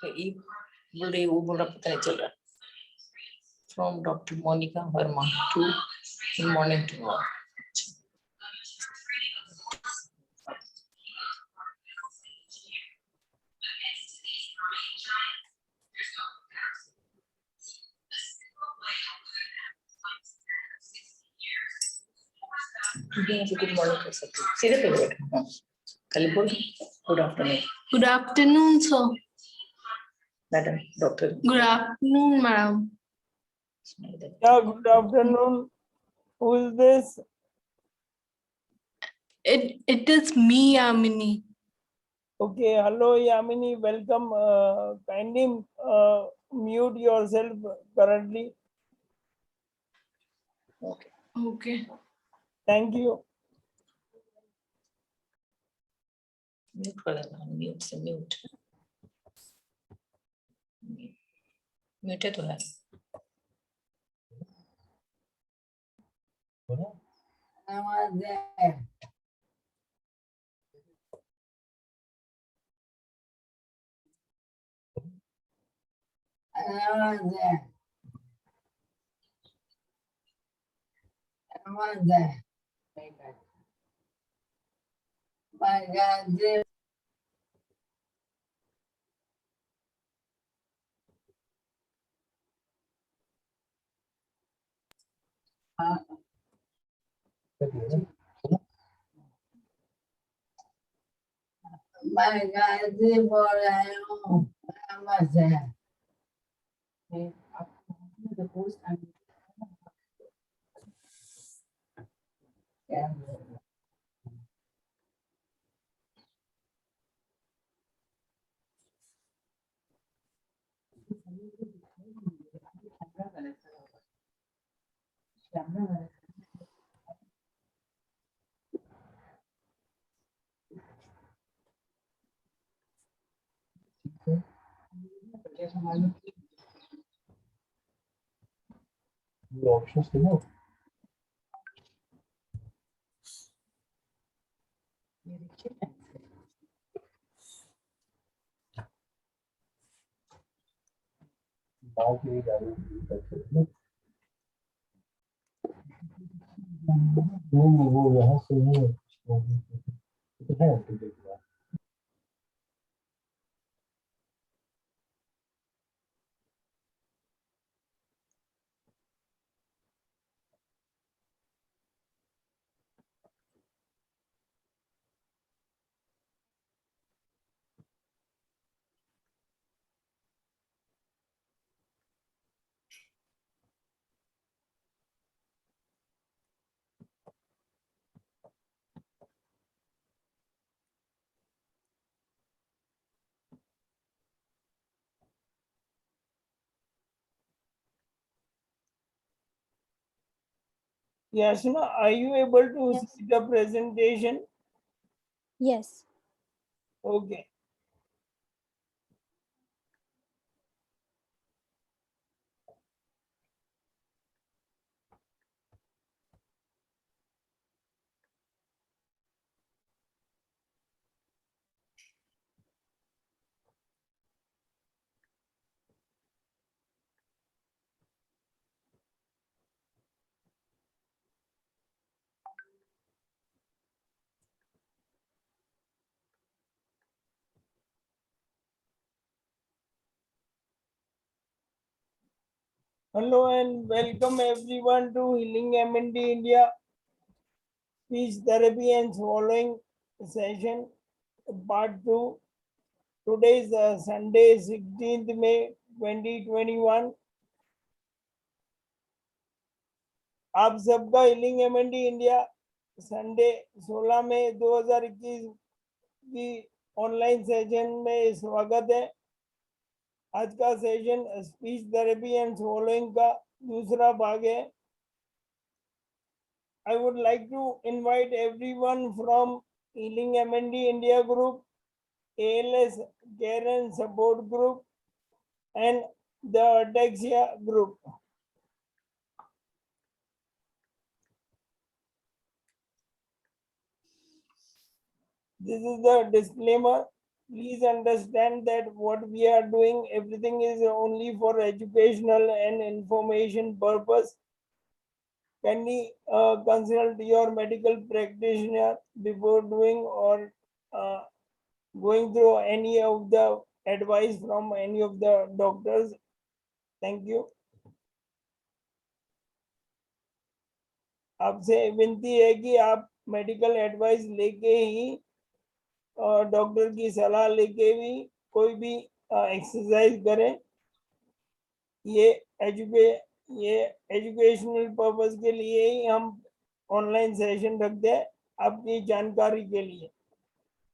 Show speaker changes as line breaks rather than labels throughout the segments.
ये वो बोल रहा पता नहीं चल रहा. From Dr. Monica Verma to in morning tomorrow. Good morning कर सकते हो. सीधे पे बैठो. कल बोल. Good afternoon.
Good afternoon, sir.
Madam, doctor.
Good afternoon, madam.
Yeah, good afternoon. Who is this?
It is me, Amini.
Okay, hello Yamini, welcome. Kindly mute yourself currently.
Okay.
Okay.
Thank you.
Mute कर देना. Mute से mute. Mute तो है.
मैं गायत्री बोल रही हूँ नमस्ते से।
options to know. वो यहाँ से है
Yashna, are you able to see the presentation?
Yes.
Okay. Hello and welcome everyone to Healing MND India Speech Therapy and Swallowing Session Part 2. Today is Sunday 16th May 2021. आप सबका healing MND India Sunday 16 मई 2021 की online session में स्वागत है। आज का session speech therapy and swallowing का दूसरा भाग है। I would like to invite everyone from Healing MND India Group, ALS Care and Support Group, and the Ataxia Group. This is the disclaimer. please understand that what we are doing, everything is only for educational and information purpose. Kindly consult your medical practitioner before doing or uh, going through any of the advice from any of the doctors. Thank you. आपसे विनती है कि आप medical advice लेके ही doctor की सलाह लेके भी कोई भी एक्सरसाइज करें. ये एजुकेशनल पर्पस के लिए ही हम ऑनलाइन सेशन रखते हैं, आपकी जानकारी के लिए.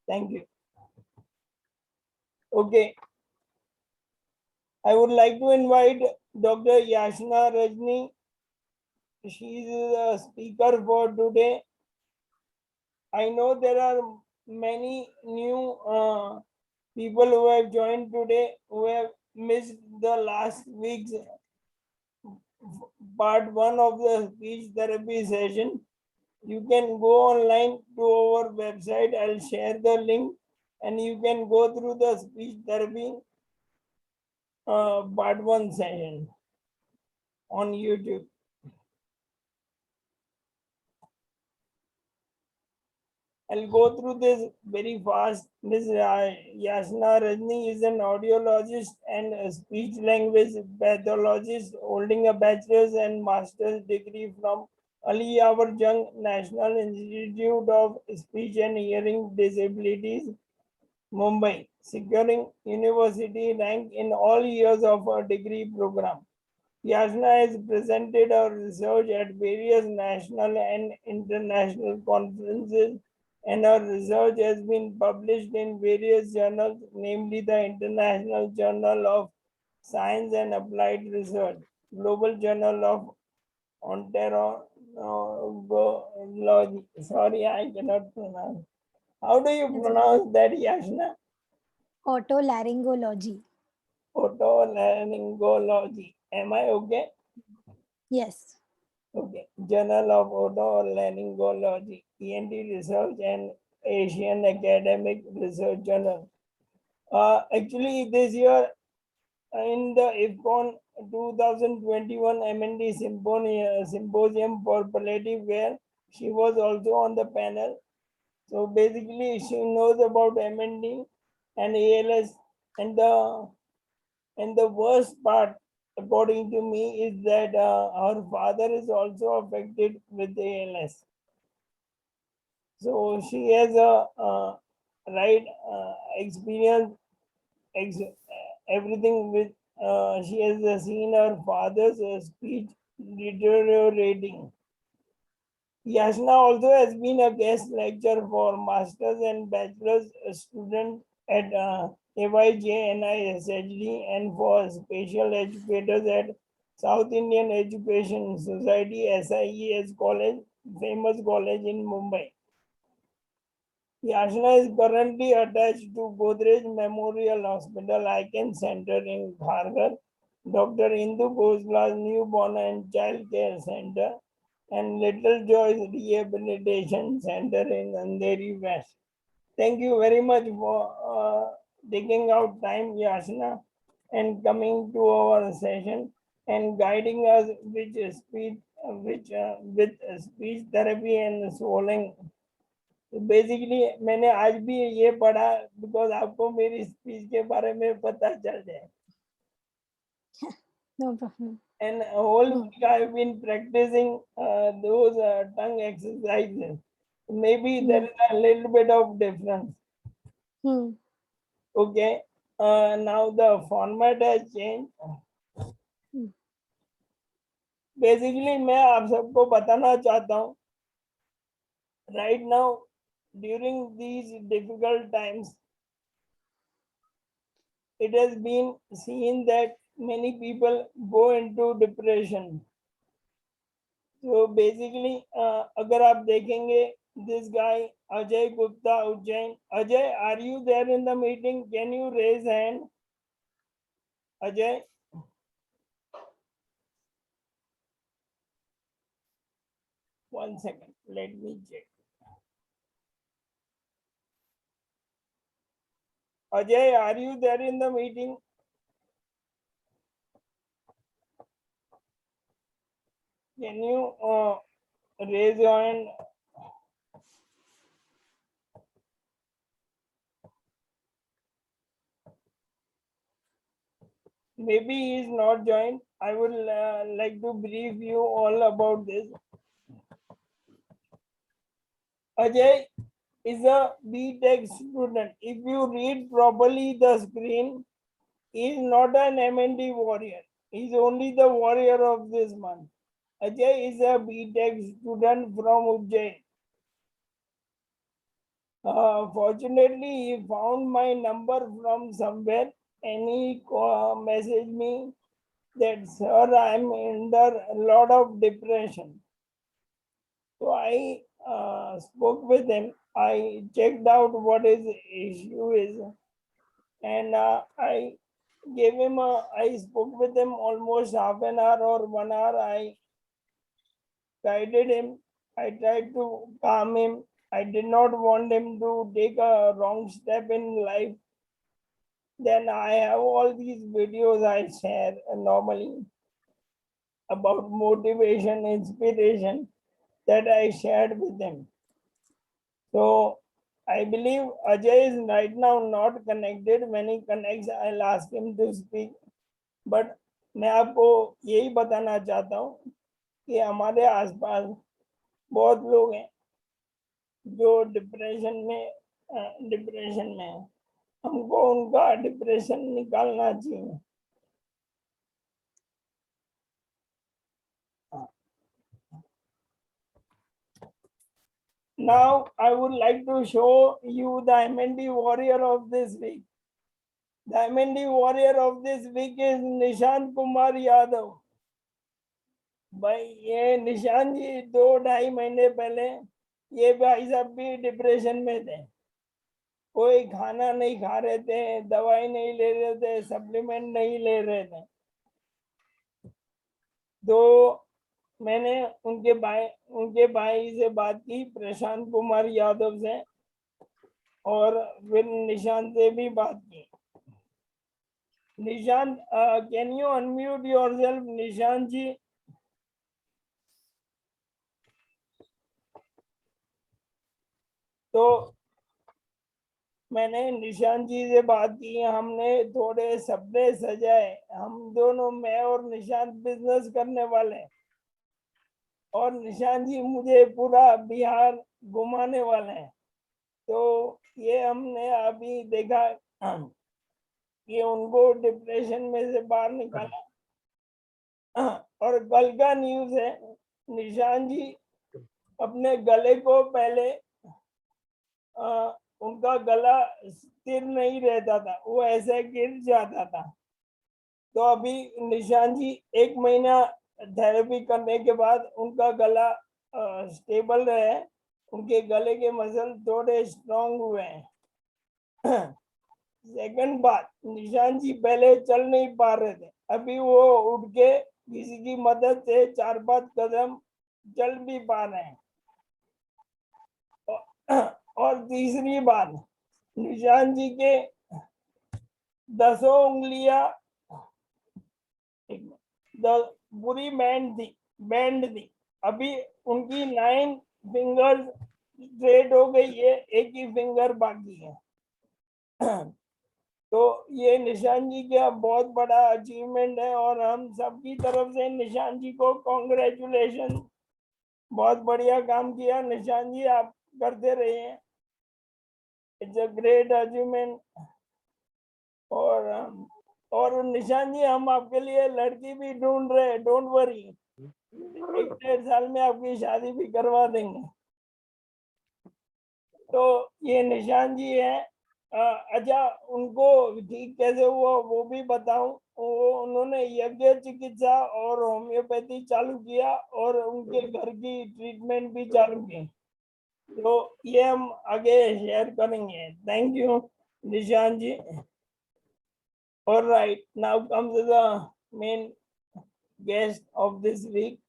Thank you. Okay, I would like to invite Dr. Yashna Rajni. She is the speaker for today. I know there are many new people who have joined today who have missed the last week's part 1 of the speech therapy session. You can go online to our website. I'll share the link and you can go through the speech therapy part 1 session on YouTube. I'll go through this very fast. Ms. Yashna Rajni is an audiologist and a speech language pathologist holding a bachelor's and master's degree from Ali Yavar Jung National Institute of Speech and Hearing Disabilities, Mumbai, securing university rank in all years of her degree program. Yashna has presented her research at various national and international conferences, and her research has been published in various journals, namely the International Journal of Science and Applied Research, Global Journal of Otorhinolaryngology. Sorry, I cannot pronounce. How do you pronounce that, Yashna?
Otolaryngology.
Otorhinolaryngology. Am I okay?
Yes.
Okay. Journal of Otolaryngology, ENT Research and Asian Academic Research Journal. Actually, this year in the IFCON 2021 MND Symposium for Palliative Care, she was also on the panel. So basically, she knows about MND and ALS, and the worst part, according to me, is that her father is also affected with ALS. So she has a right experience, everything with. She has seen her father's speech deteriorating. Yashna also has been a guest lecturer for masters and bachelor's students at AYJ NISHD and for special educators at South Indian Education Society SIES College, famous college in Mumbai. Yashna is currently attached to Godrej Memorial Hospital Icon Center in Kharghar, Dr. Indu Khosla's Newborn and Child Care Center, and Little Joy's Rehabilitation Center in Andheri West. Thank you very much for taking out time, Yashna, and coming to our session and guiding us with speech therapy and swallowing. Basically मैंने आज भी ये पढ़ा because आपको मेरी speech के बारे में पता चल जाए.
No problem.
And whole week I've been practicing those tongue exercises. Maybe there is a little bit of difference. Okay. Now the format has changed. Basically मैं आप सबको बताना चाहता हूँ. Right now, during these difficult times, it has been seen that many people go into depression. So basically, अगर आप देखेंगे, this guy Ajay Gupta Ujjain. Ajay, are you there in the meeting? Can you raise hand? Ajay. One second, let me check. Ajay, are you there in the meeting? Can you raise your hand? Maybe he is not joined. I would like to brief you all about this. Ajay is a BTech student. If you read properly the screen, he is not an M&D warrior. He is only the warrior of this month. Ajay is a BTech student from Ujjain. Fortunately, he found my number from somewhere and he messaged me that, sir, I am under a lot of depression. So I spoke with him. I checked out what his issue is, and I gave him I spoke with him almost half an hour or 1 hour. I guided him. I tried to calm him. I did not want him to take a wrong step in life. Then I have all these videos I share normally about motivation, inspiration that I shared with them. So I believe Ajay is right now not connected. When he connects, I'll ask him to speak. But मैं आपको यही बताना चाहता हूँ कि हमारे आसपास बहुत लोग हैं जो डिप्रेशन में हैं. हमको उनका डिप्रेशन निकालना चाहिए. Now I would like to show you the M&D warrior of this week. The M&D warrior of this week is Nishant Kumar Yadav. भाई ये निशान जी 2-2.5 महीने पहले ये भाई साहब भी डिप्रेशन में थे. कोई खाना नहीं खा रहे थे, दवाई नहीं ले रहे थे, सप्लीमेंट नहीं ले रहे थे. तो मैंने उनके भाई से बात की, प्रशांत कुमार यादव से, और फिर निशांत से भी बात की. Nishant, can you unmute yourself Nishant ji? तो मैंने निशांत जी से बात की, हमने थोड़े सपने सजाए. हम दोनों, मैं और निशांत, बिजनेस करने वाले हैं और निशांत जी मुझे पूरा बिहार घुमाने वाले हैं. तो ये हमने अभी देखा कि उनको डिप्रेशन में से बाहर निकाला. और कल का न्यूज़ है, निशांत जी अपने गले को पहले उनका गला स्थिर नहीं रहता था, वो ऐसे गिर जाता था. तो अभी निशांत जी 1 महीना थेरेपी करने के बाद उनका गला स्टेबल रहे. उनके गले के मसल थोड़े स्ट्रॉन्ग हुए हैं. सेकंड बात, निशांत जी पहले चल नहीं पा रहे थे, अभी वो उठ के किसी की मदद से 4-5 कदम चल भी पा रहे हैं. और तीसरी बात, निशांत जी के 10 उंगलियां पूरी बैंड थी. अभी उनकी 9 फिंगर्स स्ट्रेट हो गई है, एक ही फिंगर बाकी है. तो ये निशांत जी का बहुत बड़ा अचीवमेंट है और हम सबकी तरफ से निशांत जी को कॉन्ग्रेचुलेशन. बहुत बढ़िया काम किया निशांत जी, आप करते रहिए. It's a great achievement. और निशांत जी, हम आपके लिए लड़की भी ढूंढ रहे हैं, डोंट वरी. 1-1.5 साल में आपकी शादी भी करवा देंगे. तो ये निशांत जी है. अच्छा, उनको ठीक कैसे हुआ वो भी बताऊं. उन्होंने यज्ञ चिकित्सा और होम्योपैथी चालू किया और उनके घर की ट्रीटमेंट भी चालू की. तो ये हम आगे शेयर करेंगे. Thank you Nishant ji. All right, now comes the main guest of this week.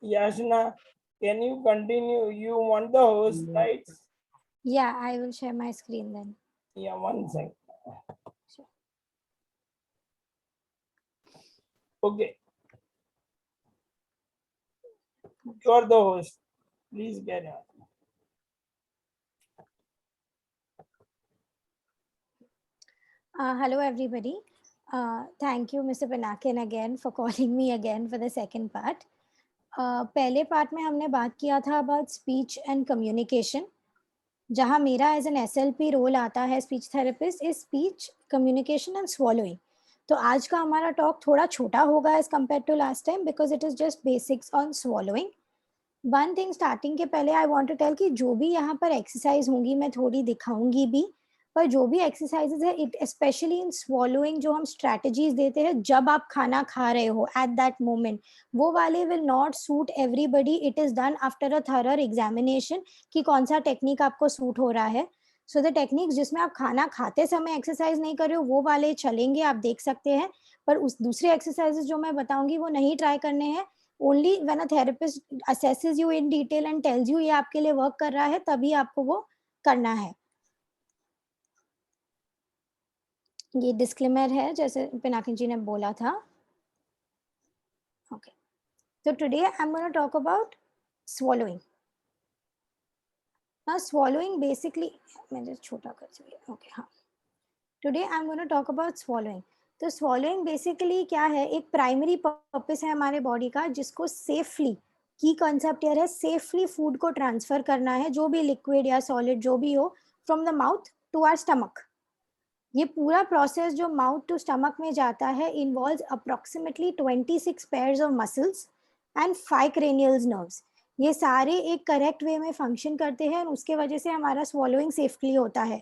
Yashna, can you continue? You want the host, right?
Yeah, I will share my screen then.
Yeah, 1 second. Okay. You are the host. Please carry on.
Hello, everybody. Thank you, Mr. Pinakin, again for calling me again for the second part. पहले part में हमने बात किया था about speech and communication, जहाँ मेरा as an SLP role आता है speech therapist is speech communication and swallowing. तो आज का हमारा टॉक थोड़ा छोटा होगा as compare to last time because it is just basics on swallowing. One thing starting के पहले आई वांट टू टेल कि जो भी यहाँ पर एक्सरसाइज होंगी मैं थोड़ी दिखाऊंगी भी, पर जो भी एक्सरसाइजेज है इट स्पेशली इन swallowing जो हम स्ट्रैटेजीज देते हैं जब आप खाना खा रहे हो एट दैट मोमेंट, वो वाले will not suit everybody. It is done after a thorough examination कि कौन सा टेक्निक आपको सूट हो रहा है. सो द टेक्निक्स जिसमें आप खाना खाते समय एक्सरसाइज नहीं कर रहे हो वो वाले चलेंगे, आप देख सकते हैं. पर उस दूसरे एक्सरसाइजेज जो मैं बताऊंगी वो नहीं ट्राई करने हैं. Only when a therapist assesses you in detail and tells you ये आपके लिए वर्क कर रहा है तभी आपको वो करना है. ये डिस्क्लेमर है जैसे पिनाकिन जी ने बोला था. ओके, तो today I am gonna talk about swallowing. Now swallowing basically, मैं जस्ट छोटा कर चाहिए. ओके हाँ, today I am gonna talk about swallowing. तो swallowing बेसिकली क्या है, एक प्राइमरी पर्पस है हमारे बॉडी का जिसको सेफली, की कॉन्सेप्ट है सेफली फूड को ट्रांसफर करना है, जो भी लिक्विड या सॉलिड जो भी हो, from the mouth to our stomach. ये पूरा प्रोसेस जो माउथ टू स्टमक में जाता है involves approximately 26 pairs of muscles and 5 cranial nerves. ये सारे एक करेक्ट वे में फंक्शन करते हैं और उसके वजह से हमारा swallowing सेफली होता है.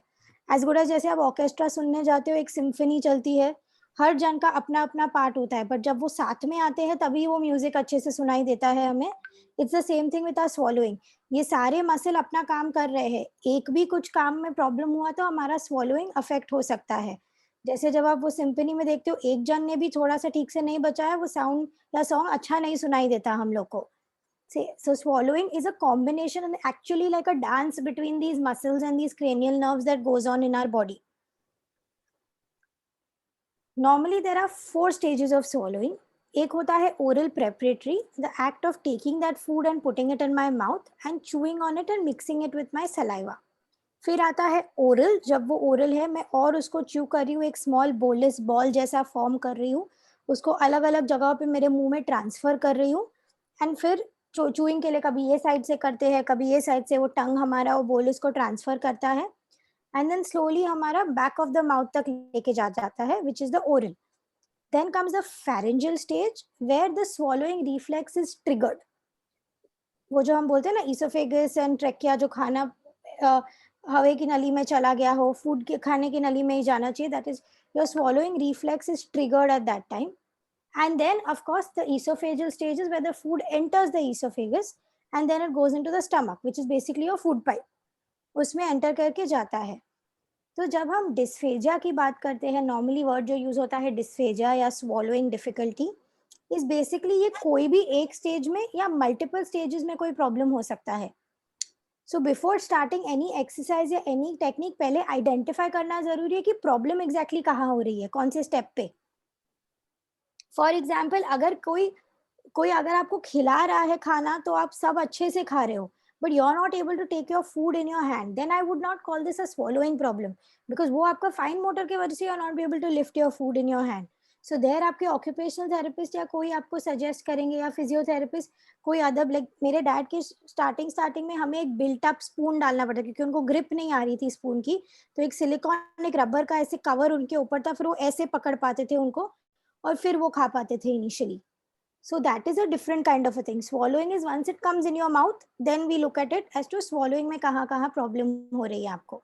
एज गुड एज जैसे आप ऑर्केस्ट्रा सुनने जाते हो, एक सिम्फनी चलती है, हर जन का अपना अपना पार्ट होता है, बट जब वो साथ में आते हैं तभी वो म्यूजिक अच्छे से सुनाई देता है हमें. It's the same thing with our swallowing. ये सारे मसल अपना काम कर रहे हैं, एक भी कुछ काम में प्रॉब्लम हुआ तो हमारा swallowing अफेक्ट हो सकता है. जैसे जब आप वो सिम्फनी में देखते हो एक जन ने भी थोड़ा सा ठीक से नहीं बचाया, वो साउंड या सॉन्ग अच्छा नहीं सुनाई देता हम लोग को. So swallowing is a combination and actually like a dance between these muscles and these cranial nerves that goes on in our body. Normally there are 4 stages of swallowing. एक होता है oral preparatory, the act of taking that food and putting it in my mouth and chewing on it and mixing it with my saliva. फिर आता है oral, जब वो oral है मैं और उसको chew कर रही हूँ, एक small bolus ball जैसा form कर रही हूँ, उसको अलग अलग जगह पे मेरे मुंह में ट्रांसफर कर रही हूँ. एंड फिर चूइंग के लिए कभी ये साइड से करते हैं, कभी ये साइड से वो टंग हमारा वो बोलस को ट्रांसफर करता है एंड देन स्लोली हमारा बैक ऑफ द माउथ तक लेके जाता है, which is the oral. Then comes the pharyngeal stage where the swallowing reflex is triggered. वो जो हम बोलते हैं ना ईसोफेगस एंड ट्रेकिया, जो खाना हवा की नली में चला गया हो, फूड के खाने की नली में ही जाना चाहिए, that is your swallowing reflex is triggered at that time. And then of course the esophageal stage is where the food enters the esophagus and then it goes into the stomach, which is basically your food pipe. उसमें enter करके जाता है. तो जब हम dysphagia की बात करते हैं, नॉर्मली वर्ड जो यूज होता है डिस्फेजिया या swallowing difficulty, इज बेसिकली ये कोई भी एक स्टेज में या मल्टीपल स्टेजेस में कोई प्रॉब्लम हो सकता है. So before starting any exercise या एनी टेक्निक पहले आइडेंटिफाई करना जरूरी है कि प्रॉब्लम एग्जैक्टली कहाँ हो रही है, कौन से स्टेप पे. फॉर एग्जाम्पल अगर कोई अगर आपको खिला रहा है खाना तो आप सब अच्छे से खा रहे हो, but you are not able to take your food in your hand, then I would not call this a swallowing problem, because वो आपका फाइन मोटर की वजह से you are not be able to lift your food in your hand. So there आपके occupational therapist या कोई आपको suggest करेंगे या फिजियोथेरेपिस्ट कोई अदर, लाइक मेरे डैड के स्टार्टिंग में हमें एक बिल्ट अप स्पून डालना पड़ता क्योंकि उनको ग्रिप नहीं आ रही थी स्पून की, तो एक सिलिकॉन एक रबर का ऐसे कवर उनके ऊपर था, फिर वो ऐसे पकड़ पाते थे उनको और फिर वो खा पाते थे initially. So that is a different kind of a thing. Swallowing is once it comes in your mouth, then we look at it as to swallowing में कहाँ problem हो रही है आपको.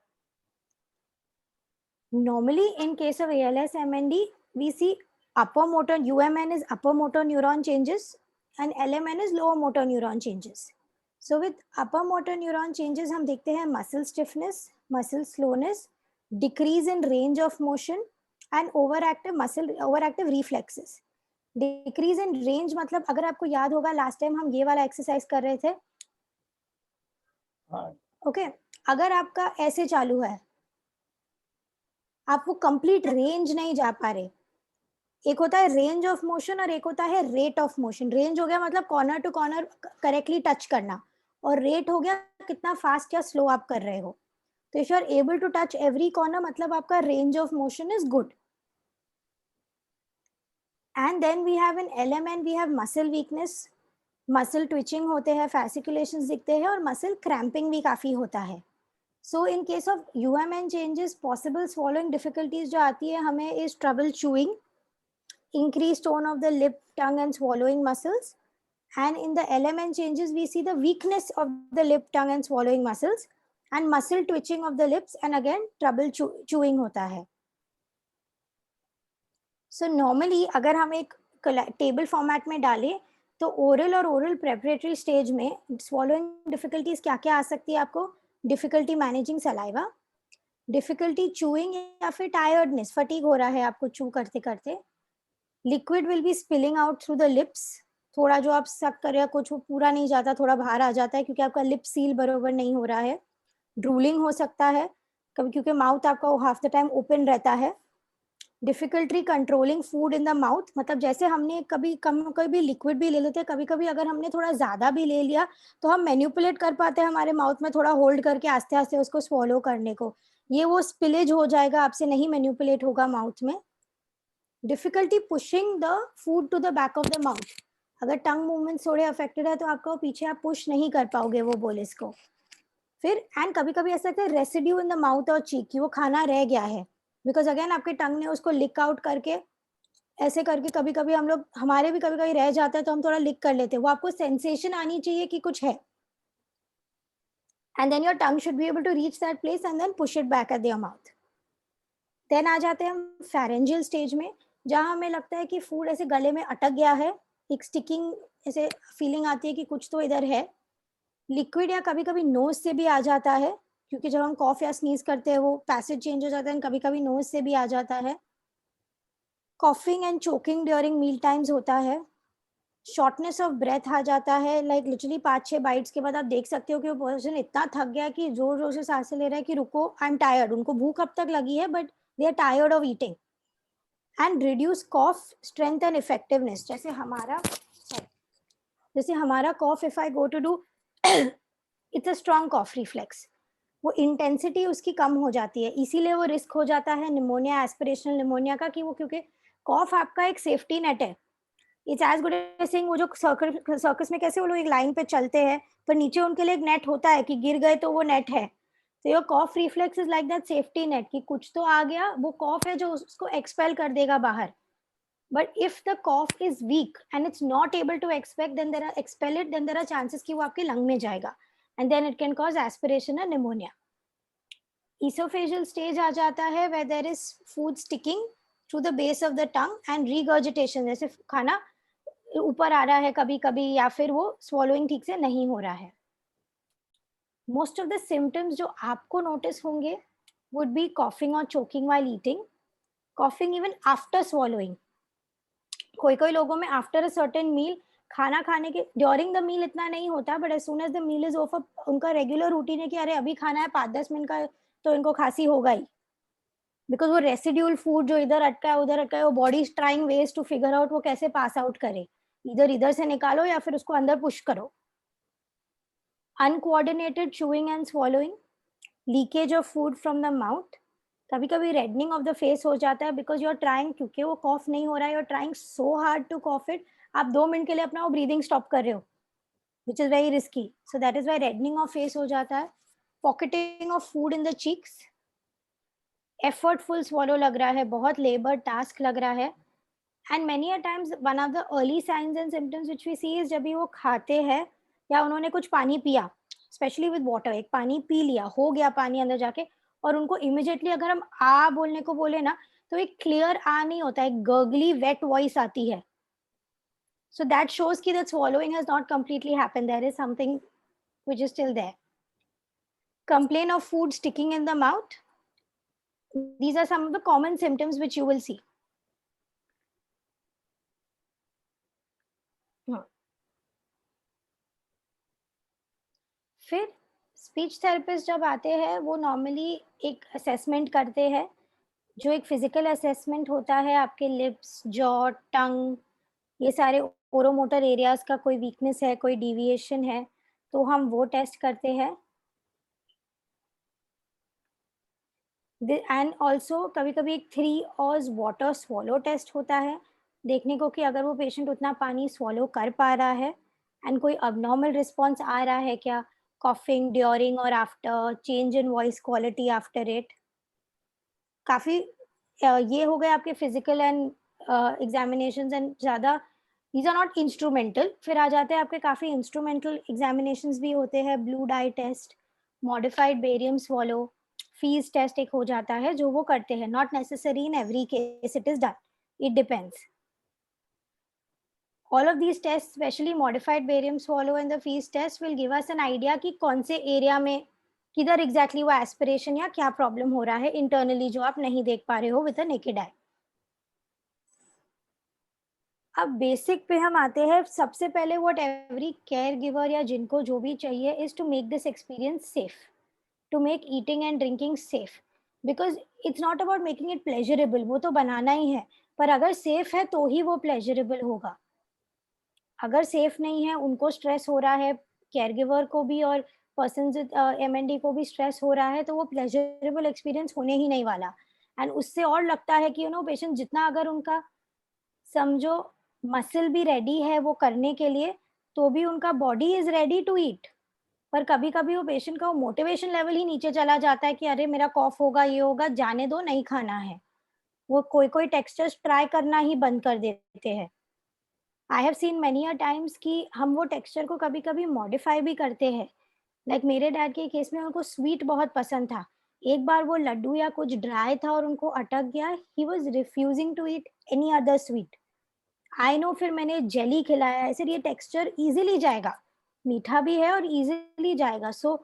Normally in case of ALS MND, we see upper motor, UMN is upper motor neuron changes and LMN is lower motor neuron changes. So with upper motor neuron changes हम देखते हैं muscle stiffness, muscle slowness, decrease in range of motion and overactive reflexes. Decrease in range मतलब अगर आपको याद होगा last time हम ये वाला एक्सरसाइज कर रहे थे. ओके, अगर आपका ऐसे चालू है, आप वो कंप्लीट रेंज नहीं जा पा रहे. एक होता है रेंज ऑफ मोशन और एक होता है रेट ऑफ मोशन. रेंज हो गया मतलब corner to corner correctly touch करना, और रेट हो गया कितना फास्ट या स्लो आप कर रहे हो. तो if you are able to touch every corner मतलब आपका range of motion is good. And then we have in LM and we have muscle weakness. Muscle twitching होते हैं, फैसिकुलेशंस दिखते हैं और मसल क्रैम्पिंग भी काफी होता है. So in case of UMN changes possible swallowing difficulties जो आती है हमें is trouble chewing, increased tone of the lip, tongue and swallowing muscles. And in the LMN changes, we see the weakness of the lip, tongue and swallowing muscles and muscle twitching of the lips and again trouble chewing होता है. So normally अगर हम एक table format में डालें तो oral और oral preparatory stage में swallowing difficulties क्या क्या आ सकती है आपको? Difficulty managing saliva, difficulty chewing या फिर टायर्डनेस, फटीग हो रहा है आपको चू करते करते. Liquid will be spilling out through the lips. थोड़ा जो आप सक कर रहे हो कुछ वो पूरा नहीं जाता, थोड़ा बाहर आ जाता है क्योंकि आपका लिप सील बरोबर नहीं हो रहा है. ड्रूलिंग हो सकता है कभी क्योंकि माउथ आपका हाफ द टाइम ओपन रहता है. Difficulty controlling food in the mouth, मतलब जैसे हमने कभी लिक्विड भी ले लेते हैं, कभी कभी अगर हमने थोड़ा ज़्यादा भी ले लिया तो हम मैन्युपुलेट कर पाते हैं हमारे माउथ में थोड़ा होल्ड करके आस्ते आस्ते उसको स्वॉलो करने को. ये वो स्पिलेज हो जाएगा, आपसे नहीं मैन्युपुलेट होगा माउथ में. Difficulty pushing the food to the back of the mouth, अगर टंग मूवमेंट थोड़े अफेक्टेड है तो आपका पीछे आप पुश नहीं कर पाओगे वो बोलिस को. फिर एंड कभी कभी ऐसा लगता है रेसिड्यू इन द माउथ और चीक की वो खाना रह गया है, बिकॉज अगेन आपके टंग ने उसको लिक आउट करके ऐसे करके कभी कभी हम लोग हमारे भी कभी कभी रह जाता है तो हम थोड़ा लिक कर लेते हैं. वो आपको सेंसेशन आनी चाहिए कि कुछ है, and then your tongue should be able to reach that place and then push it back at your mouth. Then आ जाते हैं हम फेरेंजियल स्टेज में, जहाँ हमें लगता है कि फूड ऐसे गले में अटक गया है, एक स्टिकिंग ऐसे फीलिंग आती है कि कुछ तो इधर है. लिक्विड या कभी कभी नोज से भी आ जाता है क्योंकि जब हम कॉफ या स्नीज करते हैं वो पैसेज चेंज हो जाता है, कभी कभी नोज से भी आ जाता है. Coughing and choking during meal times होता है. शॉर्टनेस ऑफ ब्रेथ आ जाता है, लाइक लिटरली 5-6 बाइट्स के बाद आप देख सकते हो कि वो पर्सन इतना थक गया कि जोर जोर से सांसें ले रहा है कि रुको, आई एम टायर्ड. उनको भूख अब तक लगी है but they are tired of eating. And reduce cough strength and effectiveness, जैसे हमारा cough if I go to do it's a strong cough reflex, वो इंटेंसिटी उसकी कम हो जाती है. इसीलिए वो रिस्क हो जाता है निमोनिया, एस्पिरेशनल निमोनिया का, कि वो क्योंकि कॉफ आपका एक सेफ्टी नेट है. It's as good as saying वो जो सर्कस में कैसे वो लोग एक लाइन पे चलते हैं पर नीचे उनके लिए एक नेट होता है कि गिर गए तो वो नेट है. तो your cough reflex is like that safety net, कि कुछ तो आ गया, वो कॉफ है जो उसको एक्सपेल कर देगा बाहर. But if the cough is weak and it's not able to expel it, then there are chances कि वो आपके लंग में जाएगा and then it can cause aspiration और निमोनिया. Esophageal स्टेज आ जाता है where there is food sticking to the base of the tongue and regurgitation, जैसे खाना ऊपर आ रहा है कभी कभी या फिर वो swallowing ठीक से नहीं हो रहा है. Most of the symptoms जो आपको नोटिस होंगे would be coughing or choking while eating, coughing even after swallowing. कोई लोगों में आफ्टर अ सर्टेन मील, खाना खाने के ड्यूरिंग द मील इतना नहीं होता, but as soon as the meal is over उनका रेगुलर रूटीन है कि अरे अभी खाना है 5-10 मिनट का तो इनको खांसी होगा ही, बिकॉज वो रेसिड्यूल फूड जो इधर अटका है उधर अटका है, वो body is trying ways to figure out वो कैसे पास आउट करे, इधर से निकालो या फिर उसको अंदर पुश करो. Uncoordinated chewing and swallowing, leakage of food from the mouth, कभी कभी रेडनिंग ऑफ द फेस हो जाता है बिकॉज यू आर ट्राइंग, क्योंकि वो कॉफ नहीं हो रहा है, you are trying so hard to cough it, आप 2 मिनट के लिए अपना वो ब्रीदिंग स्टॉप कर रहे हो, which is very risky, so that is why reddening of face हो जाता है. Pocketing of food in the cheeks, effortful swallow लग रहा है, बहुत लेबर टास्क लग रहा है. And many a times one of the early signs and symptoms which we see is जब भी वो खाते हैं या उन्होंने कुछ पानी पिया, स्पेशली विद वाटर, एक पानी पी लिया, हो गया पानी अंदर जाके, और उनको इमिडिएटली अगर हम आ बोलने को बोले ना तो एक क्लियर आ नहीं होता, एक गर्गली वेट वॉइस आती है. So that shows कि that swallowing has not completely happened. There is something which is still there. Complain of food sticking in the mouth. These are some of the common symptoms which you will see. फिर speech therapist जब आते हैं वो normally एक assessment करते हैं जो एक फिजिकल असेसमेंट होता है आपके लिप्स, जॉ, टंग, ये सारे ओरोमोटर एरियाज का कोई वीकनेस है, कोई डिविएशन है, तो हम वो टेस्ट करते हैं। एंड ऑल्सो कभी-कभी एक 3 ऑज़ वाटर स्वॉलो टेस्ट होता है, देखने को कि अगर वो पेशेंट उतना पानी स्वॉलो कर पा रहा है एंड कोई अबनॉर्मल रिस्पॉन्स आ रहा है क्या, कॉफिंग ड्यूरिंग और after, change in voice quality after it. काफ़ी ये हो गए आपके फिजिकल एंड एग्जामिनेशंस एंड ज़्यादा दीज आर नॉट इंस्ट्रूमेंटल। फिर आ जाते हैं आपके काफ़ी इंस्ट्रूमेंटल एग्जामिनेशंस भी होते हैं, blue dye test, modified barium swallow, FEES test एक हो जाता है जो वो करते हैं, not necessary in every case it is done, it depends. All of these test, specially modified barium swallow and the FEES test will give us an idea कि कौन से एरिया में किधर एग्जैक्टली वो एस्पिरेशन या क्या प्रॉब्लम हो रहा है इंटरनली जो आप नहीं देख पा रहे हो विद अ नेकेड आई। अब बेसिक पे हम आते हैं। सबसे पहले व्हाट एवरी केयर गिवर या जिनको जो भी चाहिए is to make this experience safe, to make eating and drinking safe, because it's not about making it pleasurable, वो तो बनाना ही है, पर अगर सेफ है तो ही वो प्लेजरेबल होगा। अगर सेफ नहीं है, उनको स्ट्रेस हो रहा है, केयर गिवर को भी और पर्सन MND को भी स्ट्रेस हो रहा है, तो वो प्लेजरेबल एक्सपीरियंस होने ही नहीं वाला। एंड उससे और लगता है कि पेशेंट जितना अगर उनका समझो मसल भी रेडी है वो करने के लिए, तो भी उनका body is ready to eat, पर कभी कभी वो पेशेंट का मोटिवेशन लेवल ही नीचे चला जाता है कि अरे मेरा कॉफ होगा, ये होगा, जाने दो, नहीं खाना है। वो कोई कोई टेक्सचर्स ट्राई करना ही बंद कर देते हैं। I have seen many a times कि हम वो टेक्सचर को कभी कभी मॉडिफाई भी करते हैं। लाइक मेरे डैड के केस में उनको स्वीट बहुत पसंद था, एक बार वो लड्डू या कुछ ड्राई था और उनको अटक गया, he was refusing to eat any other sweet. I know, फिर मैंने जेली खिलाया, ऐसे ये टेक्सचर इजीली जाएगा, मीठा भी है और इजीली जाएगा। सो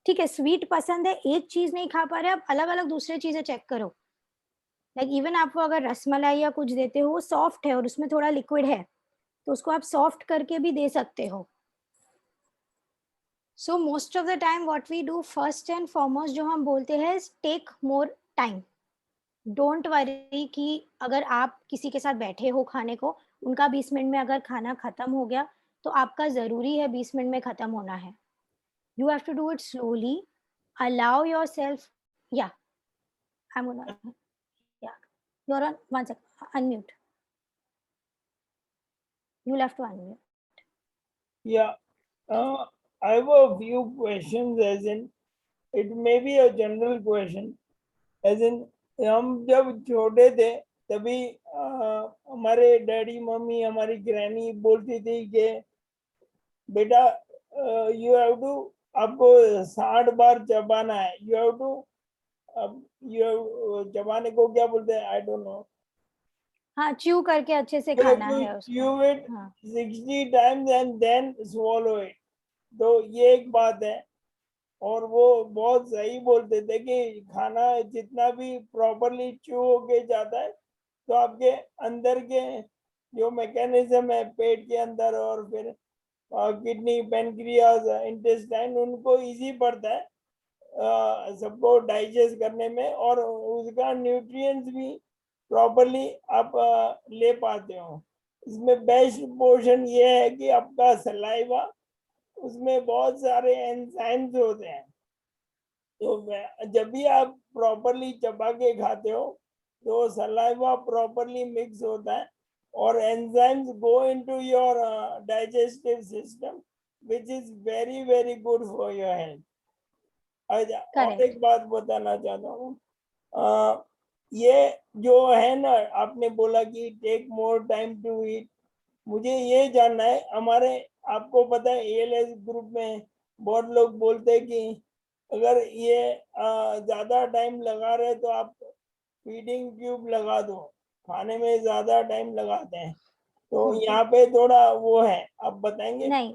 ठीक है, स्वीट पसंद है, एक चीज नहीं खा पा रहे, आप अलग अलग दूसरे चीजें चेक करो। लाइक इवन आपको अगर रसमलाई या कुछ देते हो, वो सॉफ्ट है और उसमें थोड़ा लिक्विड है, तो उसको आप सॉफ्ट करके भी दे सकते हो। So most of the time what we do first and foremost जो हम बोलते हैं, take more time. Don't worry कि अगर आप किसी के साथ बैठे हो खाने को, उनका 20 मिनट में अगर खाना खत्म हो गया, तो आपका ज़रूरी है 20 मिनट में खत्म होना है। You have to do it slowly, allow yourself. या आई एम गोना, या you are on, one second, unmute, you will have to unmute.
Yeah, I have a few questions, as in it may be a general question, as in हम जब छोटे थे तभी हमारे daddy mummy हमारी granny बोलती थी कि बेटा यू हैव टू, आपको 60 बार चबाना है, यू हैव टू, यू चबाने को क्या बोलते हैं, आई डोंट नो।
हाँ, च्यू करके अच्छे से खाना है उसको।
chew it
हाँ
60 times and then swallow it। तो ये एक बात है। और वो बहुत सही बोलते थे कि खाना जितना भी प्रॉपरली च्यू होके जाता है, तो आपके अंदर के जो मैकेनिज्म है पेट के अंदर और फिर किडनी, पेनक्रियाज, इंटेस्टाइन, उनको इजी पड़ता है सबको डाइजेस्ट करने में, और उसका न्यूट्रिएंट्स भी प्रॉपरली आप ले पाते हो। इसमें बेस्ट पोर्शन ये है कि आपका सलाइवा, उसमें बहुत सारे एंजाइम्स होते हैं, तो जब भी आप प्रॉपरली चबा के खाते हो तो सलाइवा प्रॉपरली मिक्स होता है और enzymes go into your digestive system, which is very very good for your health. और एक बात बताना चाहता हूँ, ये जो है ना, आपने बोला कि take more time to eat, मुझे ये जानना है, हमारे आपको पता है ALS ग्रुप में बहुत लोग बोलते हैं कि अगर ये ज्यादा टाइम लगा रहे तो आप फीडिंग ट्यूब लगा दो, खाने में ज्यादा टाइम लगाते हैं, तो यहाँ पे थोड़ा वो है, आप बताएंगे?
नहीं,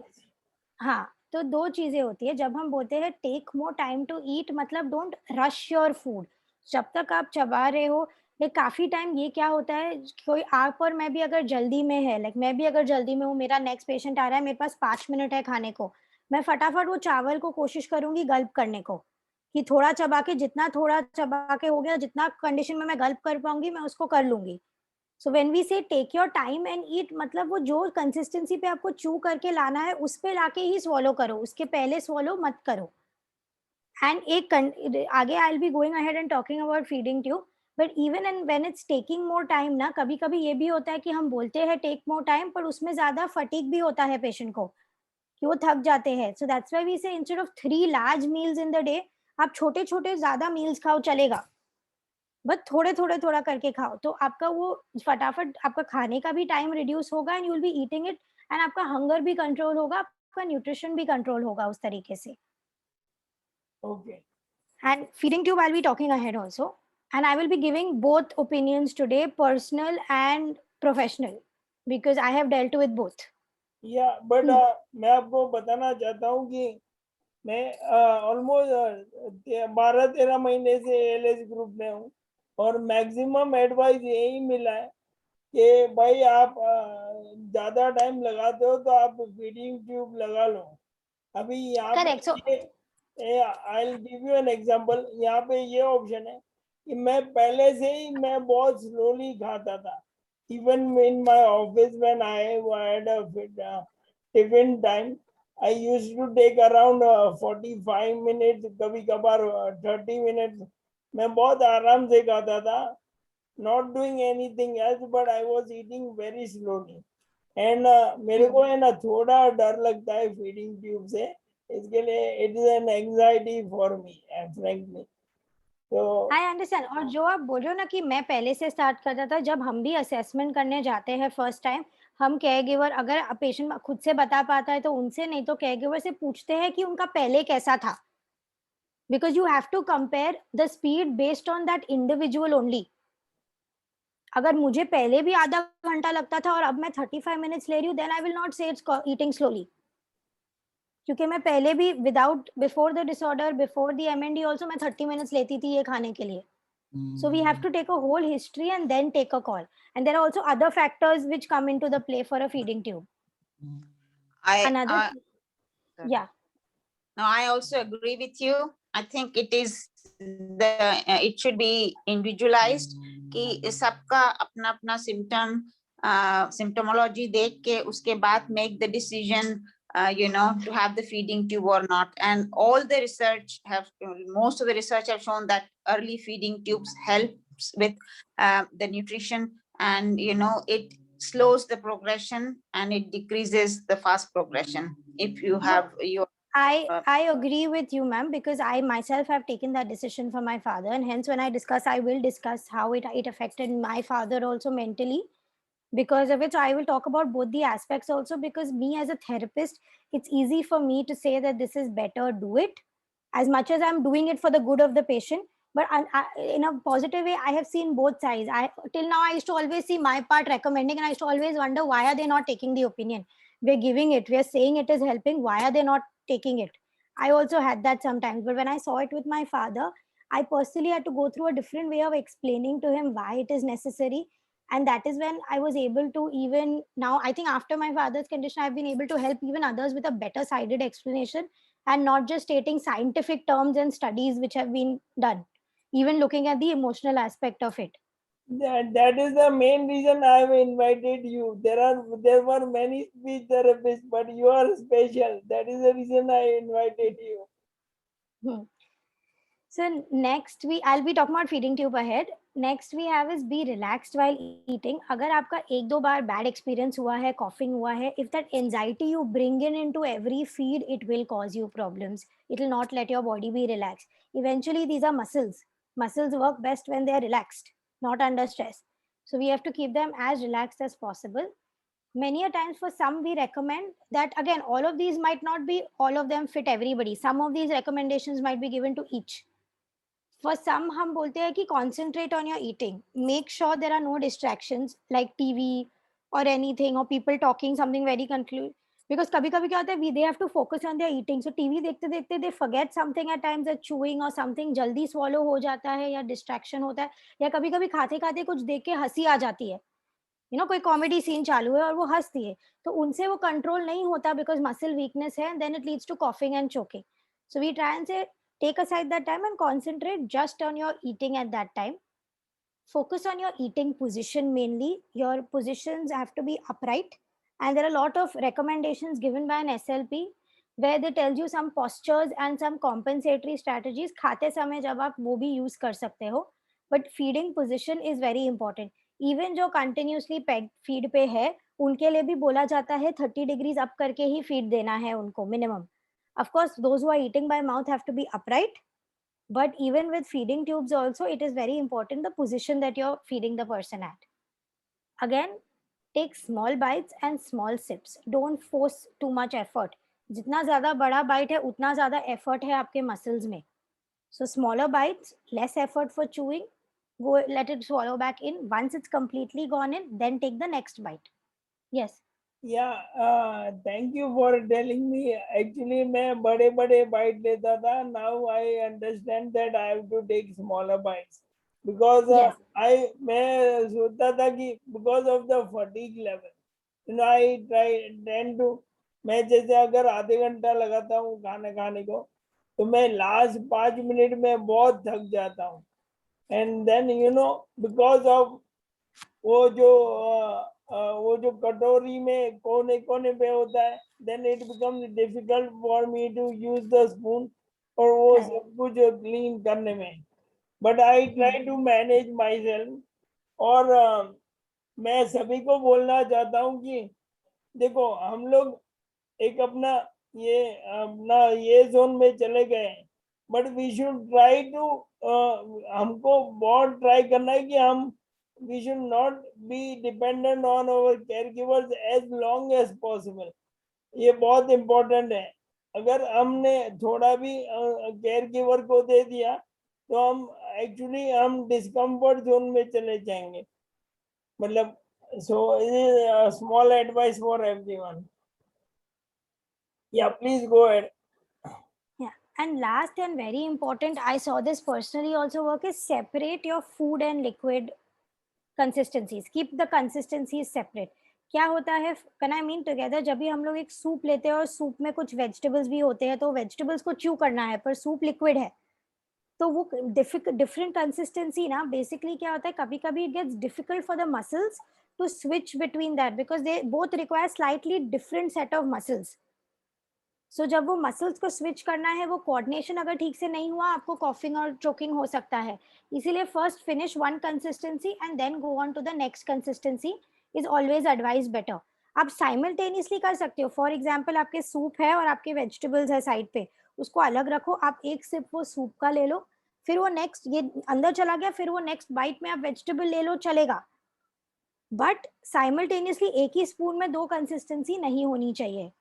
हाँ, तो 2 चीज़ें होती है। जब हम बोलते हैं take more time to eat, मतलब डोंट रश योर फूड। जब तक आप चबा रहे हो, ये काफ़ी टाइम ये क्या होता है, कोई आप और मैं भी अगर जल्दी में है, लाइक मैं भी अगर जल्दी में हूँ, मेरा नेक्स्ट पेशेंट आ रहा है, मेरे पास 5 मिनट है खाने को, मैं फटाफट वो चावल को कोशिश करूँगी गल्प करने को, कि थोड़ा चबा के, जितना थोड़ा चबा के हो गया, जितना कंडीशन में मैं गल्प कर पाऊंगी मैं उसको कर लूंगी. So when we say take your time and eat, मतलब वो जो कंसिस्टेंसी पे आपको चू करके लाना है उस पे लाके ही swallow करो, उसके पहले swallow मत करो. And आगे I'll be going ahead and talking about feeding tube, but even and when it's taking more time ना, कभी कभी ये भी होता है कि हम बोलते हैं take more time, पर उसमें ज्यादा fatigue भी होता है पेशेंट को कि वो थक जाते हैं. So that's why we say instead of 3 large meals in the day, आप छोटे छोटे ज्यादा meals खाओ चलेगा, बट थोड़े थोड़े थोड़ा करके खाओ, तो आपका वो फटाफट आपका खाने का भी टाइम रिड्यूस होगा and you will be eating it, and आपका हंगर भी कंट्रोल होगा, आपका न्यूट्रिशन भी कंट्रोल होगा उस तरीके से.
Okay.
And feeding tube I'll be talking ahead also, and I will be giving both opinions today, personal and professional, because I have dealt with both.
Yeah, but मैं आपको बताना चाहता हूँ कि मैं ऑलमोस्ट 12-13 महीने से एलएस ग्रुप में हूँ और मैक्सिमम एडवाइस यही मिला है कि भाई आप ज्यादा टाइम लगाते हो तो आप फीडिंग ट्यूब लगा लो. अभी यहाँ
Correct. So
पे I will give you an example. यहाँ पे ये ऑप्शन है कि मैं पहले से ही मैं बहुत स्लोली खाता था. Even in my office when I had a tiffin time, I used to take around 45 minutes, कभी कभार 30 minutes. मैं बहुत आराम से खाता था, not doing anything else, but I was eating very slowly. And मेरे को है ना थोड़ा डर लगता है फीडिंग ट्यूब से, इसके लिए it is an anxiety for me, frankly. तो
I understand. और जो आप बोल रहे हो ना कि मैं पहले से स्टार्ट करता था, जब हम भी असेसमेंट करने जाते हैं फर्स्ट टाइम, हम केयर गिवर, अगर पेशेंट खुद से बता पाता है तो उनसे, नहीं तो केयर गिवर से पूछते हैं कि उनका पहले कैसा था, because you have to compare the speed based on that individual only. अगर मुझे पहले भी आधा घंटा लगता था और अब मैं 35 मिनट्स ले रही हूँ, देन आई विल नॉट से इट्स ईटिंग स्लोली, क्योंकि मैं पहले भी without, before the disorder, before the MND also मैं 30 मिनट्स लेती थी ये खाने के लिए. So we have to take a whole history and then take a call. And there are also other factors which come into the play for a feeding tube. Another, yeah.
No, I also agree with you. I think it is it should be individualized कि सबका अपना अपना symptomology देख के उसके बाद make the decision to have the feeding tube or not. And all the research most of the research have shown that early feeding tubes helps with the nutrition, and it slows the progression and it decreases the fast progression if you have your
I agree with you, ma'am, because I myself have taken that decision for my father, and hence when I will discuss how it affected my father also mentally. Because of it, so I will talk about both the aspects also, because me as a therapist, it's easy for me to say that this is better, do it, as much as I'm doing it for the good of the patient. But in a positive way, I have seen both sides. Till now, I used to always see my part recommending, and I used to always wonder, why are they not taking the opinion? We're giving it, we're saying it is helping, why are they not taking it? I also had that sometimes, but when I saw it with my father, I personally had to go through a different way of explaining to him why it is necessary. And that is when I was able to, even now, I think after my father's condition, I've been able to help even others with a better sided explanation, and not just stating scientific terms and studies which have been done, even looking at the emotional aspect of it.
That is the main reason I have invited you. There were many speech therapists, but you are special. That is the reason I invited you.
So next I'll be talking about feeding tube ahead. Next we have is be relaxed while eating. अगर आपका 1-2 बार bad experience हुआ है, coughing हुआ है, if that anxiety you bring into every feed, it will cause you problems. It will not let your body be relaxed. Eventually these are muscles. Muscles work best when they are relaxed, not under stress. So we have to keep them as relaxed as possible. Many a times for some we recommend that, again, all of these might not be, all of them fit everybody. Some of these recommendations might be given to each. For some, हम बोलते हैं कि concentrate on your eating. Make sure there are no distractions like TV or anything, or people talking something very conclude. Because कभी-कभी क्या होता है, they have to focus on their eating. So TV देखते-देखते they forget something at times, that chewing or something जल्दी swallow हो जाता है, या distraction होता है, या कभी-कभी खाते-खाते कुछ देख के हंसी आ जाती है. कोई कॉमेडी सीन चालू है और वो हंसती है, तो उनसे वो कंट्रोल नहीं होता, बिकॉज मसल वीकनेस है, then it leads to coughing and choking. So we try and say Take aside that time and concentrate just on your eating at that time. Focus on your eating position mainly. Your positions have to be upright, and there are a lot of recommendations given by an SLP where they tell you some postures and some compensatory strategies. खाते समय जब आप वो भी use कर सकते हो, but feeding position is very important. Even जो continuously peg feed पे है, उनके लिए भी बोला जाता है 30 degrees up करके ही feed देना है उनको minimum. Of course, those who are eating by mouth have to be upright. But even with feeding tubes also, it is very important the position that you're feeding the person at. Again, take small bites and small sips. Don't force too much effort. जितना ज़्यादा बड़ा bite है, उतना ज़्यादा effort है आपके muscles में. So smaller bites, less effort for chewing. Go let it swallow back in. Once it's completely gone in, then take the next bite. Yes.
Yeah, thank you for telling me. Actually, मैं बड़े बड़े bite लेता था. Now I understand that I have to take smaller bites because
Yes.
मैं सोचता था कि because of the fatigue level, you know, I tend to मैं जैसे अगर आधे घंटा लगाता हूँ खाना खाने को, तो मैं लास्ट 5 मिनट में बहुत थक जाता हूँ. And then you know because of वो जो कटोरी में कोने कोने पे होता है, then it becomes difficult for me to use the spoon और वो
Correct.
सब कुछ क्लीन करने में. But I try to manage myself. और मैं सभी को बोलना चाहता हूँ कि देखो हम लोग एक अपना ये जोन में चले गए, but we should try to हमको बहुत ट्राई करना है कि हम we should not be dependent on our caregivers as long as possible. ये बहुत important है. अगर हमने थोड़ा भी caregiver को दे दिया तो हम actually हम discomfort zone में चले जाएंगे. मतलब so it is a small advice for everyone. Yeah, please go ahead.
Yeah. And last and very important, I saw this personally also work, is separate your food and liquid consistencies. Keep the consistencies separate. क्या होता है, can I mean together, जब भी हम लोग एक soup लेते हैं और सूप में कुछ वेजिटेबल्स भी होते हैं, तो वेजिटेबल्स को च्यू करना है, पर सूप लिक्विड है, तो वो डिफरेंट कंसिस्टेंसी ना, बेसिकली क्या होता है, कभी कभी it gets difficult for the muscles to switch between that because they both require slightly different set of muscles. So जब वो मसल्स को स्विच करना है, वो कोऑर्डिनेशन अगर ठीक से नहीं हुआ, आपको कॉफिंग और चोकिंग हो सकता है. इसीलिए first finish one consistency and then go on to the next consistency is always advise better. आप साइमल्टेनियसली कर सकते हो. फॉर एग्जाम्पल, आपके सूप है और आपके वेजिटेबल्स है साइड पे, उसको अलग रखो, आप एक सिप वो सूप का ले लो, फिर वो नेक्स्ट ये अंदर चला गया, फिर वो नेक्स्ट बाइट में आप वेजिटेबल ले लो, चलेगा. बट साइमल्टेनियसली एक ही स्पून में दो कंसिस्टेंसी नहीं होनी चाहिए.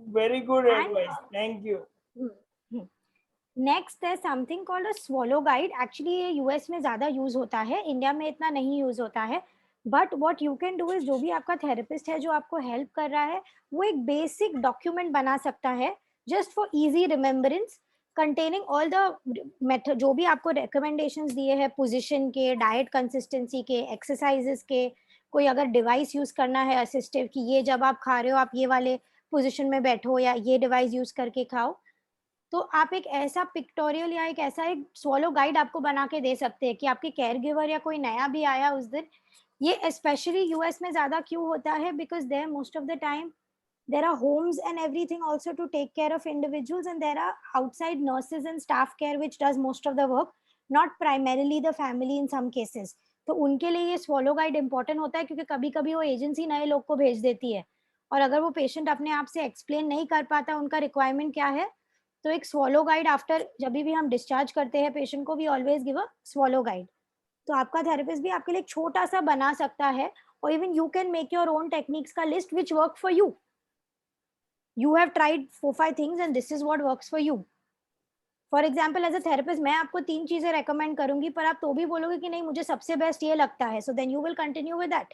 Very good
And
advice. Thank you.
Next है something called a swallow guide. Actually ये यूएस में ज़्यादा यूज़ होता है, इंडिया में इतना नहीं यूज़ होता है. But what you can do is, जो भी आपका थेरेपिस्ट है जो आपको हेल्प कर रहा है, वो एक बेसिक डॉक्यूमेंट बना सकता है just for easy remembrance, containing all the method जो भी आपको रिकमेंडेशंस दिए हैं, पोजीशन के, डाइट कंसिस्टेंसी के, एक्सरसाइजेस के, कोई अगर डिवाइस यूज़ करना है असिस्टिव कि ये जब आप खा रहे हो आप ये वाले पोजीशन में बैठो या ये डिवाइस यूज़ करके खाओ, तो आप एक ऐसा पिक्टोरियल या एक ऐसा एक स्वॉलो गाइड आपको बना के दे सकते हैं कि आपके केयर गिवर या कोई नया भी आया उस दिन. ये स्पेशली यूएस में ज़्यादा क्यों होता है, because there most of the time there are homes and everything also to take care of individuals, and there are outside nurses and staff care which does most of the work, not primarily the family in some cases. तो उनके लिए ये swallow guide important होता है, क्योंकि कभी कभी वो एजेंसी नए लोग को भेज देती है, और अगर वो पेशेंट अपने आप से एक्सप्लेन नहीं कर पाता उनका रिक्वायरमेंट क्या है, तो एक स्वॉलो गाइड आफ्टर जब भी हम डिस्चार्ज करते हैं पेशेंट को, we always give a swallow guide. तो आपका थेरेपिस्ट भी आपके लिए एक छोटा सा बना सकता है, और even you can make your own techniques का list which work for you. You have tried 4-5 things and this is what works for you. For example, as a therapist मैं आपको 3 चीजें रेकमेंड करूंगी, पर आप तो भी बोलोगे कि नहीं मुझे सबसे बेस्ट ये लगता है, so then you will continue with that.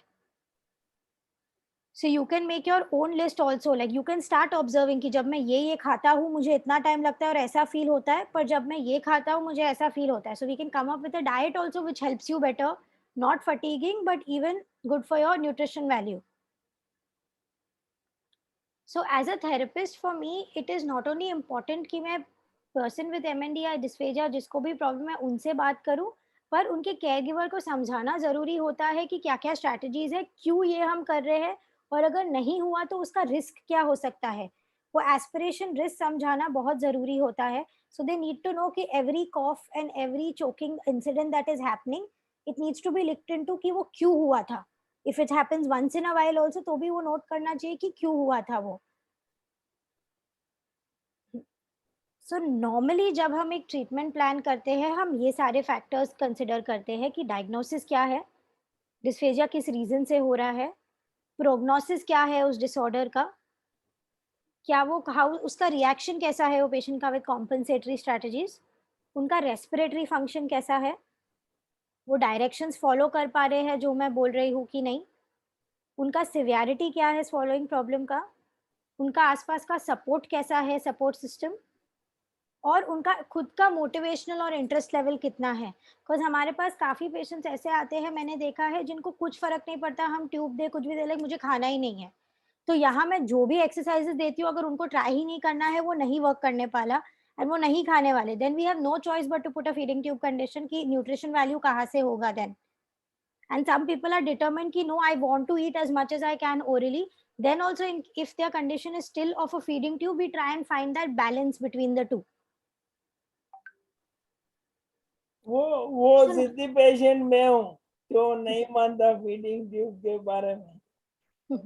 So you can make your own list also, like you can start observing कि जब मैं ये खाता हूँ मुझे इतना टाइम लगता है और ऐसा फील होता है, पर जब मैं ये खाता हूँ मुझे ऐसा फील होता है. So we can come up with a diet also which helps you better, not fatiguing but even good for your nutrition value. So as a therapist, for me, it is not only important कि मैं person with MND या dysphagia जिसको भी problem है उनसे बात करूं, पर उनके केयर गिवर को समझाना ज़रूरी होता है कि क्या-क्या स्ट्रैटेजीज़ है, क्यों ये हम कर रहे हैं और अगर नहीं हुआ तो उसका रिस्क क्या हो सकता है। वो एस्पिरेशन रिस्क समझाना बहुत ज़रूरी होता है। So they need to know कि every cough and every choking incident that is happening, it needs to be looked into कि वो क्यों हुआ था। If it happens once in a while also तो भी वो नोट करना चाहिए कि क्यों हुआ था वो। सो नॉर्मली जब हम एक ट्रीटमेंट प्लान करते हैं हम ये सारे फैक्टर्स कंसिडर करते हैं कि डायग्नोसिस क्या है, डिस्फेजिया किस रीजन से हो रहा है, प्रोग्नोसिस क्या है उस डिसऑर्डर का, क्या वो हाउ उसका रिएक्शन कैसा है वो पेशेंट का विद कॉम्पनसेटरी स्ट्रेटजीज, उनका रेस्पिरेटरी फंक्शन कैसा है, वो डायरेक्शंस फॉलो कर पा रहे हैं जो मैं बोल रही हूँ कि नहीं, उनका सिवियरिटी क्या है स्वॉलोइंग प्रॉब्लम का, उनका आसपास का सपोर्ट कैसा है, सपोर्ट सिस्टम, और उनका खुद का मोटिवेशनल और इंटरेस्ट लेवल कितना है। बिकॉज हमारे पास काफ़ी पेशेंट्स ऐसे आते हैं, मैंने देखा है, जिनको कुछ फ़र्क नहीं पड़ता, हम ट्यूब दे कुछ भी दे, लाइक मुझे खाना ही नहीं है। तो यहाँ मैं जो भी एक्सरसाइजेस देती हूँ अगर उनको ट्राई ही नहीं करना है वो नहीं वर्क करने वाला एंड वो नहीं खाने वाले, then we have no choice but to put a feeding tube condition की न्यूट्रिशन वैल्यू कहाँ से होगा then. And some people are determined ki no, I want to eat as much as I can orally. Then also if their condition is still of a feeding tube, we try and find that balance between the two.
वो जिद्दी patient मैं हूँ जो नहीं मानता feeding tube के बारे में।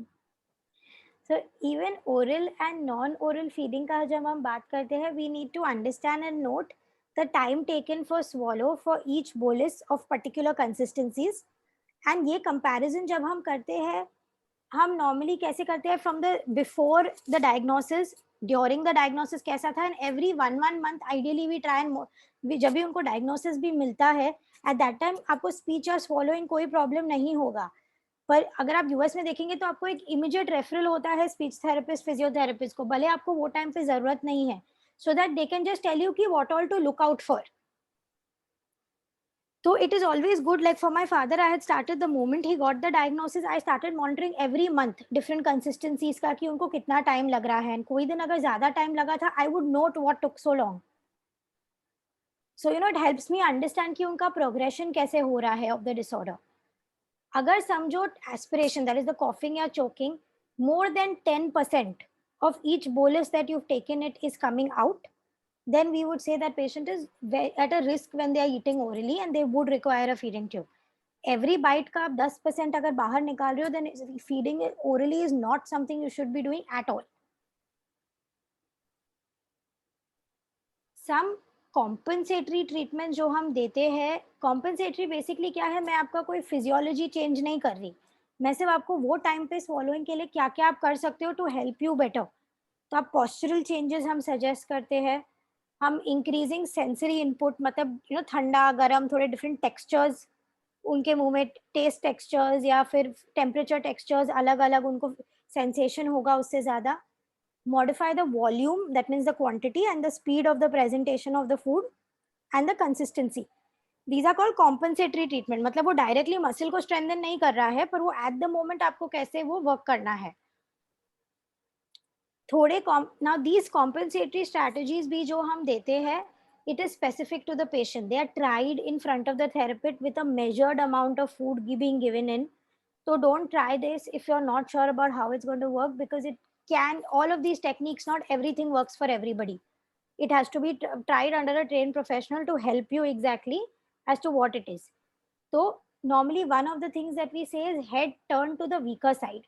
So even oral and non-oral feeding का जब हम बात करते हैं, we need to understand and note the time taken for swallow for each bolus of particular consistencies. And ये comparison जब हम करते हैं, हम normally कैसे करते हैं, from the before the diagnosis, during the diagnosis कैसा था, and every one month ideally we try and जब भी उनको diagnosis भी मिलता है, at that time आपको speech और swallowing कोई problem नहीं होगा। पर अगर आप यूएस में देखेंगे तो आपको एक इमीडिएट रेफरल होता है स्पीच थेरेपिस्ट, फिजियोथेरेपिस्ट को, भले आपको वो टाइम पे जरूरत नहीं है, so that they can just tell you कि what all to look out for. So it is always good, like for my father, I had started the moment he got the diagnosis, I started monitoring every month different consistencies का कि उनको कितना time लग रहा है, कोई दिन अगर ज्यादा टाइम लगा था I would note what took so long. So you know it helps me understand कि उनका progression कैसे हो रहा है of the disorder. अगर समझो aspiration, that is the coughing या choking, more than 10% of each bolus that you've taken it is coming out, then we would say that patient is at a risk when they are eating orally and they would require a feeding tube. Every bite का आप 10% अगर बाहर निकाल रहे हो, then feeding orally is not something you should be doing at all. Some compensatory treatment जो हम देते हैं, कॉम्पनसेटरी बेसिकली क्या है, मैं आपका कोई फिजियोलॉजी चेंज नहीं कर रही, मैं सिर्फ आपको वो टाइम पे swallowing के लिए क्या क्या आप कर सकते हो टू हेल्प यू बेटर। तो आप पोस्चरल चेंजेस हम सजेस्ट करते हैं, हम इंक्रीजिंग सेंसरी इनपुट, मतलब यू नो ठंडा गर्म थोड़े डिफरेंट टेक्सचर्स उनके मुंह में, टेस्ट टेक्सचर्स या फिर टेम्परेचर टेक्सचर्स अलग अलग उनको सेंसेशन होगा उससे ज़्यादा। Modify the volume, that means the quantity, and the speed of the presentation of the food and the consistency. These are called compensatory treatment. मतलब वो directly muscle को strengthen नहीं कर रहा है, पर वो at the moment आपको कैसे वो work करना है। थोड़े now these compensatory strategies भी जो हम देते हैं, it is specific to the patient. They are tried in front of the therapist with a measured amount of food being given in. So don't try this if you're not sure about how it's going to work, because it can, all of these techniques, not everything works for everybody. It has to be tried under a trained professional to help you exactly as to what it is. So normally one of the things that we say is head turn to the weaker side.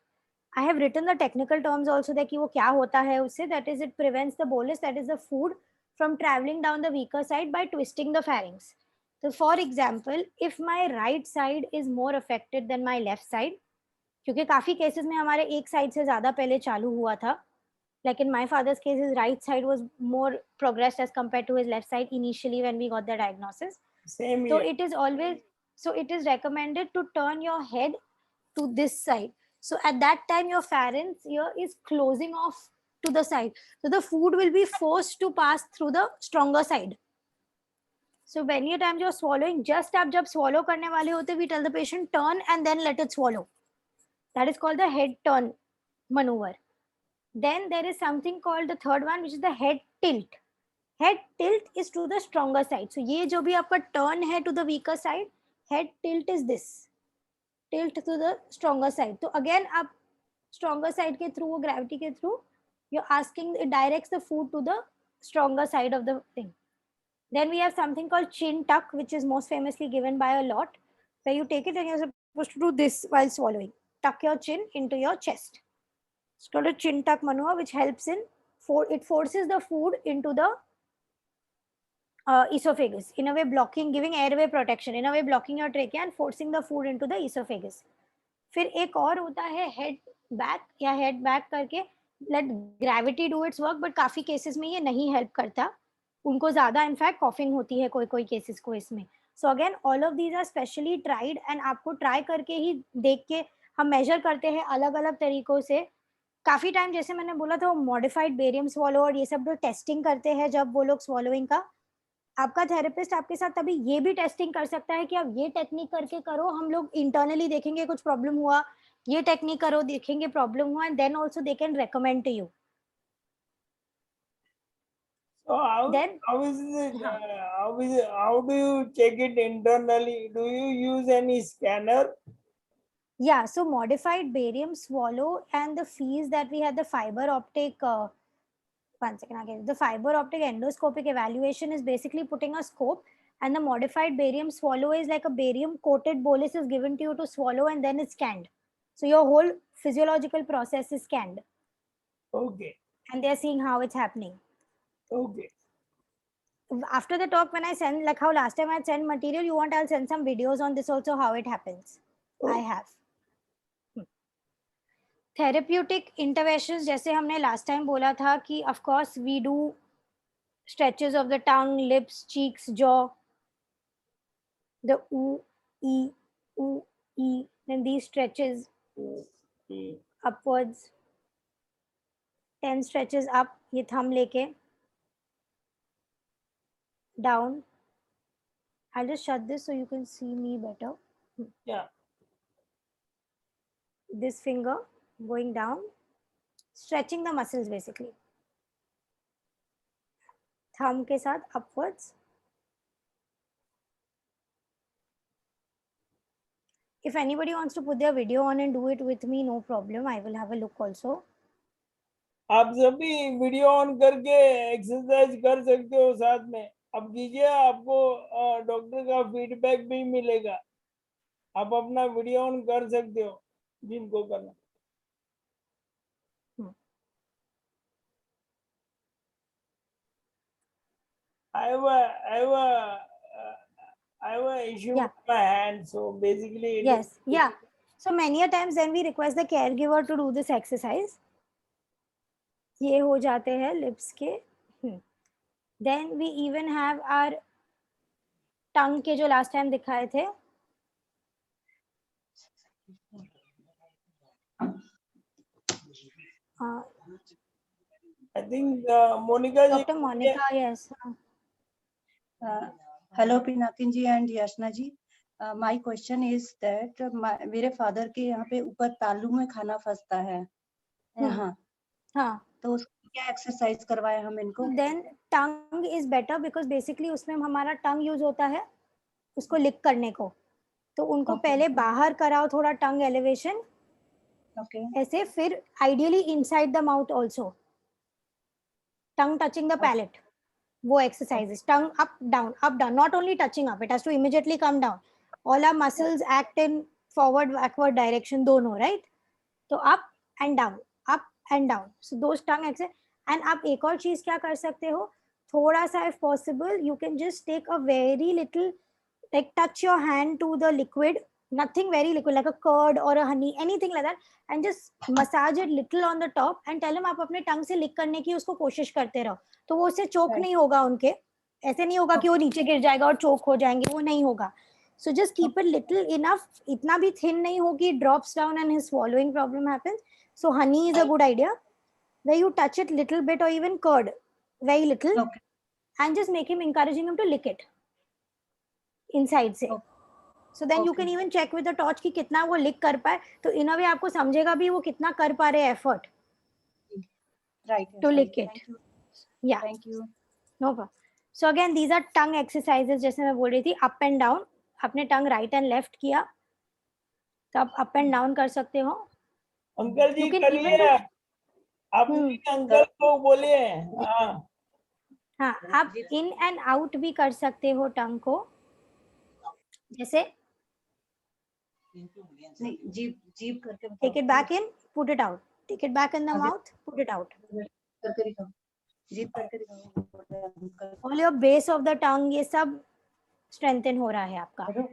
I have written the technical terms also that कि वो क्या होता है उससे, that is it prevents the bolus, that is the food, from traveling down the weaker side by twisting the pharynx. So for example, if my right side is more affected than my left side, क्योंकि काफी cases में हमारे एक side से ज्यादा पहले चालू हुआ था, like in my father's case his right side was more progressed as compared to his left side initially when we got the diagnosis.
Same
So
here.
it is always, so it is recommended to turn your head to this side. So at that time your pharynx here is closing off to the side, so the food will be forced to pass through the stronger side. So many times you're swallowing, just आप जब swallow करने वाले होते, we tell the patient turn and then let it swallow. That is called the head turn maneuver. Then there is something called the third one, which is the head tilt. Head tilt is to the stronger side. So ये जो भी आपका turn है to the weaker side, head tilt is this. Tilt to the stronger side. तो again आप stronger side के through, gravity के through, you're asking, it directs the food to the stronger side of the thing. Then we have something called chin tuck, which is most famously given by a lot, where you take it and you're supposed to do this while swallowing. Tuck your chin into your chest. It's called a chin tuck maneuver, which helps in, it forces the food into the esophagus, in a way blocking, giving airway protection, in a way blocking your trachea and forcing the food into the esophagus. फिर एक और होता है head back या head back करके, let gravity do its work, but काफी cases में ये नहीं help करता, उनको ज़्यादा इनफैक्ट coughing होती है कोई कोई cases को इसमें. So again all of these are specially tried and आपको try करके ही देख के हम measure करते हैं अलग अलग तरीकों से. काफी टाइम जैसे मैंने बोला था वो मॉडिफाइड बेरियम swallow और ये सब जो टेस्टिंग करते हैं जब वो लोग swallowing का, आपका थेरेपिस्ट आपके साथ तभी ये भी टेस्टिंग कर सकता है कि आप ये टेक्निक करके करो, हम लोग इंटरनली देखेंगे कुछ प्रॉब्लम हुआ, ये टेक्निक करो देखेंगे प्रॉब्लम हुआ, and then also they can recommend to you.
So
Then-
how is it? How do you check it internally? Do you use any scanner?
Yeah, so modified barium swallow and the fees that we had, the fiber optic, one second again, the fiber optic endoscopic evaluation is basically putting a scope, and the modified barium swallow is like a barium coated bolus is given to you to swallow and then it's scanned. So your whole physiological process is scanned
Okay.
and they're seeing how it's happening.
Okay.
After the talk, when I send, like how last time I sent material, you want I'll send some videos on this also, how it happens. I have. Therapeutic interventions, जैसे हमने last time बोला था कि of course we do stretches of the tongue, lips, cheeks, jaw, the oo, e, then these stretches upwards, 10 stretches up, ये thumb लेके down. I'll just shut this so you can see me better.
Yeah.
This finger going down, stretching the muscles basically. Thumb के साथ upwards. If anybody wants to put their video on and do it with me, no problem. I will have a look also.
आप सभी video on करके exercise कर सकते हो साथ में. अब कीजिए, आपको डॉक्टर का फीडबैक भी मिलेगा. आप अपना वीडियो ऑन कर सकते हो जिनको करना. I have a issue
Yeah.
with my hand, so basically it
Yes,
is-
yeah. So many a times then we request the caregiver to do this exercise. ये हो जाते हैं lips के. Then we even have our tongue के जो last time दिखाए थे.
I think Monica ji.
Dr. Monica, yes.
Hello Pinakin ji and Yashna ji. My question is that मेरे father के यहाँ पे ऊपर तालू में खाना फंसता है यहाँ,
हाँ.
तो उसको क्या एक्सरसाइज करवाए हम इनको?
Then tongue is better because basically उसमें हमारा tongue use होता है उसको लिक करने को, तो उनको
Okay.
पहले बाहर कराओ थोड़ा tongue elevation,
Okay.
ऐसे फिर ideally inside the mouth also, tongue touching the palate, वो exercises, tongue up down, not only touching up, it has to immediately come down. All our muscles act in forward backward direction दोनों, right? तो up and down, so those tongue exercise. And आप एक और चीज क्या कर सकते हो, थोड़ा सा if possible you can just take a very little, like touch your hand to the liquid, nothing very liquid like a curd or a honey, anything like that, and just massage it little on the top and tell them आप अपने tongue से lick करने की उसको कोशिश करते रहो, तो वो उससे choke
Right.
नहीं होगा उनके, ऐसे नहीं होगा कि वो नीचे गिर जाएगा और choke हो जाएंगे, वो नहीं होगा. So just keep it little enough, इतना भी thin नहीं हो कि drops down and his swallowing problem happens. So honey is a good idea, where you touch it little bit or even curd, very little,
Okay.
and just make him, encouraging him to lick it inside से.
Okay.
So then you
Okay.
can even check with the torch कि कितना वो lick कर पाए, तो in a way आपको समझेगा भी वो कितना कर पा रहे effort
Right.
to
Yashna
lick
ji.
it.
Thank you.
Yeah,
Thank you.
No problem. So again these are tongue exercises. जैसे मैं बोल रही थी, अप एंड डाउन. आपने टंग राइट एंड लेफ्ट किया तो आप अप एंड डाउन कर सकते हो.
अंकल जी
You can
करिए,
even do.
आप अंकल को बोलिए. हाँ
हाँ, आप इन एंड आउट भी कर सकते हो टंग को. जैसे
नहीं, जीप जीप करके बताओ.
Take it back in, put it out. Take it back in the mouth, put it out.
करके दिखाओ, जीप करके दिखाओ uncle.
All your base of the tongue, ये सब स्ट्रेंथन हो रहा है आपका.
करो.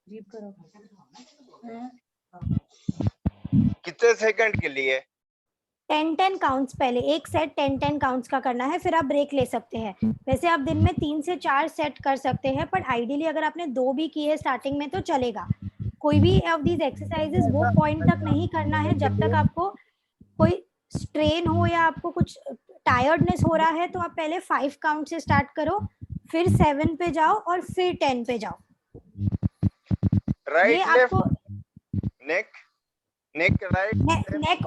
जीप करो. हाँ.
कितने सेकंड के लिए?
10 काउंट्स. पहले एक सेट 10 काउंट्स का करना है, फिर आप ब्रेक ले सकते हैं. वैसे आप दिन में 3 से 4 सेट कर सकते हैं, पर आइडियली अगर आपने 2 भी किए स्टार्टिंग में तो चलेगा. कोई भी ऑफ दीज एक्सरसाइजेस वो पॉइंट तक नहीं करना है जब तक आपको कोई स्ट्रेन हो या आपको कुछ टायर्डनेस हो रहा है. तो आप पहले 5 काउंट से स्टार्ट करो, फिर 7 पे जाओ और फिर 10 पे जाओ.
राइट लेफ्ट
आपको
नेक right
neck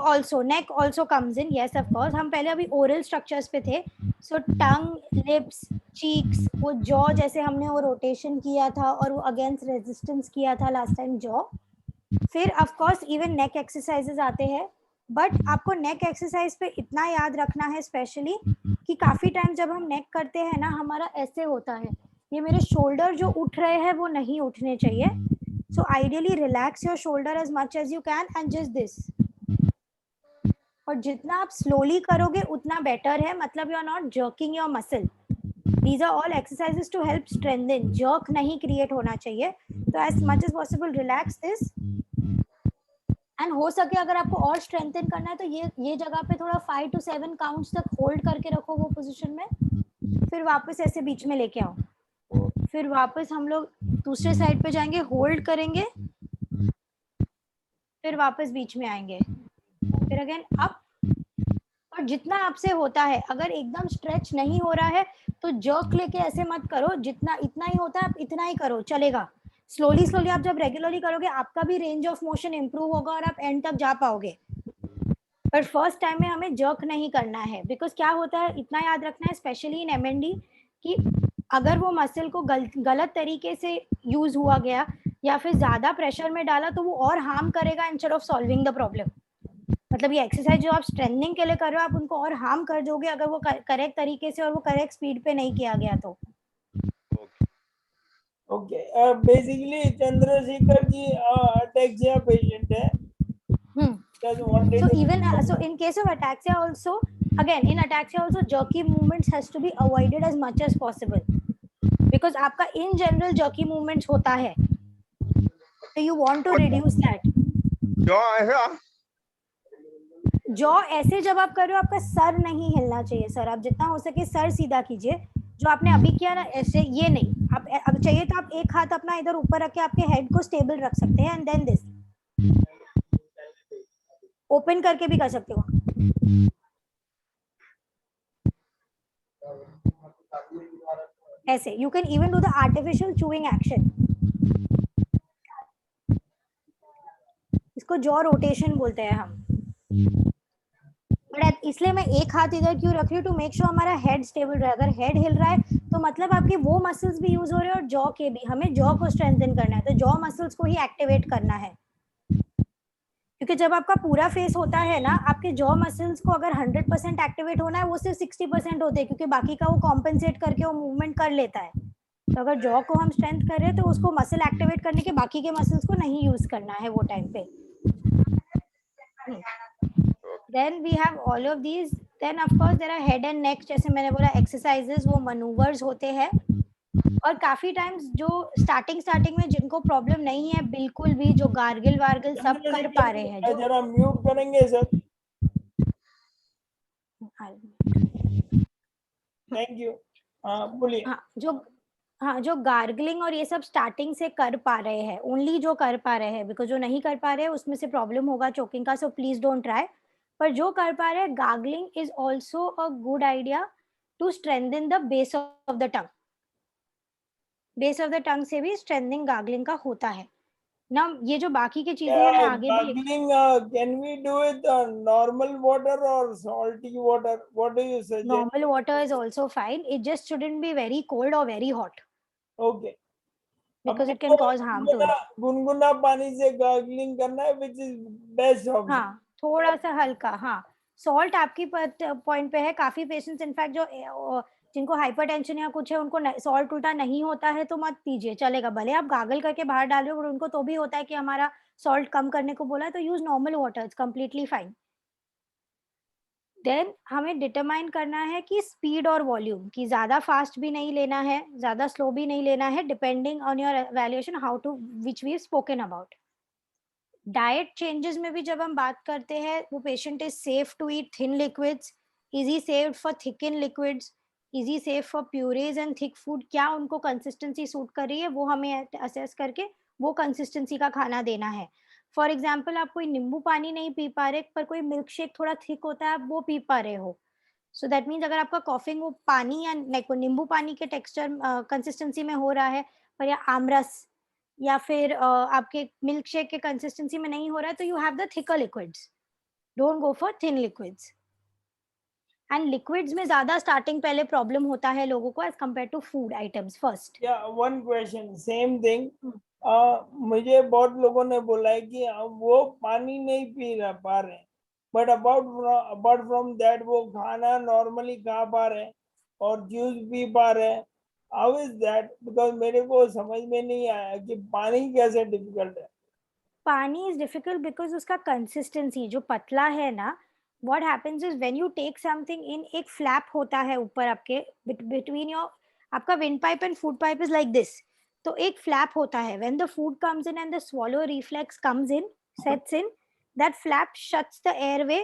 also comes in. Yes, of course. हम पहले अभी oral structures पे थे. So tongue, lips, cheeks, वो jaw जैसे हमने वो rotation किया था और वो against resistance किया था last time jaw. फिर of course even neck exercises आते हैं. बट आपको neck exercise पे इतना याद रखना है स्पेशली कि काफी टाइम जब हम neck करते हैं ना, हमारा ऐसे होता है. ये मेरे शोल्डर जो उठ रहे हैं वो नहीं उठने चाहिए. So ideally relax your shoulder as much as you can and just this. और जितना आप slowly करोगे उतना better है. मतलब you are not jerking your muscle. These are all exercises to help strengthen. Jerk नहीं create होना चाहिए. तो as much as possible relax this. And हो सके अगर आपको और strengthen करना है तो ये जगह पे थोड़ा 5 to 7 counts तक hold करके रखो वो position में. फिर वापस ऐसे बीच में लेके आओ. फिर वापस हम लोग दूसरे साइड पे जाएंगे, होल्ड करेंगे, फिर वापस बीच में आएंगे, फिर अगेन अप. और जितना आपसे होता है, अगर एकदम स्ट्रेच नहीं हो रहा है तो जर्क लेके ऐसे मत करो. जितना इतना ही होता है आप इतना ही करो, चलेगा. स्लोली आप जब रेगुलरली करोगे आपका भी रेंज ऑफ मोशन इंप्रूव होगा और आप एंड तक जा पाओगे. पर फर्स्ट टाइम में हमें जर्क नहीं करना है. बिकॉज क्या होता है, इतना याद रखना है स्पेशली इन MND कि अगर वो मसल को गलत तरीके से यूज हुआ गया या फिर ज्यादा प्रेशर में डाला तो वो और हार्म करेगा instead of solving the problem. मतलब ये एक्सरसाइज जो आप स्ट्रेंथनिंग के लिए कर रहे हो, आप उनको और हार्म कर दोगे अगर वो करेक्ट तरीके से और वो करेक्ट स्पीड पे नहीं किया गया तो.
Okay. Basically Chandrashekhar ji ataxia patient है.
So even so in case of ataxia also, again in ataxia also jerky movements has to be avoided as much as possible because आपका in general jerky movements होता है, so you want to reduce that. Jaw ऐसे जब आप कर रहे हो आपका सर नहीं हिलना चाहिए. सर आप जितना हो सके सर सीधा कीजिए. जो आपने अभी किया ना ऐसे, ये नहीं. आप अब चाहिए तो आप एक हाथ अपना इधर ऊपर रख के आपके हेड को स्टेबल रख सकते हैं एंड देन दिस ओपन करके भी कर सकते हो. ऐसे you can even do the artificial chewing action. इसको जॉ रोटेशन बोलते हैं हम. बट इसलिए मैं एक हाथ इधर क्यों रख रही हूँ, टू मेक श्योर हमारा हेड स्टेबल रहे. अगर हेड हिल रहा है तो मतलब आपके वो मसल्स भी यूज हो रहे हैं और जॉ के भी. हमें जॉ को स्ट्रेंथन करना है तो जॉ मसल्स को ही एक्टिवेट करना है. क्योंकि जब आपका पूरा फेस होता है ना, आपके जॉ मसल्स को अगर 100% एक्टिवेट होना है वो सिर्फ 60% होते हैं क्योंकि बाकी का वो कॉम्पेंसेट करके वो मूवमेंट कर लेता है. तो अगर जॉ को हम स्ट्रेंथ कर रहे हैं तो उसको मसल एक्टिवेट करने के बाकी के मसल्स को नहीं यूज करना है वो टाइम पे. Then we have all of these. Then of course there are head and neck, जैसे मैंने बोला एक्सरसाइजेस, वो मनूवर्स होते हैं. और काफी टाइम्स जो स्टार्टिंग में जिनको प्रॉब्लम नहीं है बिल्कुल भी, जो गार्गिल वार्गिल सब कर पा रहे हैं. जो
जरा म्यूट करेंगे सर. Thank you. बोलिए.
जो गार्गलिंग और ये सब स्टार्टिंग से कर पा रहे हैं, ओनली जो कर पा रहे हैं, बिकॉज जो नहीं कर पा रहे हैं उसमें से प्रॉब्लम होगा चोकिंग का. So please don't try. पर जो कर पा रहे हैं, gargling is also a good idea to strengthen the base of the tongue. Base of the tongue से भी स्ट्रेंथनिंग गार्गलिंग का होता है. ना ये जो बाकी की चीजें हैं मैं आगे भी
Gargling, can we do it normal water or salty water? What do you suggest?
normal water is also fine. It just shouldn't be very cold or very hot
Okay.
because
अपने
it can
को
cause harm to it.
गुनगुना पानी से gargling करना है, which is best option.
हाँ थोड़ा सा हल्का, हाँ सॉल्ट आपकी पॉइंट पे है. काफी पेशेंट्स इनफैक्ट जो जिनको हाइपरटेंशन या कुछ है उनको सॉल्ट उल्टा नहीं होता है तो मत पीजिए, चलेगा. भले आप गागल करके बाहर डाल रहे हो, उनको तो भी होता है कि हमारा सॉल्ट कम करने को बोला है, तो use normal water, it's completely fine. Then हमें डिटरमाइन करना है कि स्पीड और वॉल्यूम, कि ज्यादा फास्ट भी नहीं लेना है, ज्यादा स्लो भी नहीं लेना है, depending on your valuation how to which we spoken about. Diet changes में भी जब हम बात करते हैं, वो patient is safe to eat thin liquids, is he safe for thicken liquids, is he safe for purees and thick food, क्या उनको कंसिस्टेंसी सूट कर रही है वो हमें असेस करके वो कंसिस्टेंसी का खाना देना है. फॉर एग्जाम्पल आप कोई नींबू पानी नहीं पी पा रहे पर कोई मिल्क शेक थोड़ा थिक होता है आप वो पी पा रहे हो, सो दैट मीन्स अगर आपका कॉफिंग वो पानी या नींबू पानी के टेक्सचर कंसिस्टेंसी में हो रहा है पर या आमरस या फिर आपके मिल्क शेक के कंसिस्टेंसी में नहीं हो रहा है, तो you have the thicker liquids, don't go for thin liquids. And liquids में ज्यादा स्टार्टिंग पहले प्रॉब्लम होता है लोगों को as compare to food items. First
one question, same thing. मुझे बहुत लोगों ने बोला है कि वो पानी नहीं पी पा रहे, बट अपार्ट फ्रॉम दैट वो खाना नॉर्मली खा पा रहे और जूस पी पा रहे. How is that? बिकॉज मेरे को समझ में नहीं आया कि पानी कैसे डिफिकल्ट है.
पानी इज डिफिकल्ट बिकॉज उसका कंसिस्टेंसी जो पतला है ना, what happens is when you take something in, एक flap होता है ऊपर आपके between your, आपका wind pipe and food pipe is like this, तो एक flap होता है. when the food comes in and the swallow reflex comes in, sets in, that flap shuts the airway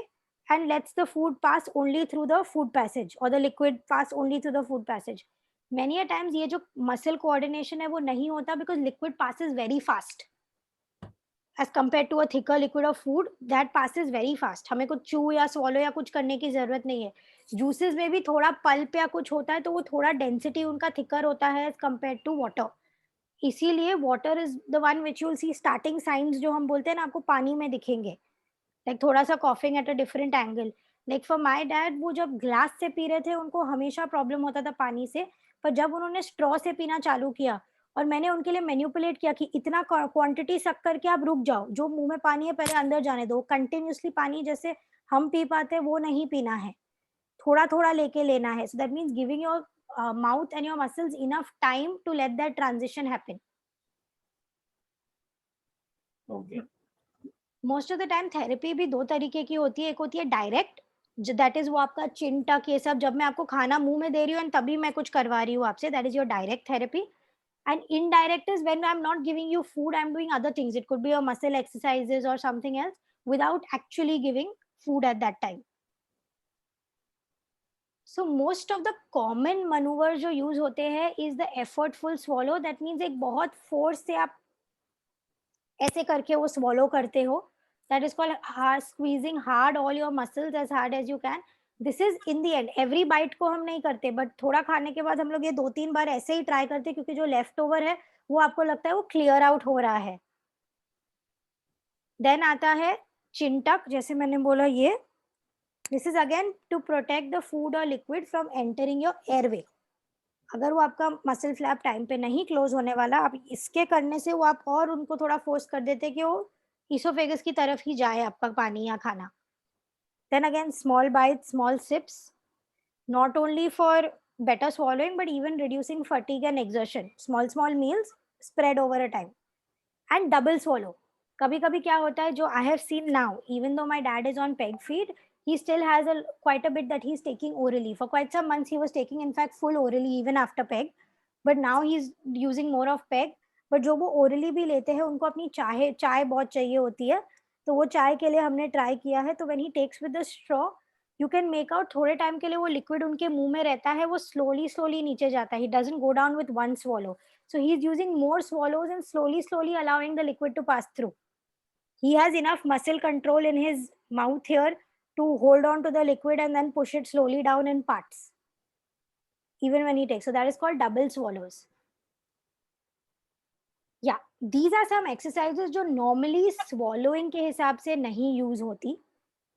and lets the food pass only through the food passage or the liquid pass only through the food passage. many a times ये जो muscle coordination है वो नहीं होता because liquid passes very fast as compared to a thicker liquid of food that passes very fast. हमें कुछ chew या swallow या कुछ करने की जरूरत नहीं है. Juices में भी थोड़ा pulp या कुछ होता है तो वो थोड़ा density उनका thicker होता है as compared to water. इसीलिए water is the one which you'll see starting signs जो हम बोलते हैं ना आपको पानी में दिखेंगे, like थोड़ा सा coughing at a different angle. Like for my dad, वो जब ग्लास से पी रहे थे उनको हमेशा प्रॉब्लम होता था पानी से, पर जब उन्होंने स्ट्रॉ से पीना चालू किया और मैंने उनके लिए मैनिपुलेट किया कि इतना क्वांटिटी सक करके आप रुक जाओ, जो मुंह में पानी है पहले अंदर जाने दो, कंटिन्यूसली पानी जैसे हम पी पाते हैं वो नहीं पीना है, थोड़ा थोड़ा लेके लेना है. So that means giving your mouth and your muscles enough time to let that transition happen.
Okay.
Most of the time therapy भी दो तरीके की होती है. एक होती है डायरेक्ट, दैट इज वो आपका चिन टक ये सब, जब मैं आपको खाना मुंह में दे रही हूँ एंड तभी मैं कुछ करवा रही हूँ आपसे, that is your direct therapy. And indirect is when I'm not giving you food, I'm doing other things. It could be your muscle exercises or something else without actually giving food at that time. So most of the common maneuvers जो use होते हैं is the effortful swallow. That means एक बहुत force से आप ऐसे करके वो swallow करते हो. That is called squeezing hard all your muscles as hard as you can. This is in the end. Every bite को हम नहीं करते, बट थोड़ा खाने के बाद हम लोग ये 2-3 बार ऐसे ही ट्राई करते क्योंकि जो लेफ्ट ओवर है वो आपको लगता है वो क्लियर आउट हो रहा है. देन आता है चिंटक, जैसे मैंने बोला ये, this is again to protect the food और liquid from entering your airway. अगर वो आपका मसल फ्लैप टाइम पे नहीं क्लोज होने वाला, आप इसके करने से वो आप और उनको थोड़ा फोर्स कर देते कि वो ईसोफेगस की तरफ ही जाए आपका पानी या खाना. Then again, small bites, small sips, not only for better swallowing, but even reducing fatigue and exertion. Small meals spread over a time. And double swallow. कभी कभी क्या होता है, जो I have seen now, even though my dad is on peg feed, he still has quite a bit that he's taking orally. For quite some months, he was taking, in fact, full orally even after peg. But now he's using more of peg. But जो वो orally भी लेते हैं, उनको अपनी चाय बहुत चाहिए होती है, तो वो चाय के लिए हमने ट्राई किया है. तो when he takes with the straw, you can make out थोड़े टाइम के लिए वो लिक्विड उनके मुंह में रहता है, वो स्लोली नीचे जाता है. He doesn't go down with one swallow. So he is using more swallows and slowly allowing the liquid to pass through. He has enough muscle control in his mouth here to hold on to the liquid and then push it slowly down in parts, even when he takes. So that is called double swallows. Yeah, these are some exercises जो normally swallowing के हिसाब से नहीं use होती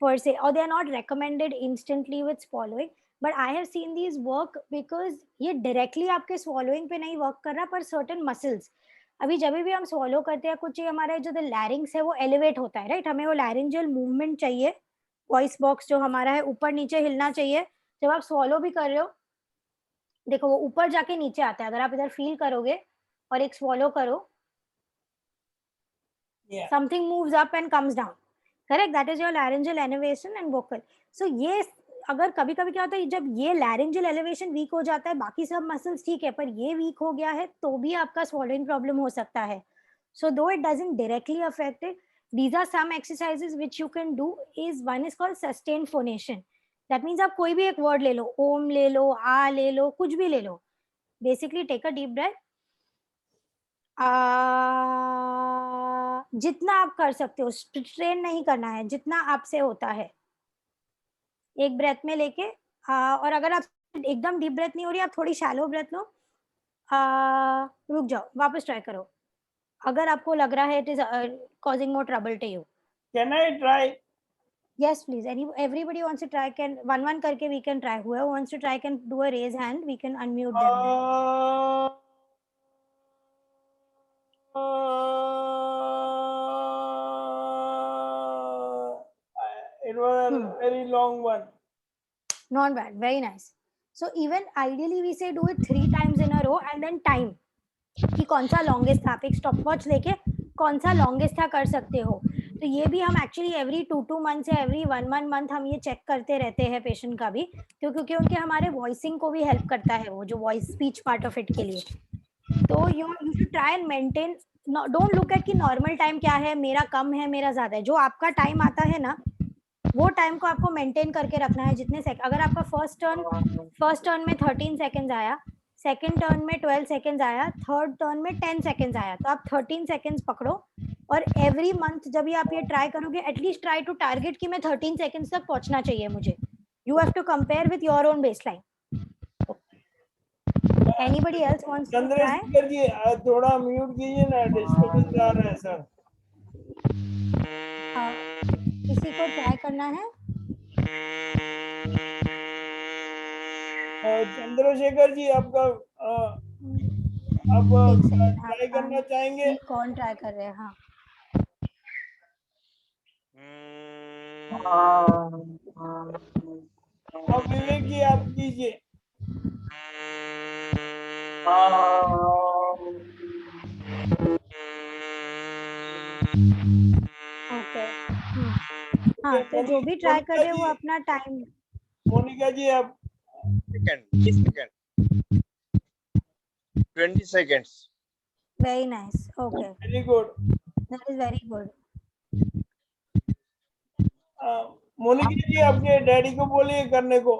per se, or they are not recommended instantly with swallowing. But I have seen these work because ये directly आपके swallowing पे नहीं work कर रहा, पर certain muscles. अभी जब भी हम swallow करते हैं कुछ, ये हमारे जो the larynx है वो elevate होता है, right? हमें वो laryngeal movement चाहिए, voice box जो हमारा है ऊपर नीचे हिलना चाहिए. जब आप swallow भी कर रहे हो, देखो वो ऊपर जाके नीचे आता है. अगर आप इधर feel करोगे और एक swallow करो,
Yeah.
something moves up and comes down, correct? That is your laryngeal elevation and vocal. So ये अगर कभी कभी क्या होता है, जब ये laryngeal elevation weak हो जाता है, बाकी सब muscles ठीक है, पर ये weak हो गया है तो भी आपका swallowing problem हो सकता है. So though it doesn't directly affect it, these are some exercises which you can do. Is one is called sustained phonation. That means आप कोई भी एक word ले लो, ओम ले लो, आ ले लो, कुछ भी ले लो. Basically take a deep breath. जितना आप कर सकते हो, ट्रेन नहीं करना है, जितना आपसे होता है. एक ब्रेथ में लेके और अगर आप एकदम डीप ब्रेथ नहीं हो रही, आप थोड़ी शैलो ब्रेथ लो. रुक जाओ, वापस ट्राई करो. अगर आपको लग रहा है it is causing more trouble to you.
Can I try?
Yes, please. Everybody wants to try. Can one करके we can try. Whoever wants to try can do a raise hand. We can unmute them.
It was a very long one.
Not bad. Very nice. So even ideally we say do it 3 times in a row and then time कि कौन सा longest था. आप एक stop watch लेके कौन सा longest था कर सकते हो. तो ये भी हम actually every 2 months या every 1 month हम ये check करते रहते हैं patient का भी, क्योंकि उनके हमारे voicing को भी help करता है वो जो voice speech part of it के लिए. तो you should try and maintain. Don't look at कि normal time क्या है, मेरा कम है, मेरा ज़्यादा है. जो आपका time आता है ना, वो टाइम को आपको मेंटेन करके रखना है. जितने अगर आपका फर्स्ट टर्न में 13 सेकंड्स आया, सेकंड टर्न में 12 सेकंड्स आया, थर्ड टर्न में 10 सेकंड्स आया, तो आप 13 सेकंड्स पकड़ो. और एवरी मंथ जब भी आप ये ट्राई करोगे, एटलीस्ट ट्राई टू टारगेट कि मैं 13 सेकंड्स तक पहुंचना चाहिए मुझे. You have to compare with your own baseline. Anybody else wants to try?
Chandrashekhar ji थोड़ा म्यूट कीजिए ना, डिस्टर्बेंस आ रहा है सर.
किसी को ट्राई करना है?
चंद्रशेखर जी आपका आप ट्राई करना चाहेंगे?
कौन ट्राई कर रहे हैं? हाँ,
अब विवेक जी आप कीजिए.
ओके. हाँ, तो जो भी ट्राई कर रहे हो वो अपना टाइम.
मोनिका जी आप
second 20 seconds.
Very nice. Okay,
very good.
that is very good.
Monika ji अपने डैडी को बोलिए करने को.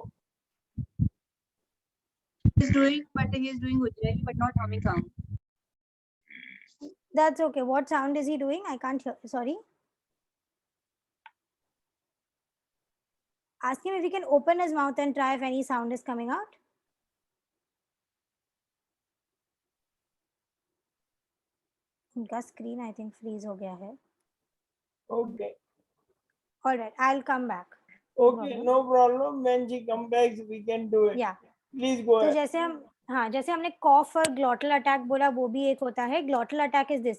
He's doing, but he is doing Ujjayi, but not humming sound.
That's okay. What sound is he doing? I can't hear. Sorry. Ask him if he can open his mouth and try if any sound is coming out. उनका screen I think freeze हो गया है.
Okay.
All right, I'll come back.
Okay, no problem. When she comes back, we can do it.
Yeah.
Please go
तो
ahead.
जैसे हम जैसे हमने कॉफ और ग्लॉटल अटैक बोला, वो भी एक होता है. Glottal attack is this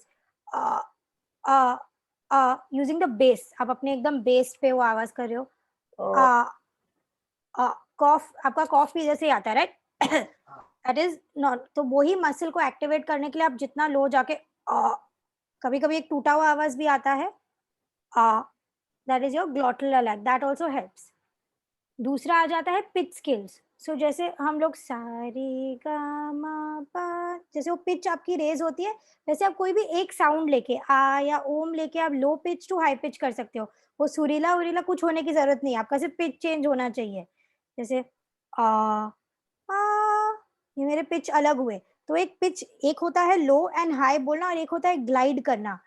using the base. आप अपने एकदम बेस पे वो आवाज कर रहे हो. कॉफ, आपका कॉफ भी जैसे आता है, राइट? That is not. तो वही मसल को एक्टिवेट करने के लिए आप जितना लो जाके कभी कभी एक टूटा हुआ आवाज भी आता है. That is your glottal attack. That also helps. दूसरा आ जाता है पिच स्केल्स. सो जैसे हम लोग सारे गा मा पा, जैसे वो पिच आपकी रेज होती है, वैसे आप कोई भी एक साउंड लेके आ या ओम लेके आप low pitch to high pitch कर सकते हो. वो सुरीला उरीला कुछ होने की जरूरत नहीं है, आपका सिर्फ पिच चेंज होना चाहिए. जैसे आ, ये मेरे पिच अलग हुए. तो एक पिच, एक होता है लो एंड हाई बोलना और एक होता है ग्लाइड करना.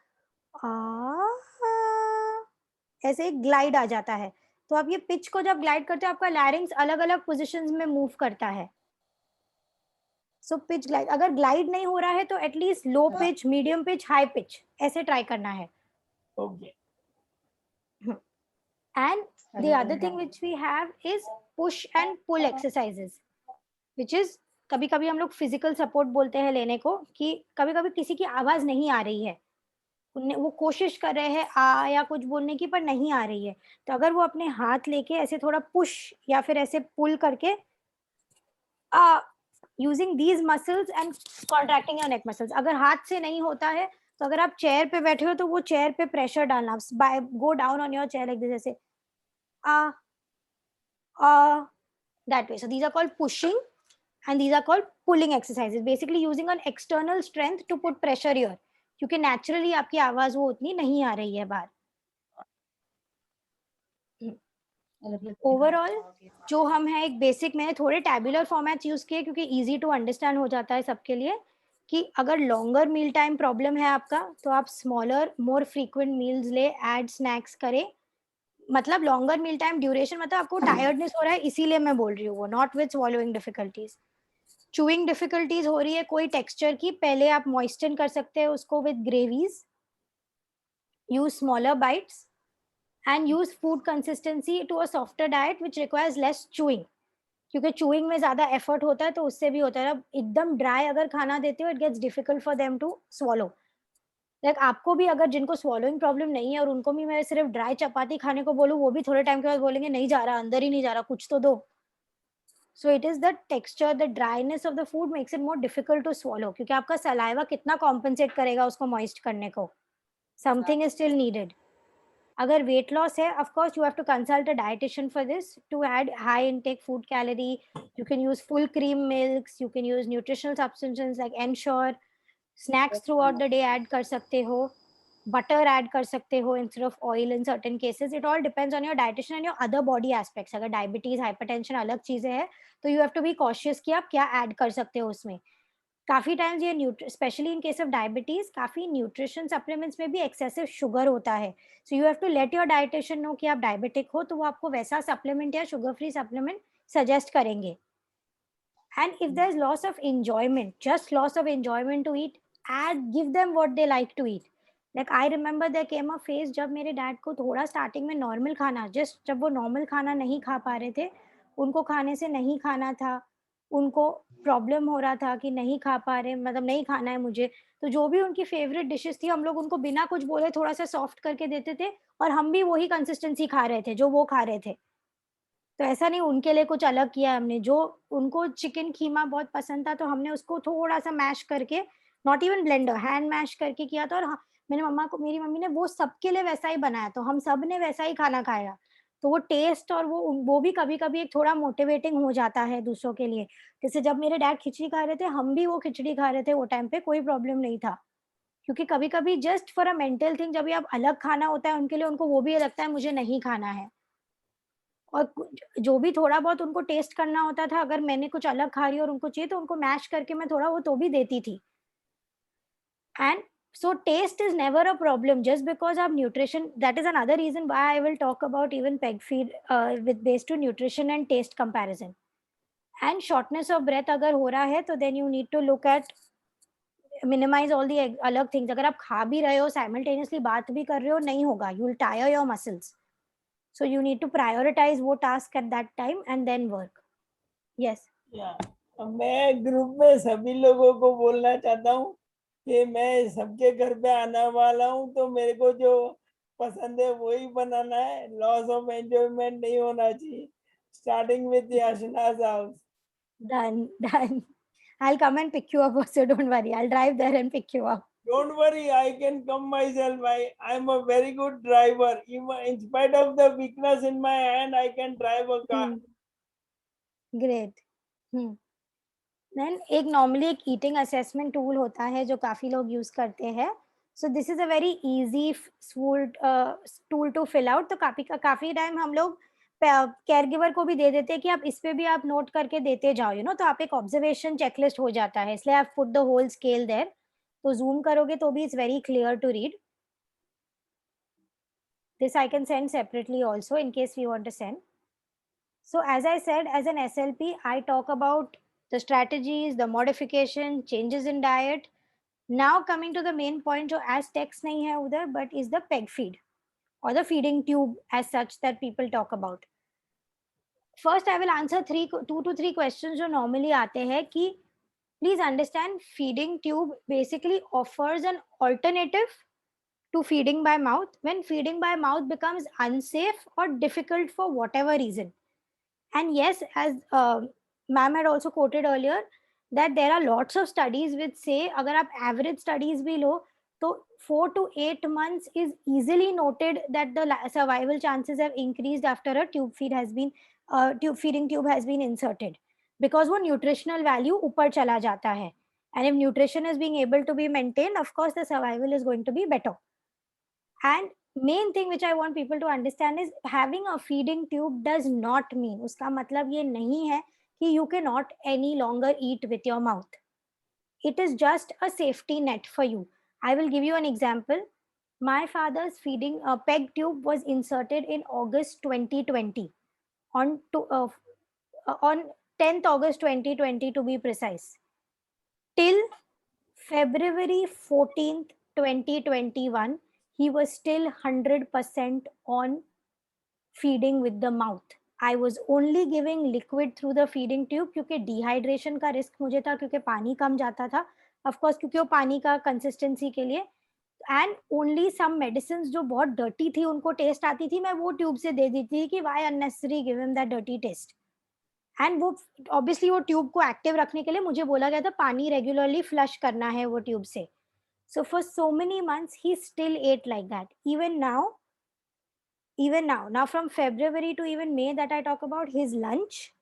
ऐसे एक ग्लाइड आ जाता है. तो आप ये पिच को जब ग्लाइड करते हो, आपका लैरिंग्स अलग अलग पोजीशंस में मूव करता है. सो पिच ग्लाइड, अगर ग्लाइड नहीं हो रहा है तो at least low pitch, medium pitch, high pitch ऐसे ट्राई करना है.
Okay.
And the other thing which we have is push and pull exercises, which is कभी कभी हम लोग फिजिकल सपोर्ट बोलते हैं लेने को, कि कभी कभी किसी की आवाज नहीं आ रही है, वो कोशिश कर रहे हैं आ या कुछ बोलने की पर नहीं आ रही है, तो अगर वो अपने हाथ लेके ऐसे थोड़ा पुश या फिर ऐसे पुल करके using these muscles and contracting your neck muscles. अगर हाथ से नहीं होता है तो अगर आप चेयर पे बैठे हो तो वो चेयर पे प्रेशर डालना, by go down on your chair like this, ऐसे that way. So these are called pushing and these are called pulling exercises, basically using an external strength to put pressure here, क्योंकि naturally आपकी आवाज वो उतनी नहीं आ रही है बाहर. ओवरऑल जो हम है एक बेसिक में थोड़े टैबुलर फॉर्मेट्स यूज किए क्योंकि इजी टू अंडरस्टैंड हो जाता है सबके लिए, कि अगर लॉन्गर मील टाइम प्रॉब्लम है आपका तो आप स्मॉलर मोर फ्रीक्वेंट मील्स ले, ऐड स्नैक्स करें. मतलब लॉन्गर मील टाइम ड्यूरेशन मतलब आपको टायर्डनेस हो रहा है इसीलिए मैं बोल रही हूँ, वो not with swallowing difficulties. Chewing difficulties हो रही है कोई टेक्सचर की, पहले आप मॉइस्चन कर सकते हैं उसको with gravies, use smaller bytes and use food consistency to a softer diet which requires less chewing, क्योंकि chewing में ज्यादा effort होता है तो उससे भी होता है. अब एकदम dry अगर खाना देते हो it gets difficult for them to swallow. Like आपको भी अगर जिनको swallowing problem नहीं है और उनको भी मैं सिर्फ dry चपाती खाने को बोलूँ, वो भी थोड़े टाइम के बाद बोलेंगे नहीं जा रहा, अंदर ही नहीं जा रहा, कुछ तो दो. So it is the texture, the dryness of the food makes it more difficult to swallow, क्योंकि आपका saliva कितना compensate करेगा उसको moist करने को. Something is still needed. अगर weight loss है, of course you have to consult a dietitian for this to add high intake food calorie. You can use full cream milks, you can use nutritional substances like Ensure. Snacks throughout the day add कर सकते हो, butter add कर सकते हो instead of oil in certain cases. It all depends on your dietitian and your other body aspects. अगर diabetes, hypertension अलग चीजें हैं तो you have to be cautious कि आप क्या add कर सकते हो उसमें. काफी टाइम्स ये specially in case of diabetes काफी न्यूट्रिशन सप्लीमेंट्स में भी एक्सेसिव शुगर होता है. So you have to let your dietitian know कि आप डायबिटिक हो तो वो आपको वैसा सप्लीमेंट या शुगर फ्री सप्लीमेंट सजेस्ट करेंगे. And if there is loss of enjoyment, just loss of enjoyment to eat, give them what they like to eat. Like I remember there came a phase जब मेरे dad को थोड़ा starting में normal खाना, just जब वो normal खाना नहीं खा पा रहे थे, उनको खाने से नहीं खाना था, उनको प्रॉब्लम हो रहा था कि नहीं खा पा रहे, मतलब नहीं खाना है मुझे, तो जो भी उनकी फेवरेट डिशेस थी हम लोग उनको बिना कुछ बोले थोड़ा सा सॉफ्ट करके देते थे और हम भी वही कंसिस्टेंसी खा रहे थे जो वो खा रहे थे. तो ऐसा नहीं उनके लिए कुछ अलग किया हमने. जो उनको चिकन कीमा बहुत पसंद था तो हमने उसको थोड़ा सा मैश करके, not even blender, hand mash करके किया था. और मेरी मम्मी ने वो सबके लिए वैसा ही बनाया, तो हम सब ने वैसा ही खाना खाया. तो वो टेस्ट और वो भी कभी कभी एक थोड़ा मोटिवेटिंग हो जाता है दूसरों के लिए. जैसे जब मेरे डैड खिचड़ी खा रहे थे, हम भी वो खिचड़ी खा रहे थे, वो टाइम पे कोई प्रॉब्लम नहीं था. क्योंकि कभी कभी just for a mental thing, जब भी आप अलग खाना होता है उनके लिए, उनको वो भी लगता है मुझे नहीं खाना है. और जो भी थोड़ा बहुत उनको टेस्ट करना होता था, अगर मैंने कुछ अलग खा रही और उनको चाहिए तो उनको मैश करके मैं थोड़ा वो तो भी देती थी. And so taste is never a problem just because of nutrition. That is another reason why I will talk about even peg feed with based to nutrition and taste comparison. And shortness of breath अगर हो रहा है तो then you need to look at minimize all the अलग things. अगर आप खा भी रहे हो simultaneously बात भी कर रहे हो, नहीं होगा, you will tire your muscles. So you need to prioritize वो task at that time and then work. Yes.
Yeah. मैं ग्रुप में सभी लोगों को बोलना चाहता हूँ कि मैं सबके घर पे आने वाला हूँ, तो मेरे को जो पसंद है वही बनाना है. लॉस ऑफ एंजॉयमेंट नहीं होना चाहिए. Starting with Yashna's house.
Done. I'll come and pick you up also, don't worry. I'll drive there and pick you up.
Don't worry, I can come myself. I'm a very good driver. Even in spite of the weakness in my hand, I can drive a car.
Great. Then एक normally एक eating assessment tool होता है जो काफी लोग use करते हैं. So this is a very easy tool to fill out. तो काफी टाइम हम लोग केयर गिवर को भी दे देते हैं कि आप इस पे भी आप नोट करके देते जाओ, यू नो, तो आप एक ऑब्जर्वेशन चेकलिस्ट हो जाता है. इसलिए आप put the whole scale there, तो जूम करोगे तो भी it's very clear to read. This I can send separately also in case we want to send. So as I said, as an SLP, I talk about the strategies, the modification, changes in diet. Now coming to the main point, जो as text नहीं है उधर, but is the peg feed or the feeding tube as such that people talk about. First, I will answer 2 to 3 questions जो normally आते हैं कि please understand feeding tube basically offers an alternative to feeding by mouth when feeding by mouth becomes unsafe or difficult for whatever reason. And yes, as ma'am had also quoted earlier, that there are lots of studies which say अगर आप average studies भी लो तो 4 to 8 months is easily noted that the survival chances have increased after a tube feeding tube has been inserted, because वो nutritional value ऊपर चला जाता है, and if nutrition is being able to be maintained, of course the survival is going to be better. And main thing which I want people to understand is having a feeding tube does not mean, उसका मतलब ये नहीं है कि you cannot any longer eat with your mouth. It is just a safety net for you. I will give you an example. My father's feeding peg tube was inserted in August 2020 on 10th August 2020 to be precise. Till February 14th 2021 he was still 100% on feeding with the mouth. I was only giving liquid through the feeding tube क्योंकि dehydration का risk मुझे था, क्योंकि पानी कम जाता था, of course क्योंकि वो पानी का consistency के लिए, and only some medicines जो बहुत dirty थी उनको taste आती थी, मैं वो tube से दे देती थी कि why unnecessary give him that dirty taste. And वो obviously वो tube को active रखने के लिए मुझे बोला गया था पानी regularly flush करना है वो tube से. So for so many months, he still ate like that. Even now, now from February to even May that I talk about, his lunch,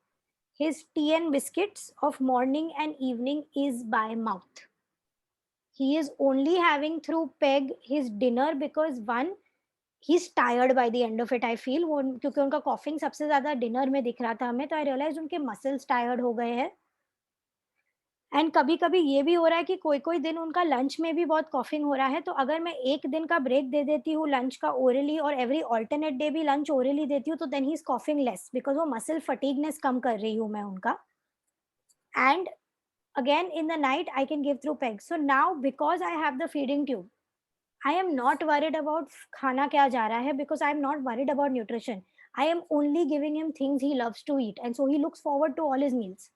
his tea and biscuits of morning and evening is by mouth. He is only having through peg his dinner because one, he's tired by the end of it, I feel. वो क्योंकि उनका coughing सबसे ज़्यादा dinner में दिख रहा था हमें, तो I realized उनके muscles tired हो गए हैं. एंड कभी कभी ये भी हो रहा है कि कोई कोई दिन उनका लंच में भी बहुत कॉफिंग हो रहा है, तो अगर मैं एक दिन का ब्रेक दे देती हूँ लंच का ओरली और एवरी ऑल्टरनेट डे भी लंच ओरली देती हूँ, तो then he is coughing less because वो मसल फटीगनेस कम कर रही हूँ मैं उनका. And again in the night I can give through peg. So now because I have the feeding tube, I am not worried about खाना क्या जा रहा है, because I am not worried about nutrition. I am only giving him things he loves to eat and so he looks forward to all his meals.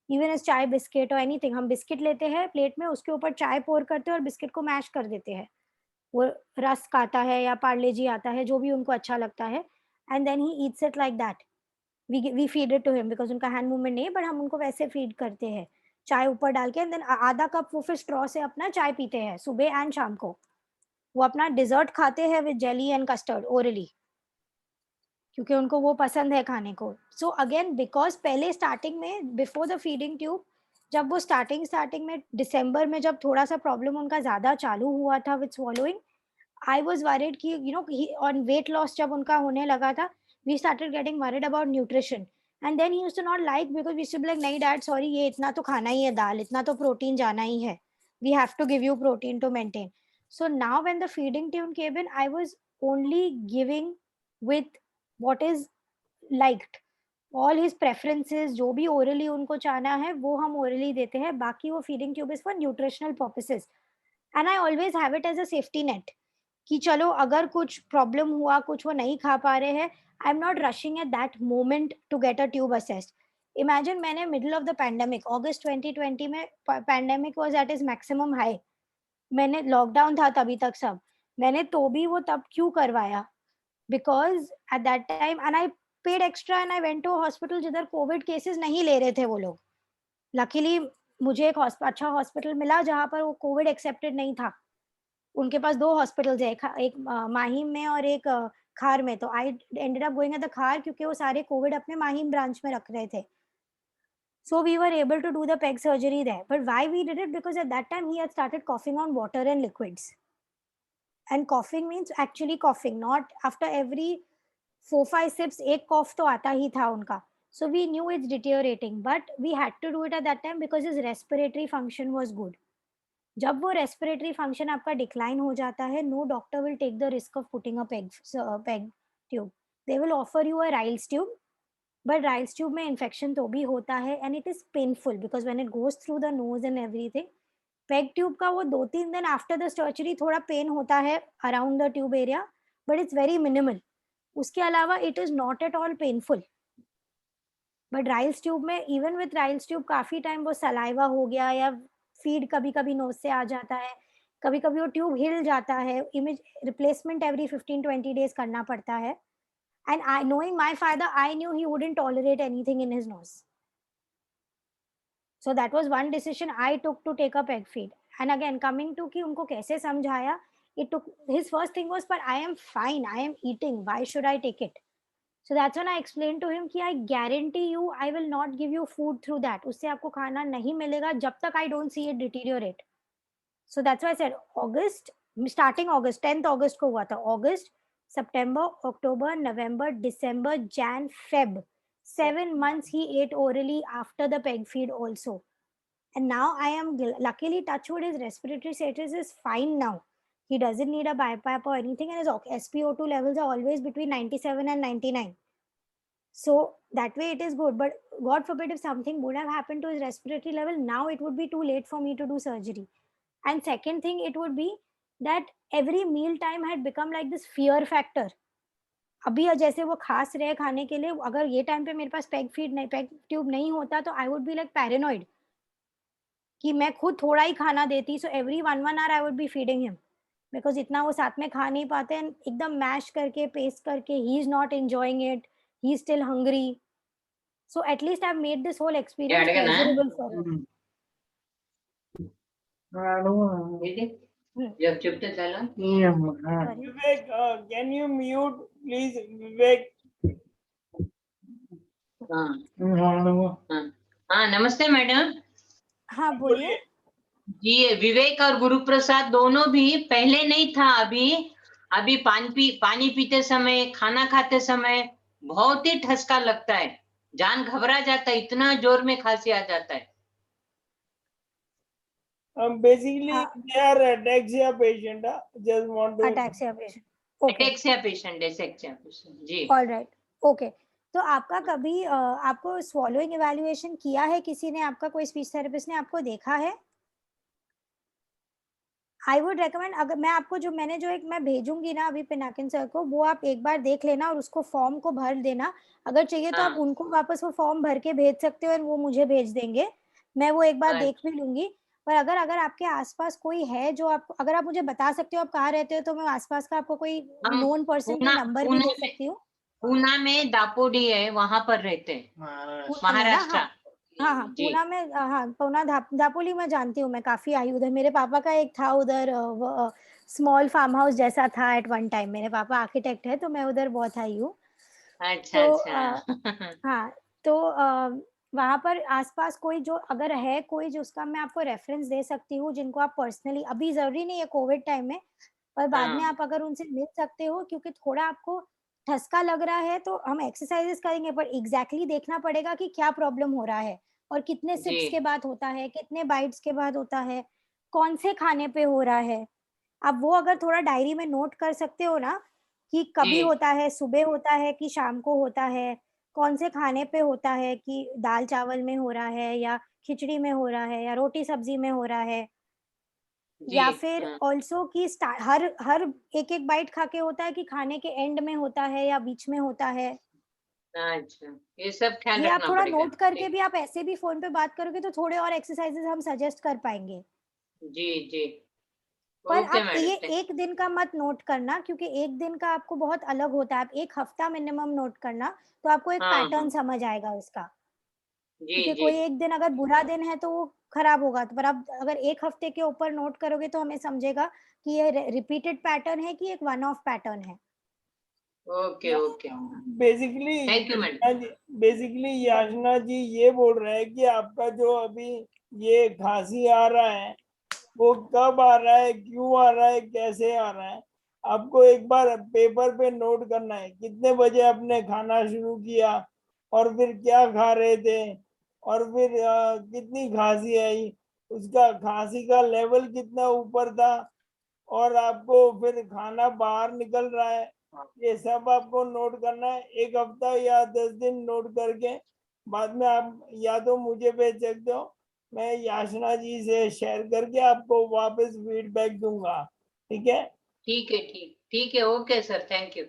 Even as चाय biscuit और anything, हम biscuit लेते हैं plate में, उसके ऊपर चाय पोर करते हैं और बिस्किट को मैश कर देते हैं. वो रस्क आता है या पार्ले जी आता है, जो भी उनको अच्छा लगता है, and then he eats it like that. We feed it to him because उनका हैंड मूवमेंट नहीं है, बट हम उनको वैसे फीड करते हैं चाय ऊपर डाल के, एंड देन आधा कप वो फिर स्ट्रॉ से अपना चाय पीते हैं सुबह एंड शाम को. वो अपना डिजर्ट खाते हैं with jelly and custard orally, क्योंकि उनको वो पसंद है खाने को. सो अगेन बिकॉज पहले स्टार्टिंग में बिफोर द फीडिंग ट्यूब, जब वो स्टार्टिंग में दिसंबर में जब थोड़ा सा प्रॉब्लम उनका ज्यादा चालू हुआ था with swallowing, I was worried कि you know on weight loss जब उनका होने लगा था, we started getting worried about nutrition. And then he used to not like, because we should like नहीं डैड सॉरी ये इतना तो खाना ही है, दाल इतना तो प्रोटीन जाना ही है, we have to give you protein to maintain. So now when the feeding tube came in, I was only giving with what is liked, all his preferences, जो भी orally उनको चाहना है वो हम orally देते हैं, बाकी वो feeding tube is for nutritional purposes. And I always have it as a safety net कि चलो अगर कुछ problem हुआ, कुछ वो नहीं खा पा रहे हैं, I'm not rushing at that moment to get a tube assessed. Imagine मैंने middle of the pandemic, August 2020 में pandemic was at its maximum high, मैंने lockdown था तभी तक सब, मैंने तो भी वो तब क्यों करवाया, because at that time and I paid extra and I went to a hospital जिधर कोविड केसेस नहीं ले रहे थे वो लोग. लकीली मुझे एक अच्छा हॉस्पिटल मिला जहाँ पर वो कोविड एक्सेप्टेड नहीं था. उनके पास 2 हॉस्पिटल्स है, एक माहिम में और एक खार में, तो I ended up going at the खार क्योंकि वो सारे कोविड अपने माहिम ब्रांच में रख रहे थे. So we were able to do the peg surgery there. But why we did it? Because at that time he had started coughing on water and liquids. And coughing means actually coughing, not after every 4-5 sips एक cough तो आता ही था उनका. So we knew it's deteriorating, but we had to do it at that time because his respiratory function was good. जब वो respiratory function आपका decline हो जाता है, no doctor will take the risk of putting a peg tube. They will offer you a Ryle's tube. But Ryle's tube में infection तो भी होता है and it is painful because when it goes through the nose and everything. Peg tube का वो 2-3 दिन after the surgery थोड़ा pen होता है around the tube area, but it's very minimal. उसके अलावा it is not at all painful. But Ryle's tube में even with Ryle's tube काफी टाइम वो सलाइवा हो गया या फीड कभी कभी नोज से आ जाता है, कभी कभी वो ट्यूब हिल जाता है, इमेज रिप्लेसमेंट एवरी 15-20 डेज करना पड़ता है. And I, knowing my father, I knew he wouldn't tolerate anything in his nose. So that was one decision I took to take a peg feed. And again, coming to कि उनको कैसे समझाया, it took, his first thing was, but I am fine, I am eating, why should I take it? So that's when I explained to him कि I guarantee you, I will not give you food through that. उससे आपको खाना नहीं मिलेगा जब तक I don't see it deteriorate. So that's why I said August, starting August, 10th August को हुआ था. August, September, October, November, December, Jan, Feb. 7 months he ate orally after the peg feed also. And now I am luckily touch wood, his respiratory status is fine now. He doesn't need a BiPAP or anything, and his SpO2 levels are always between 97 and 99. So that way it is good. But God forbid if something would have happened to his respiratory level, now it would be too late for me to do surgery. And second thing, it would be that every meal time had become like this fear factor. अभी जैसे वो खास रहे खाने के लिए, अगर ये टाइम पे मेरे पास पेग फीड नहीं, पेग ट्यूब नहीं होता तो I would be like paranoid कि मैं खुद थोड़ा ही खाना देती. So every 1 hour I would be feeding him because इतना वो साथ में खा नहीं पाते हैं. एकदम मैश करके पेस्ट करके, he is not enjoying it, he is still hungry. So at least I have made this whole experience pleasurable for him.
जब चुपते चला
Vivek, can you mute please, Vivek?
हाँ नमस्ते मैडम.
हाँ बोलिए.
जी विवेक और गुरु प्रसाद दोनों भी पहले नहीं था, अभी पानी पीते समय, खाना खाते समय बहुत ही ठसका लगता है, जान घबरा जाता है, इतना जोर में खांसी आ जाता है.
Basically, they are ataxia patient. Just want to.
Ataxia patient. Okay.
Ataxia patient, ji.
All right. Okay. तो आपका कभी आपको swallowing evaluation किया है किसी ने, आपका कोई स्पीच थेरेपिस्ट ने आपको देखा है? आई वुड रेकमेंड, अगर मैं आपको जो मैंने जो एक मैं भेजूंगी ना अभी पिनाकिन सर को, वो आप एक बार देख लेना और उसको फॉर्म को भर देना. अगर चाहिए तो आप उनको वापस वो फॉर्म भर के भेज सकते हो और वो मुझे भेज देंगे, मैं वो एक बार देख भी लूंगी. पर अगर आपके आसपास कोई है जो आप, अगर आप मुझे बता सकते हो आप कहाँ रहते हो, तो मैं आसपास का आपको कोई नोन पर्सन का नंबर भी दे सकती हूँ.
पूना में दापोडी है, वहां पर रहते हैं, महाराष्ट्र.
हाँ पूना में, हाँ पूना दापोली में जानती हूँ, मैं काफी आई उधर. मेरे पापा का एक था उधर स्मॉल फार्म हाउस जैसा था एट वन टाइम. मेरे पापा आर्किटेक्ट है तो मैं उधर बहुत आई हूँ.
अच्छा,
तो
अच्छा.
हाँ तो वहाँ पर आसपास कोई जो अगर है कोई जो, उसका मैं आपको रेफरेंस दे सकती हूँ, जिनको आप पर्सनली, अभी जरूरी नहीं है कोविड टाइम में, पर बाद में आप अगर उनसे मिल सकते हो, क्योंकि थोड़ा आपको ठसका लग रहा है तो हम एक्सरसाइजेस करेंगे, पर एग्जैक्टली देखना पड़ेगा कि क्या प्रॉब्लम हो रहा है और कितने सिप्स के बाद होता है, कितने बाइट्स के बाद होता है, कौन से खाने पे हो रहा है. आप वो अगर थोड़ा डायरी में नोट कर सकते हो ना कि कभी होता है, सुबह होता है कि शाम को होता है, कौन से खाने पे होता है, कि दाल चावल में हो रहा है या खिचड़ी में हो रहा है या रोटी सब्जी में हो रहा है, या फिर ऑल्सो कि हर एक बाइट खा के होता है कि खाने के एंड में होता है या बीच में होता है.
अच्छा, ये सब ख्याल
ये आप
रखना
थोड़ा
पड़ेगा.
नोट करके भी, आप ऐसे भी फोन पे बात करोगे तो थोड़े और एक्सरसाइजेस हम सजेस्ट कर पाएंगे.
जी.
पर आप ये एक दिन का मत नोट करना, क्योंकि एक दिन का आपको बहुत अलग होता है. आप एक हफ्ता मिनिमम नोट करना, तो आपको एक पैटर्न समझ आएगा उसका. क्योंकि कोई एक दिन अगर बुरा दिन है तो वो खराब होगा, तो पर आप अगर एक हफ्ते के ऊपर नोट करोगे तो हमें समझेगा कि ये रिपीटेड पैटर्न है कि एक वन ऑफ पैटर्न है.
ओके.
बेसिकली याचना जी ये बोल रहे हैं कि आपका जो अभी ये खांसी आ रहा है वो कब आ रहा है, क्यों आ रहा है, कैसे आ रहा है, आपको एक बार पेपर पे नोट करना है. कितने बजे आपने खाना शुरू किया और फिर क्या खा रहे थे और फिर कितनी खांसी आई, उसका खांसी का लेवल कितना ऊपर था, और आपको फिर खाना बाहर निकल रहा है ये सब आपको नोट करना है, 1 हफ्ता या 10 दिन नोट करके बाद में आप या तो मुझे भेज सकते हो, मैं याचना जी से शेयर करके आपको वापस फीडबैक दूंगा, ठीक है?
ठीक है, ठीक है, okay sir, thank you.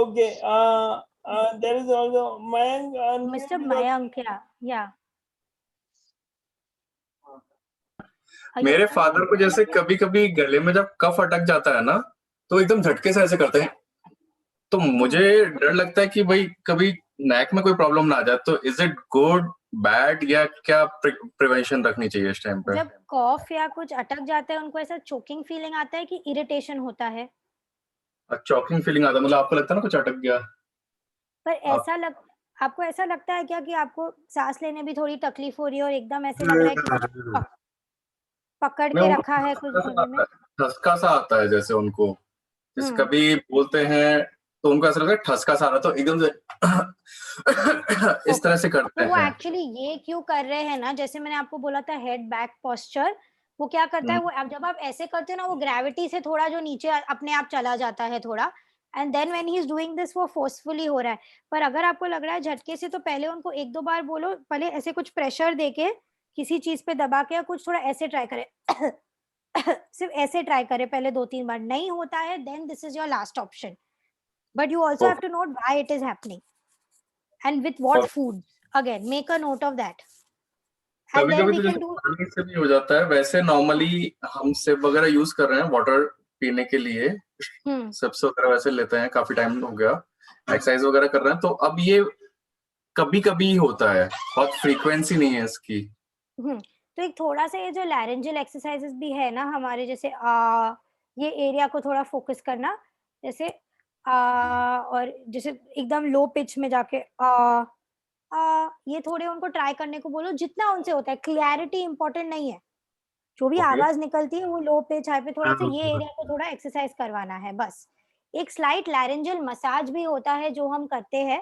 Okay, there is also Mayank,
Mr.
unmute your-
Mayank, yeah.
मेरे फादर को जैसे कभी कभी गले में जब कफ अटक जाता है ना, तो एकदम झटके से ऐसे करते हैं, तो मुझे डर लगता है कि भाई कभी नेक में कोई प्रॉब्लम ना आ जाए, तो इज इट गुड बैड या क्या प्रिवेंशन रखनी चाहिए इस टाइम पे?
जब कॉफ या कुछ अटक जाता है उनको ऐसा चोकिंग फीलिंग आता है कि इरिटेशन होता है?
चॉकिंग फीलिंग आता है, मतलब आपको लगता है ना कुछ अटक गया?
पर आपको ऐसा लगता है क्या कि आपको सांस लेने में थोड़ी तकलीफ हो रही है और एकदम ऐसे लग रहा है कि कुछ पकड़ के रखा है कुछ गले में?
ठसका सा आता है जैसे उनको, जैसे कभी बोलते हैं तो उनको ऐसा लगता है ठसका सा आ रहा, तो एकदम से इस तरह से करते
तो वो
हैं।
एक्चुअली ये क्यों कर रहे हैं ना, जैसे मैंने आपको बोला था हेड बैक पोस्चर, वो क्या करता है, वो जब आप ऐसे करते हो ना, वो ग्रेविटी से थोड़ा जो नीचे अपने आप चला जाता है थोड़ा, and then when he is doing this वो फोर्सफुली हो रहा है। पर अगर आपको लग रहा है झटके से, तो पहले उनको 1-2 बार बोलो, पहले ऐसे कुछ प्रेशर देके किसी चीज पे दबा के, या कुछ थोड़ा ऐसे ट्राई करें सिर्फ ऐसे ट्राई करें पहले 2-3 बार, नहीं होता है then this is your last option, but you also have to note why it is happening and with what food. Again, make a note of that. And
कभी
then
कभी
we
तो
can
जैसे
do
पानी से भी हो जाता है, वैसे नॉर्मली हम सिप वगैरह यूज कर रहे हैं वाटर पीने के लिए, सिप्स वगैरह वैसे लेते हैं, काफी टाइम हो गया एक्सरसाइज वगैरह कर रहे हैं, तो अब ये कभी कभी होता है, बहुत फ्रीक्वेंसी नहीं है इसकी।
तो एक थोड़ा सा ये जो लैरेंजियल एक्सरसाइजेस भी है ना हमारे, जैसे ये एरिया को थोड़ा फोकस करना, जैसे और जैसे एकदम लो पिच में जाके ये थोड़े उनको ट्राई करने को बोलो, जितना उनसे होता है। क्लैरिटी इंपॉर्टेंट नहीं है, जो भी आवाज निकलती है वो लो पिच हाई पे, थोड़ा सा ये एरिया को थोड़ा एक्सरसाइज करवाना है बस। एक स्लाइट लैरेंजियल मसाज भी होता है जो हम करते हैं,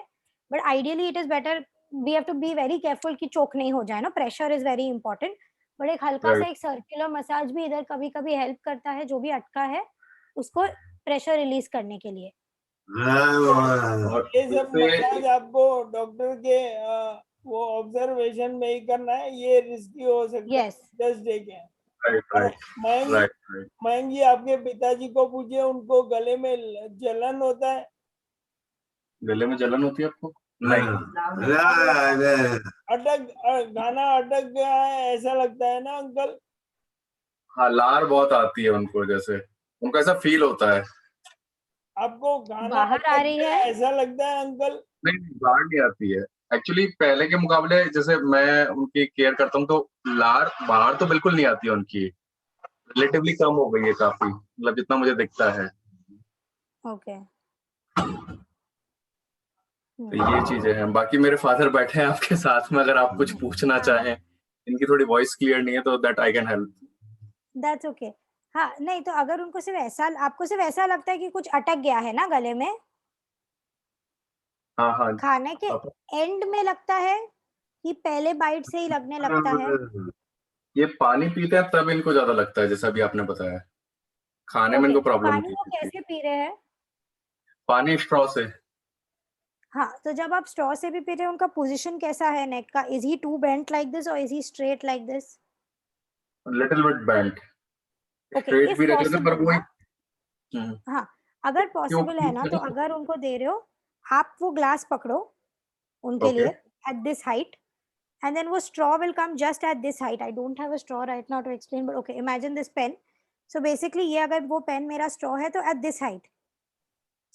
but ideally it is better, we have to be very careful कि चोक नहीं हो जाए ना, pressure is very important. But एक हल्का सा एक सर्कुलर मसाज भी इधर कभी कभी हेल्प करता है, जो भी अटका है उसको प्रेशर रिलीज करने के लिए।
ये सब मसाज आपको डॉक्टर के वो ऑब्जर्वेशन में ही करना है, ये रिस्की हो सकता है, जस्ट देखें। मयंक जी, आपके पिताजी को पूछिए, उनको गले में जलन होता है?
गले में जलन होती है आपको? नहीं।
गाना अटक गया है ऐसा लगता है ना अंकल?
हाँ, लार बहुत आती है उनको, जैसे उनको ऐसा फील होता है।
आपको गाना
बाहर आ रही है
ऐसा लगता है अंकल?
नहीं, बाहर नहीं आती है एक्चुअली, पहले के मुकाबले जैसे मैं उनकी केयर करता हूँ, तो लार बाहर तो बिल्कुल नहीं आती है उनकी, रिलेटिवली कम हो गई है काफी, मतलब जितना मुझे दिखता है।
ओके,
तो ये चीजें हैं। बाकी मेरे फादर बैठे हैं आपके साथ में, अगर आप कुछ पूछना चाहें, इनकी थोड़ी वॉइस क्लियर नहीं है, तो that I can help.
That's okay. हाँ, नहीं तो अगर उनको सिर्फ ऐसा, आपको सिर्फ ऐसा लगता है कि कुछ अटक गया है ना गले में,
हाँ,
खाने के एंड में लगता है कि पहले बाइट से ही लगने लगता है?
ये पानी पीते हैं तब इनको ज्यादा लगता है, जैसा अभी आपने बताया। खाने में इनको प्रॉब्लम
पानी वो कैसे पी रहे हैं?
पानी स्ट्रॉ से।
हाँ, तो जब आप स्ट्रॉ से भी पी रहे हैं, उनका पोजीशन कैसा है नेक का? Is he too bent like this और is he straight like this?
Little bit bent. Straight भी रहते हैं, पर वो
हाँ, अगर पॉसिबल है ना, तो अगर उनको दे रहे हो, आप वो ग्लास पकड़ो उनके लिए at this height, and then वो straw will come just at this height. I don't have a straw right now to explain, but okay, imagine this pen. So basically ये अगर वो पेन मेरा straw है, तो at this height,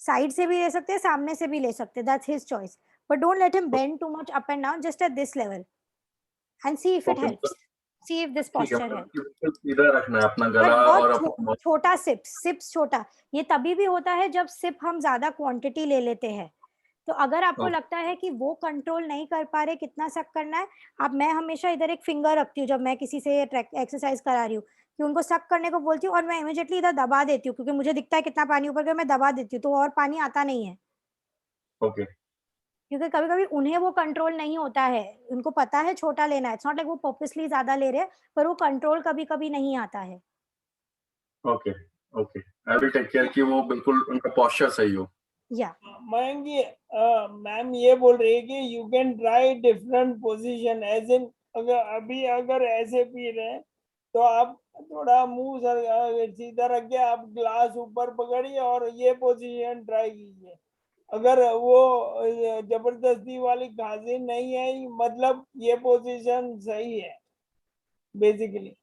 साइड से भी ले सकते हैं, सामने से भी ले सकते हैं, that's his choice, but don't let him bend too much up and down, just at this level and see if it helps, see if this posture helps.
इधर रखना है अपना गला और
छोटा सिप्स छोटा, ये तभी भी होता है जब सिप हम ज्यादा क्वांटिटी ले लेते हैं। तो अगर आपको लगता है कि वो कंट्रोल नहीं कर पा रहे कितना सक करना है, मैं हमेशा इधर एक फिंगर रखती हूँ जब मैं किसी से एक्सरसाइज करा रही हूँ, कि उनको सक करने को बोलती हूँ और मैं इमीडिएटली इधर दबा देती हूँ, क्योंकि मुझे दिखता है कितना पानी ऊपर गया, मैं दबा देती हूँ, तो और पानी आता नहीं है। क्योंकि कभी कभी उन्हें वो कंट्रोल नहीं होता है, उनको पता है छोटा लेना है, इट्स नॉट लाइक वो पर्पसली ज्यादा ले रहे हैं, पर वो कंट्रोल कभी कभी नहीं आता है।
Okay, I will take care कि वो बिल्कुल उनका पोस्चर सही हो।
Yeah.
मयंक जी, मैम ये बोल रही है कि you can try different position, as in अगर ऐसे पी रहे हैं तो आप थोड़ा मुंह सीधा रख के आप ग्लास ऊपर पकड़िए और ये पोजीशन ट्राई कीजिए। अगर वो जबरदस्ती वाली खांसी नहीं है, मतलब ये पोजीशन सही है basically.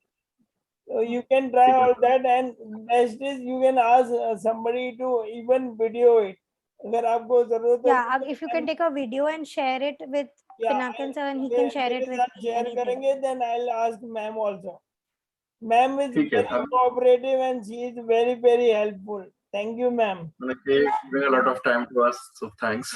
So you can try all that, and best is you can ask somebody to even video it. अगर आपको जरूरत हो
Yeah, if you can take a video and share it with Pinakin sir, and he can share it with
share
anything.
करेंगे, then I'll ask ma'am also. Ma'am is
ठीक है,
very cooperative and she is very helpful. Thank you, ma'am.
They bring a lot of time to us, so thanks.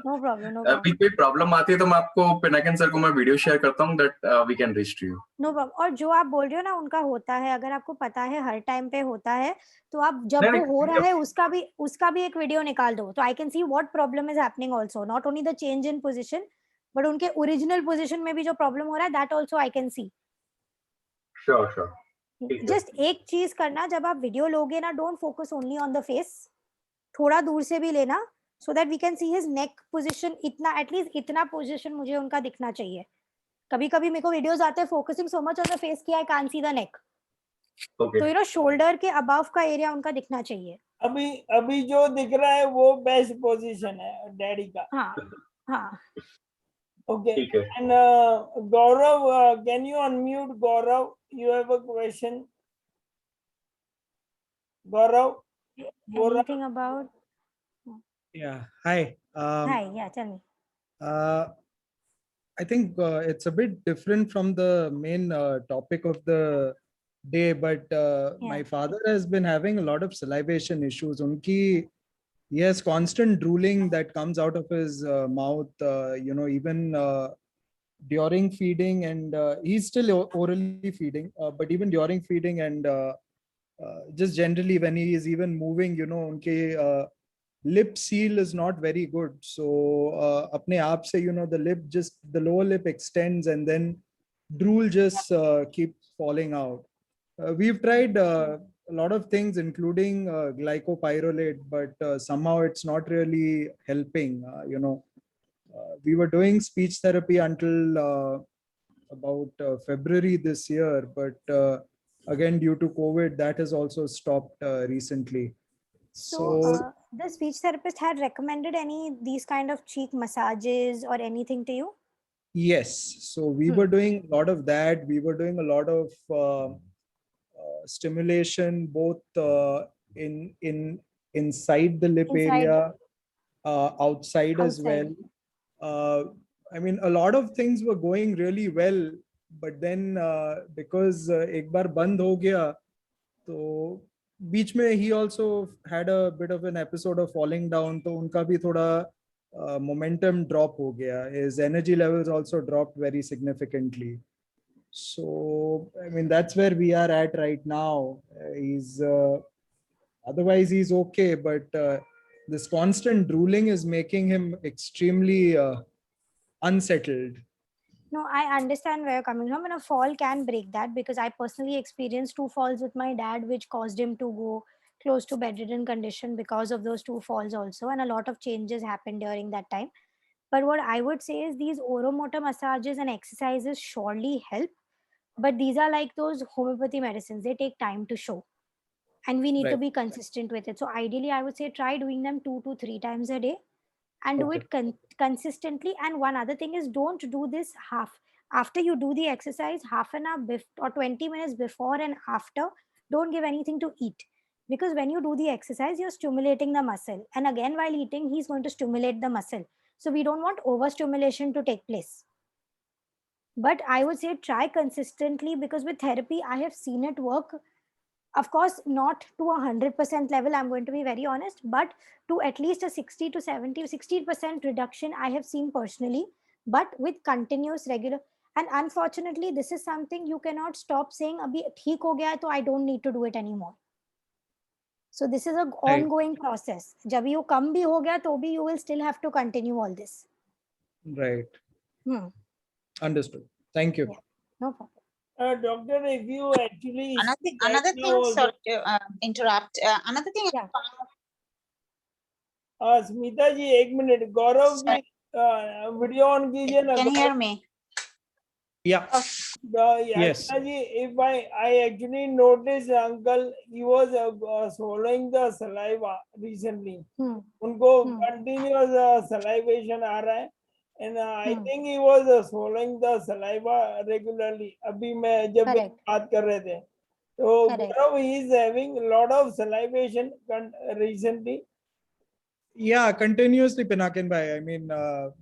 No problem, no
अभी
problem.
कोई problem आती है तो मैं आपको Pinakin sir को मैं वीडियो शेयर करता हूँ, that we can reach to you.
No problem. और जो आप बोल रहे हो ना उनका होता है, अगर आपको पता है हर टाइम पे होता है, तो आप जब
नहीं,
वो हो रहा है उसका भी एक वीडियो निकाल दो, तो I can see what problem is happening also, not only the change in position but उनके ओरिजिनल पोजीशन में भी जो प्रॉब्लम हो रहा है, that also I can see.
Sure.
Just एक चीज करना, जब आप वीडियो लोगे ना, don't focus only on the face, थोड़ा दूर से भी लेना, so that we can see his neck position, इतना एटलीस्ट इतना पोजीशन मुझे उनका दिखना चाहिए। कभी कभी मेरे को वीडियोस आते हैं focusing so much on the face कि I can't see the neck, तो यू नो शोल्डर के अबव का एरिया उनका दिखना चाहिए।
अभी जो दिख रहा है वो बेस्ट पोजीशन है डैडी का।
हाँ
Okay.
ठीक है।
And Gaurav, can you unmute Gaurav? You have a question. Gaurav?
Anything about?
Yeah, hi.
Hi, yeah, tell me.
I think it's a bit different from the main topic of the day, but my father has been having a lot of salivation issues. He has constant drooling that comes out of his mouth, even during feeding, and he's still orally feeding, but even during feeding and just generally when he is even moving, lip seal is not very good. So apne aap se, the lower lip extends and then drool just keeps falling out. We've tried a lot of things, including glycopyrrolate, but somehow it's not really helping. We were doing speech therapy until about February this year, but again, due to COVID, that has also stopped recently.
So the speech therapist had recommended these kind of cheek massages or anything to you?
Yes. So we were doing a lot of that. We were doing a lot of stimulation, both inside the lip area, outside as well. I mean, a lot of things were going really well, but then because एक बार बंद हो गया, तो बीच में he also had a bit of an episode of falling down, तो उनका भी थोड़ा momentum drop हो गया. His energy levels also dropped very significantly. So I mean, that's where we are at right now. He's otherwise he's okay, but this constant drooling is making him extremely unsettled.
No, I understand where you're coming from, and a fall can break that, because I personally experienced 2 falls with my dad, which caused him to go close to bedridden condition because of those 2 falls also, and a lot of changes happened during that time. But what I would say is these oromotor massages and exercises surely help, but these are like those homeopathy medicines. They take time to show, and we need to be consistent with it. So ideally, I would say try doing them 2 to 3 times a day and do it consistently. And one other thing is, don't do this after you do the exercise, half an hour or 20 minutes before and after, don't give anything to eat, because when you do the exercise, you're stimulating the muscle, and again while eating, he's going to stimulate the muscle. So we don't want overstimulation to take place. But I would say try consistently, because with therapy, I have seen it work. Of course, not to 100% level, I'm going to be very honest, but to at least a 60 to 70, 60% reduction I have seen personally, but with continuous regular. And unfortunately, this is something you cannot stop saying, abhi theek ho gaya hai, so I don't need to do it anymore. So this is an ongoing process. Jab you kam bhi ho gaya, to bhi you will still have to continue all this.
Right. Understood. Thank you.
Yeah, no problem.
Doctor, if you actually
another thing, sorry to interrupt. Another thing,
Smita ji एक minute, Gaurav ji video on कीजिए ना.
Can you hear me?
Yeah. Yes.
Yashna ji, if I actually noticed uncle, he was swallowing the saliva recently. उनको continuous salivation आ रहा है, and I think he was swallowing the saliva regularly. अभी मैं जब बात कर रहे थे, तो Gaurav, he is having a lot of salivation recently.
Yeah, continuously, Pinakin bhai. I mean,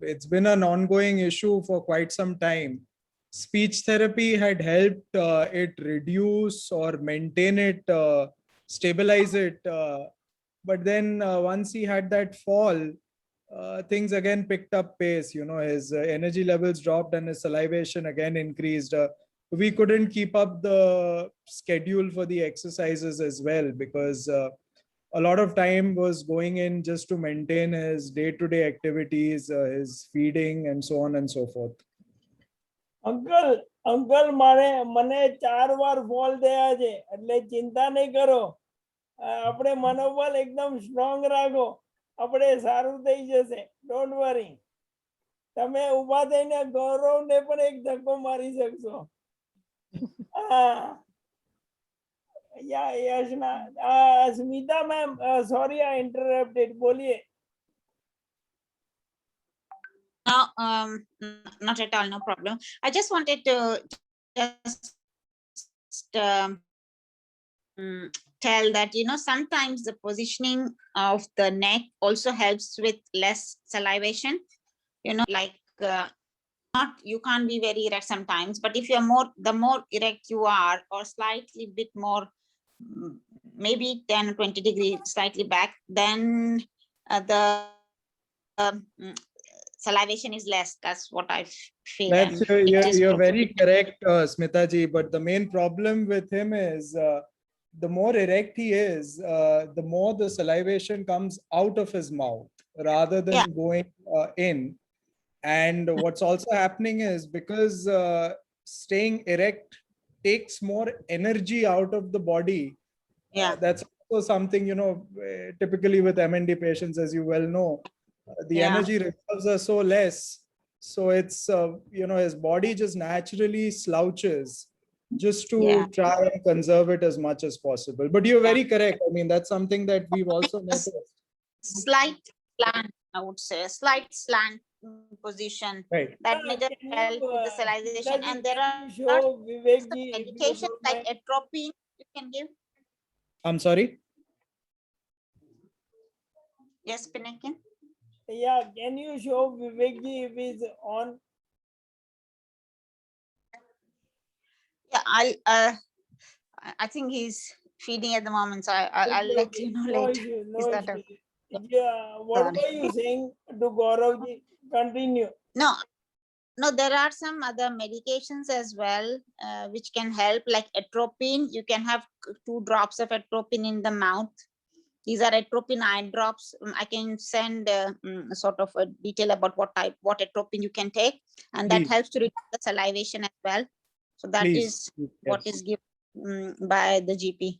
it's been an ongoing issue for quite some time. Speech therapy had helped it reduce or maintain it, stabilize it. But then once he had that fall, things again picked up pace. You know, his energy levels dropped and his salivation again increased. We couldn't keep up the schedule for the exercises as well because a lot of time was going in just to maintain his day-to-day activities, his feeding and so on and so forth.
Uncle મને 4 વાર fall થયા છે, એટલે ચિંતા નહીં કરો. આપણે મનોબળ એકદમ સ્ટ્રોંગ રાખો, આપણે સારું થઈ જશે. Don't worry. તમે ઊભા થઈને ગૌરવને પણ એક ધક્કો મારી શકશો. Yashna, Smita ma'am, sorry I interrupted, બોલીએ.
No, not at all, no problem. I just wanted to just tell that, you know, sometimes the positioning of the neck also helps with less salivation, you know, like not, you can't be very erect sometimes, but if you're more, the more erect you are or slightly bit more, maybe 10 or 20 degrees slightly back, then the salivation is less. That's what I feel.
That's you're very correct, Smita ji. But the main problem with him is the more erect he is, the more the salivation comes out of his mouth rather than going in. And what's also happening is because staying erect takes more energy out of the body. That's also something, you know, typically with MND patients, as you well know. The energy reserves are so less, so it's you know, his body just naturally slouches just to try and conserve it as much as possible. But you're very correct. I mean, that's something that we've also noticed.
Slight slant, I would say, a slight slant position,
right,
that may just help with the salivation. And there are medications like atropine you can give.
I'm sorry?
Yes, Pinakin?
Yeah, can you show Vivek ji if he's on?
Yeah, I think he's feeding at the moment, so I'll let you know later.
Yeah, what were you saying to Gaurav ji? Continue.
No, there are some other medications as well, which can help, like atropine. You can have 2 drops of atropine in the mouth. These are atropine eye drops. I can send sort of a detail about what atropine you can take, and that helps to reduce the salivation as well. So that is what is given by the GP.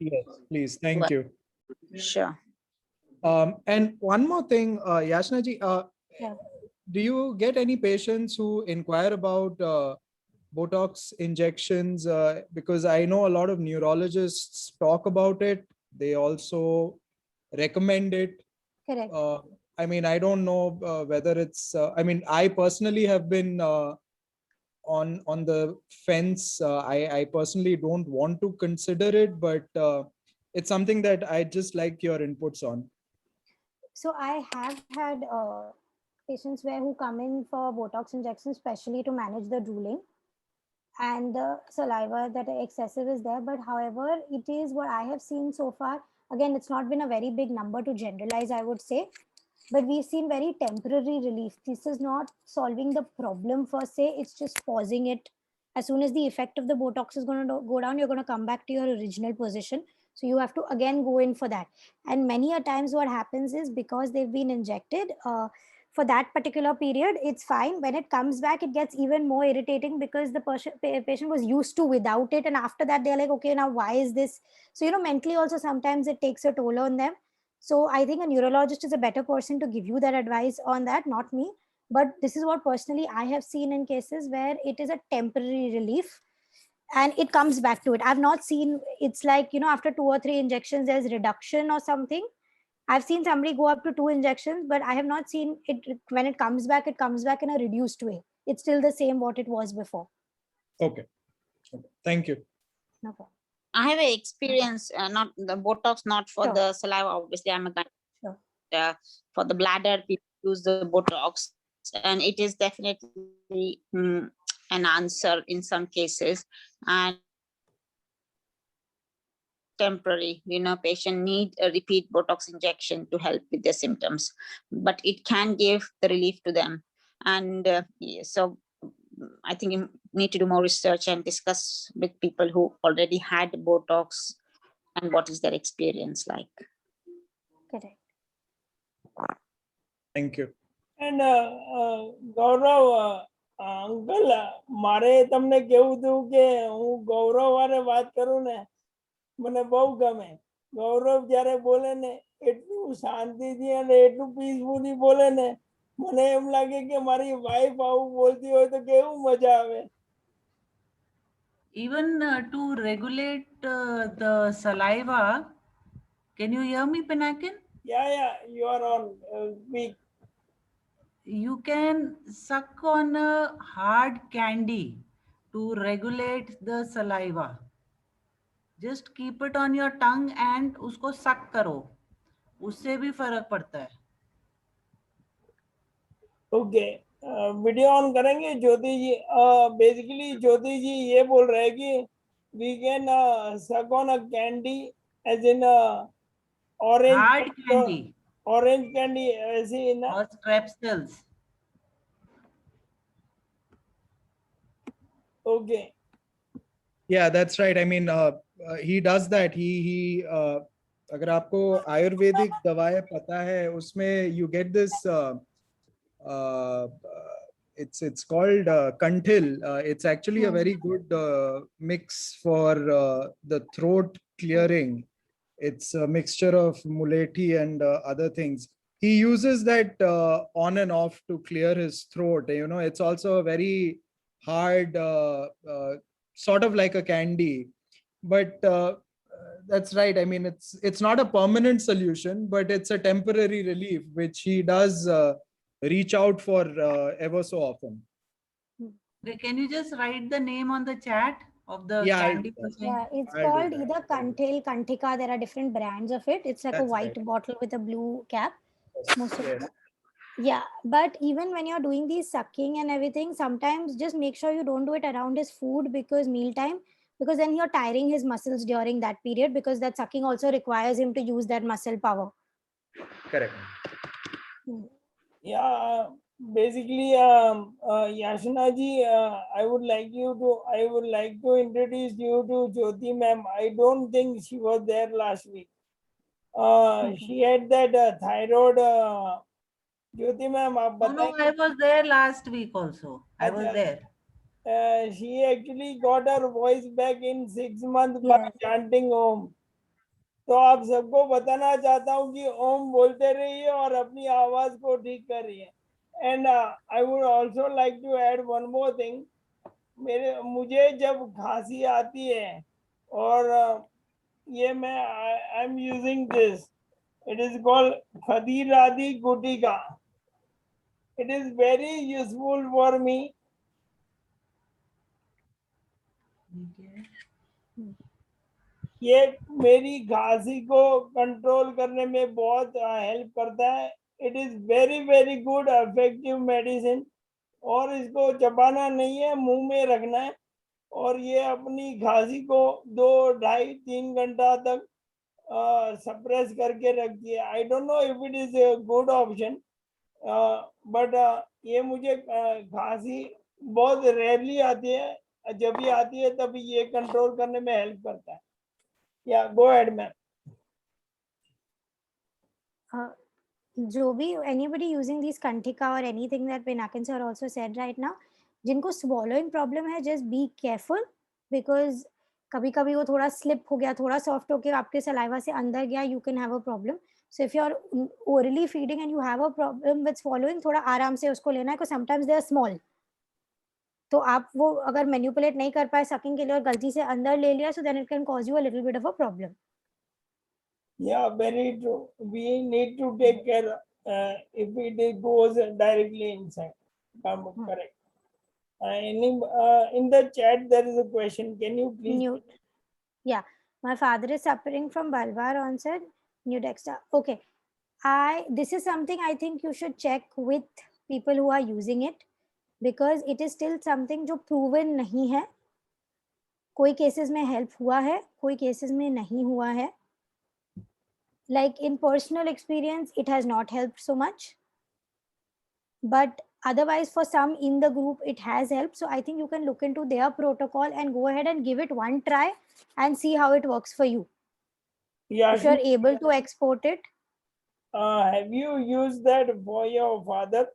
Yes, please. Thank you.
Sure.
And one more thing, Yashna ji, do you get any patients who inquire about Botox injections? Because I know a lot of neurologists talk about it. They also recommend it.
Correct.
I mean, I don't know whether it's, I mean, I personally have been on the fence. I personally don't want to consider it, but it's something that I just like your inputs on.
So I have had patients who come in for Botox injections, especially to manage the drooling and the saliva that excessive is there. But however, it is what I have seen so far. Again, it's not been a very big number to generalize, I would say, but we've seen very temporary relief. This is not solving the problem per se, it's just pausing it. As soon as the effect of the Botox is going to go down, you're going to come back to your original position. So you have to again go in for that. And many a times what happens is, because they've been injected for that particular period, it's fine. When it comes back, it gets even more irritating because the patient was used to without it, and after that they're like, okay, now why is this? So, you know, mentally also sometimes it takes a toll on them. So I think a neurologist is a better person to give you that advice on that, not me. But this is what personally I have seen in cases where it is a temporary relief and it comes back to it. I've not seen it's like, you know, after 2 or 3 injections, there's reduction or something. I've seen somebody go up to 2 injections, but I have not seen it when it comes back in a reduced way. It's still the same what it was before.
Okay. Thank you.
No problem.
I have a experience, not the Botox, not for
Sure.
the saliva. Obviously, I'm a guy.
Sure.
For the bladder, people use the Botox, and it is definitely an answer in some cases, and temporary. You know, patient need a repeat Botox injection to help with their symptoms, but it can give the relief to them. And so I think you need to do more research and discuss with people who already had Botox and what is their experience like.
Correct.
Thank you.
And Gaurav uncle મારે તમને કેવું હતું કે હું ગૌરવ વારે વાત કરું ને મને બહુ ગમે. ગૌરવ જ્યારે બોલે ને એટલું શાંતિથી અને એટલું પીસફુલી બોલે ને મને એમ લાગે કે મારી વાઈફ આવું બોલતી હોય તો કેવું મજા આવે.
Even to regulate the saliva, can you hear me, Pinakin?
Yeah, you are on speak.
You can suck on a hard candy to regulate the saliva. Just keep it on your tongue and उसको suck करो, उससे भी फर्क पड़ता है.
Okay, video on करेंगे ज्योति जी. Basically ज्योति जी ये बोल रहे हैं कि we can suck on a candy as in
Hard candy
orange candy ऐसे ना.
or strepsils.
Okay.
Yeah, that's right. I mean, he does that. He अगर आपको आयुर्वेदिक दवाएं पता है उसमें you get this it's called Kanthil. It's actually a very good mix for the throat clearing. It's a mixture of mulethi and other things. He uses that on and off to clear his throat. You know, it's also a very hard, sort of like a candy, but that's right. I mean, it's not a permanent solution, but it's a temporary relief, which he does reach out for ever so often.
Okay, can you just write the name on the chat of the
Yeah,
candy?
Yeah, it's
I'll do
called
that.
either Kanthil, Kantika. There are different brands of it. It's like a
That's
white
right.
bottle with a blue cap. Most of
Yes.
them. Yeah, but even when you're doing these sucking and everything, sometimes just make sure you don't do it around his food because mealtime, because then you're tiring his muscles during that period, because that sucking also requires him to use that muscle power.
Correct.
Yeah, basically, Yashna ji, I would like to introduce you to Jyoti ma'am. I don't think she was there last week. She had that thyroid. Jyoti ma'am, आप
No, no, I was there last week also. I was there.
She actually got her voice back in 6 months by chanting Om. तो आप सबको बताना चाहता हूँ कि ओम बोलते रहिए और अपनी आवाज को ठीक करिए. And I would also like to add one more thing. मुझे जब खांसी आती है और ये मैं I am using this, it is called Khadiradi Gutika. It is very useful for me. ये मेरी खांसी को कंट्रोल करने में बहुत हेल्प करता है. It is very good effective medicine. और इसको चबाना नहीं है, मुंह में रखना है और ये अपनी खांसी को 2, 2.5, 3 घंटा तक सप्रेस करके रखती है. I don't know if it is a good option, but ये मुझे खांसी बहुत रेयरली आती है. जब भी आती है तभी ये कंट्रोल करने में हेल्प करता है. Yeah, go ahead, ma'am.
जो भी anybody using these Kantika or anything that Pinakin sir also said right now, जिनको swallowing problem है, just be careful, because कभी-कभी वो थोड़ा slip हो गया, थोड़ा soft हो के आपके saliva से अंदर गया, you can have a problem. So if you're orally feeding and you have a problem with swallowing, थोड़ा आराम से उसको लेना है, because sometimes they are small. तो आप वो अगर मैनिपुलेट नहीं कर पाए सकिंग के लिए और गलती से अंदर ले लिया, so then it can cause you a little bit of a problem.
Yeah, very true. We need to take care if it goes directly inside. Correct. In the chat there is a question. Can you please?
Mute. Yeah, my father is suffering from bulbar onset Nuedexta. Okay, this is something I think you should check with people who are using it, because it is still something जो proven नहीं है. कोई cases में help हुआ है, कोई cases में नहीं हुआ है. Like in personal experience, it has not helped so much. But otherwise, for some in the group, it has helped. So I think you can look into their protocol and go ahead and give it one try and see how it works for you.
Yeah,
if you're able to export it.
Have you used that for your father?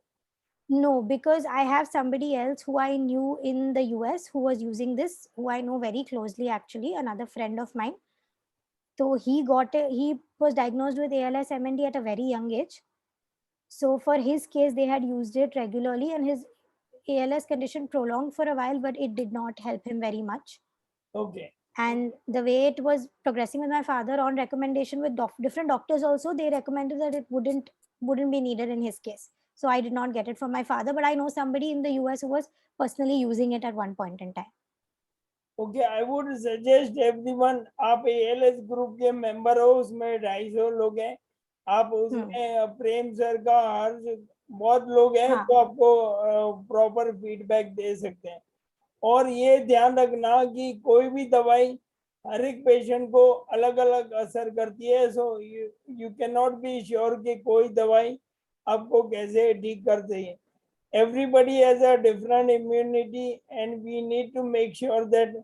No, because I have somebody else who I knew in the US who was using this, who I know very closely actually, another friend of mine. So he was diagnosed with ALS MND at a very young age. So for his case, they had used it regularly and his ALS condition prolonged for a while, but it did not help him very much.
Okay.
And the way it was progressing with my father, on recommendation with different doctors also, they recommended that it wouldn't be needed in his case. So I did not get it from my father, but I know somebody in the US who was personally using it at one point in time.
Okay, I would suggest everyone, आप ALS group के member हो, उसमें 250 लोग हैं, आप उसमें प्रेम sir का हर्ष बहुत लोग हैं, तो आपको प्रॉपर फीडबैक दे सकते हैं. और ये ध्यान रखना कि कोई भी दवाई हर एक पेशेंट को अलग अलग असर करती है. So you can not be sure कि कोई दवाई आपको कैसे ठीक करती है. Everybody has a different immunity and we need to make sure that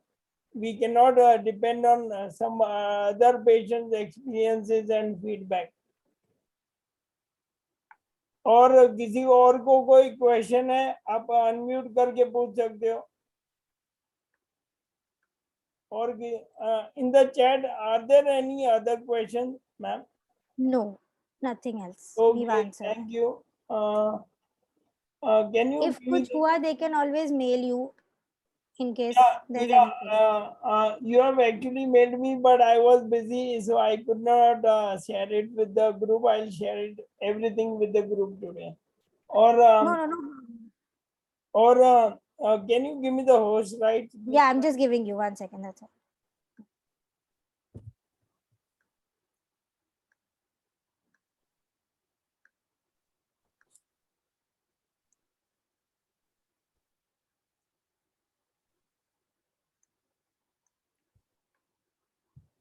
we cannot depend on some other patient's experiences and feedback. और किसी और को कोई क्वेश्चन है, आप अनम्यूट करके पूछ सकते हो. Or in the chat, are there any other questions, ma'am?
No, nothing else.
Okay,
We've answered.
thank you. Can you?
If kuch hua, they can always mail you in case there's
yeah,
anything.
you have actually mailed me, but I was busy, so I could not share it with the group. I'll share it everything with the group today. Or
No.
Or can you give me the host right?
Yeah, I'm just giving you 1 second. That's all.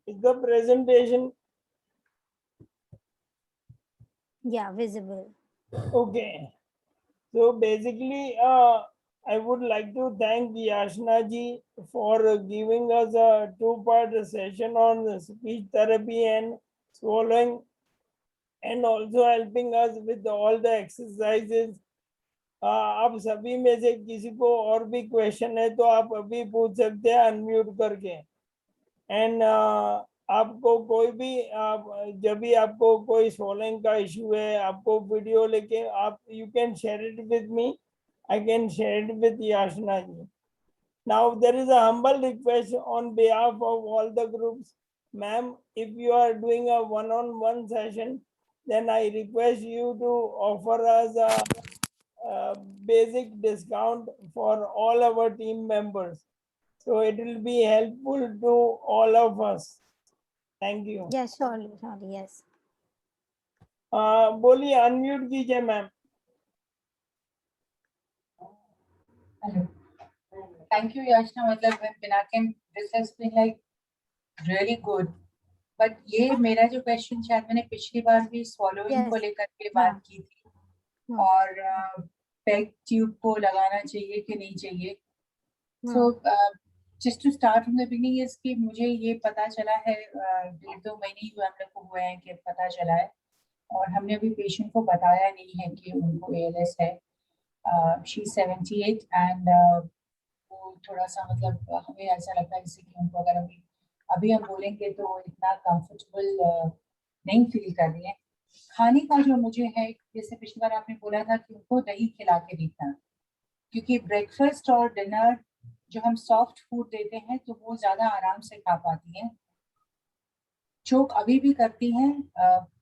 Is the presentation?
Yeah, visible.
Okay. So basically, I would like to thank Yashna ji for giving us a 2-part session on speech therapy and swallowing, and also helping us with all the exercises. आप सभी में से किसी को और भी question है तो आप अभी पूछ सकते हैं अनम्यूट करके. एंड आपको कोई भी जब भी आपको कोई swallowing का इशू है, आपको वीडियो लेके आप you can share it with me. I can share it with Yashna ji. Now there is a humble request on behalf of all the groups. Ma'am, if you are doing a one-on-one session, then I request you to offer us a basic discount for all our team members. So it will be helpful to all of us. Thank you.
Yes, surely, yes.
बोलिए, unmute कीजिए ma'am.
Hello. Thank you, Yashna. मतलब Pinakin, this has been like really good. But ये मेरा जो question शायद मैंने पिछली बार भी swallowing को लेकर के बात की थी और peg tube को लगाना चाहिए कि नहीं चाहिए. So just to start from the beginning is कि मुझे ये पता चला है 1.5-2 महीने ही हम लोग को हुए हैं कि पता चला है और हमने अभी पेशेंट को बताया नहीं है कि उनको ALS है. She's 78 and वो थोड़ा सा मतलब हमें ऐसा लगता है जैसे कि उनको अगर अभी हम बोलेंगे तो इतना कंफर्टेबल नहीं फील कर रही है. खाने का जो मुझे है, जैसे पिछली बार आपने बोला था कि उनको दही खिला के देखना, क्योंकि ब्रेकफास्ट और डिनर जो हम सॉफ्ट फूड देते हैं तो वो ज्यादा आराम से खा पाती हैं। चोक अभी भी करती हैं,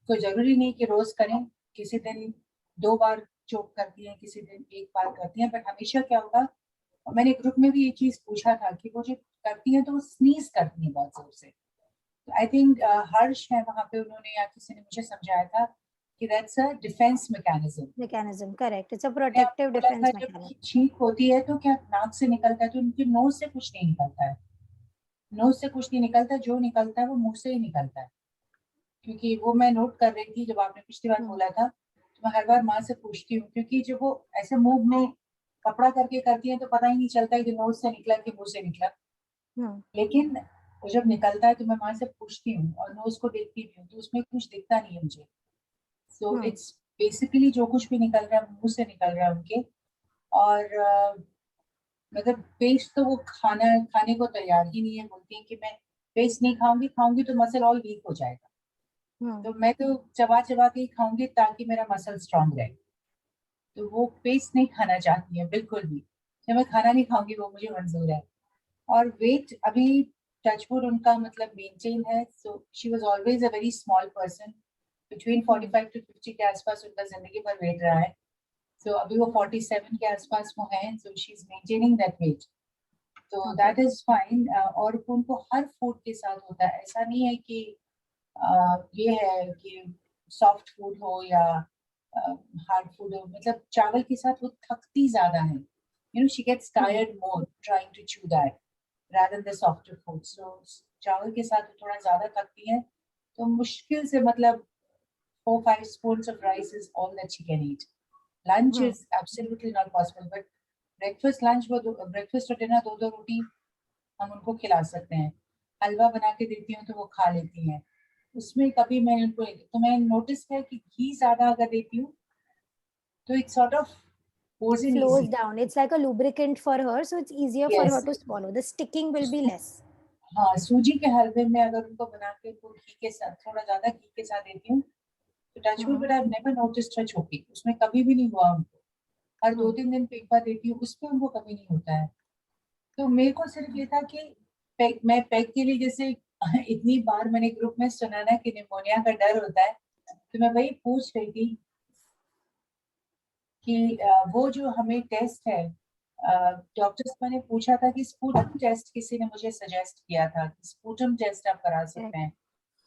कोई जरूरी नहीं कि रोज करें, किसी दिन 2 बार चोक करती हैं, किसी दिन 1 बार करती हैं, बट हमेशा क्या होगा, और मैंने ग्रुप में भी ये चीज पूछा था कि वो जो करती हैं तो वो स्नीज करती हैं बहुत जोर से। आई थिंक हर्ष है वहां पे, उन्होंने या किसी ने मुझे समझाया था कि that's a defence
mechanism, correct, it's a protective defense mechanism.
छींक होती है तो क्या नाक से निकलता है, तो उनके नोज से कुछ नहीं निकलता है, नोज से कुछ नहीं निकलता, जो निकलता है वो मुंह से ही निकलता है। क्योंकि वो मैं नोट कर रही थी जब आपने पिछली बार बोला था, तो मैं हर बार माँ से पूछती हूँ, क्योंकि जब वो ऐसे मुंह में कपड़ा करके करती है तो पता ही नहीं चलता है कि नोज से निकला कि मुंह से निकला, लेकिन वो जब निकलता है तो मैं माँ से पूछती हूँ और नोज को देखती भी हूँ, तो उसमें कुछ दिखता नहीं है मुझे। सो इट्स बेसिकली जो कुछ भी निकल रहा है मुंह से निकल रहा है उनके, और मतलब पेस्ट तो वो खाने को तैयार ही नहीं है, बोलती है कि मैं पेस्ट नहीं खाऊंगी तो मसल ऑल वीक हो जाएगा, तो मैं तो चबा चबा के ही खाऊंगी ताकि मेरा मसल स्ट्रांग रहे। तो वो पेस्ट नहीं खाना चाहती है बिल्कुल भी, जब मैं खाना नहीं खाऊंगी वो मुझे मंजूर है। और वेट अभी टचवुड उनका मतलब मेंटेन है, so she was always a very small person, between 45 to 50 के आसपास उनका जिंदगी भर वेट रहा है। सो अभी वो 47 के आसपास वो है, so she is maintaining that weight, तो दैट इज फाइन। और उनको हर फूड के साथ होता है, ऐसा नहीं है कि ये है कि सॉफ्ट फूड हो या हार्ड फूड हो, मतलब चावल के साथ वो थकती ज्यादा है, you know she gets tired more trying to chew that rather than the softer food, so चावल के साथ वो थोड़ा ज्यादा थकती है, तो मुश्किल से मतलब 4-5 spoons of rice is all that she can eat. Lunch is absolutely not possible, but breakfast, lunch वो breakfast और dinner 2-2 रोटी हम उनको खिला सकते हैं। हलवा बना के देती हूँ तो वो खा लेती हैं, उसमें कभी मैं उनको, तो मैं नोटिस किया कि घी ज्यादा अगर देती हूँ तो it sort of goes in
flows
easy.
down, it's like a lubricant for her, so it's easier for her
Yes.
to swallow, the sticking will be less.
हाँ, सूजी के हलवे में अगर उनको बना के उनको घी के साथ, थोड़ा ज्यादा घी के साथ देती हूँ तो touchwood, but I have never noticed her choking, उसमें कभी भी नहीं हुआ उनको। हर 2-3 दिन पे एक बार देती हूँ, उसमें उनको कभी नहीं होता है। तो मेरे को सिर्फ ये था कि मैं पैक के लिए, जैसे इतनी बार मैंने ग्रुप में सुना ना कि निमोनिया का डर होता है, तो मैं वही पूछ रही थी कि वो जो हमें टेस्ट है, डॉक्टर्स मैंने पूछा था कि स्पूटम टेस्ट किसी ने मुझे सजेस्ट किया था कि स्पूटम टेस्ट आप करा सकते हैं,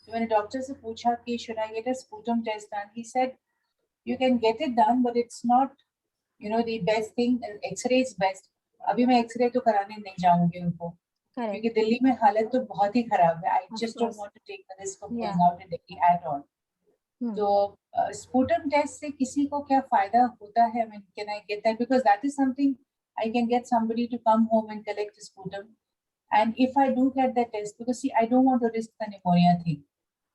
तो मैंने डॉक्टर से पूछा कि should I get a sputum test done, he said you can get it done but it's not you know the best thing, x-ray is best. अभी मैं एक्सरे तो कराने नहीं जाऊंगी उनको, क्योंकि दिल्ली में हालत तो बहुत ही खराब है, I just don't want to take the risk of going out in Delhi at all. तो स्पूटम टेस्ट से किसी को क्या फायदा होता है, I mean, can I get that, because that is something I can get somebody to come home and collect the sputum, and if I do get that test, because see I don't want to risk the pneumonia thing,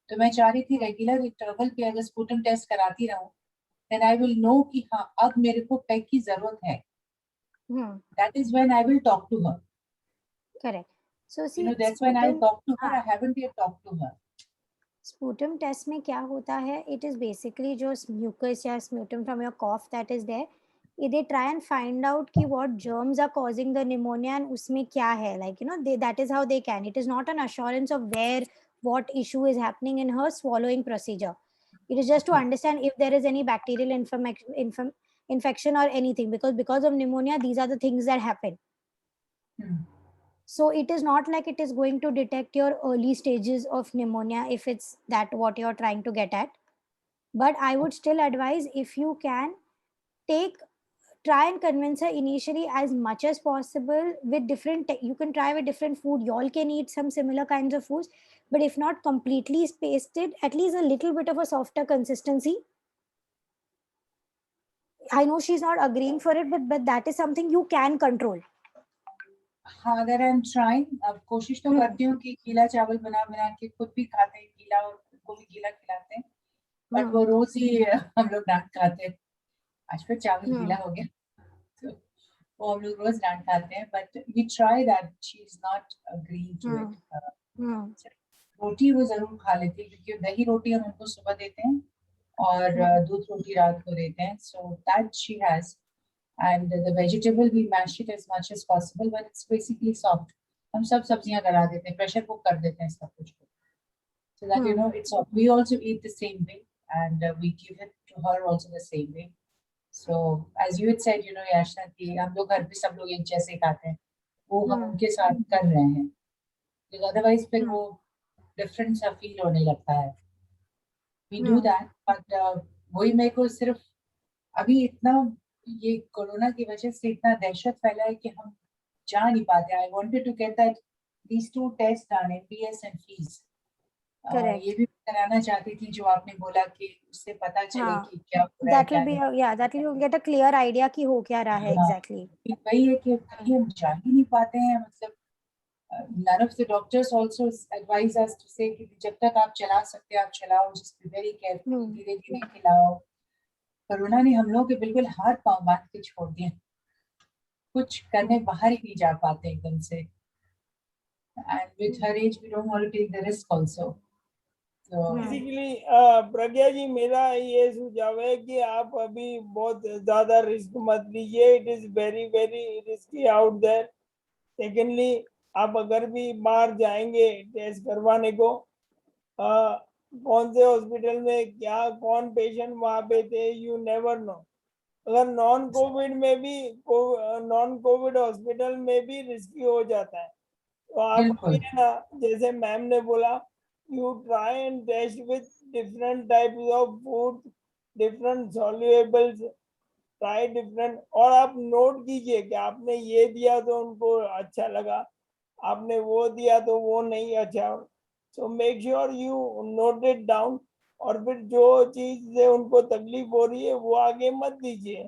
तो मैं चाह रही थी regular interval पे अगर sputum test कराती रहूं, then I will know कि हाँ अब मेरे को पैक की जरूरत है, that is when I will talk to her.
Correct. So see,
you know, that's when I'll talk to her. I haven't yet talked to her.
Sputum test में क्या होता है, इट इज बेसिकली जो mucus या sputum from your cough that is there, they try and find out ki what germs are causing the pneumonia and usme kya hai, like you know that is how they can, it is not an assurance of where what issue is happening in her swallowing procedure, it is just to understand if there is any bacterial infection or anything, because of pneumonia these are the things that happen. So it is not like it is going to detect your early stages of pneumonia if it's that what you're trying to get at, but I would still advise, if you can try and convince her initially as much as possible with different, you can try with different food, y'all can eat some similar kinds of foods, but if not completely pasted, at least a little bit of a softer consistency. I know she's not agreeing for it, but that is something you can control.
हाँ, that I'm trying, अब कोशिश तो करती हूँ कि गीला चावल बना के खुद भी खाते हैं गीला और उनको भी गीला खिलाते हैं, बट वो रोज ही हम लोग डांट खाते हैं, आज फिर चावल गीला हो गया, तो वो हम लोग रोज डांट खाते हैं, but we try that, she is not agreeing to it. रोटी वो जरूर खा लेती है, क्योंकि दही रोटी हम उनको सुबह देते हैं और दूध रोटी रात को देते हैं, so that she has. And the vegetable we mash it as much as possible when it's basically soft. हम सब सब्जियां गला देते हैं, प्रेशर कुक कर देते हैं सब कुछ को, so that you know it's we also eat the same way and we give it to her also the same way. So as you had said, you know Yashna, कि हम लोग घर पे सब लोग एक जैसे खाते हैं, वो हम उनके साथ कर रहे हैं, because otherwise फिर वो डिफरेंट सा फील होने लगता है. We do that, but वही मेरे को सिर्फ अभी इतना ये कोरोना की वजह से इतना दहशत फैला है कि हम जा नहीं पाते. I wanted to get that these 2 tests done, MBS and fees. ये भी कराना चाहती थी जो आपने बोला कि उससे पता चले कि क्या हो रहा है.
That will be that will get a clear idea कि हो क्या रहा है exactly.
वही है कि कहीं हम जा ही नहीं पाते हैं, मतलब none of the doctors also advise us to say कि जब तक आप चला सकते हैं आप चलाओ, just be very careful, धीरे धीरे खिलाओ. कोरोना ने हम लोग के बिल्कुल हाथ पांव बांध के छोड़ दिए, कुछ करने बाहर ही नहीं जा पाते एकदम से. And with her age we don't want to take the risk also. So
basically Pragya ji, मेरा ये सुझाव है कि आप अभी बहुत ज्यादा रिस्क मत लीजिए. It is very very risky out there. Secondly, आप अगर भी बाहर जाएंगे टेस्ट करवाने को, कौन से हॉस्पिटल में क्या कौन पेशेंट वहां पे थे, यू नेवर नो. अगर नॉन कोविड हॉस्पिटल में भी रिस्की हो जाता है, तो आप ये ना, जैसे मैम ने बोला, you try and test with different types of food, different solubles, try different, और आप नोट कीजिए कि आपने ये दिया तो उनको अच्छा लगा, आपने वो दिया तो वो नहीं अच्छा. So make sure you note it down, और फिर जो चीज से उनको तकलीफ हो रही है वो आगे मत दीजिए.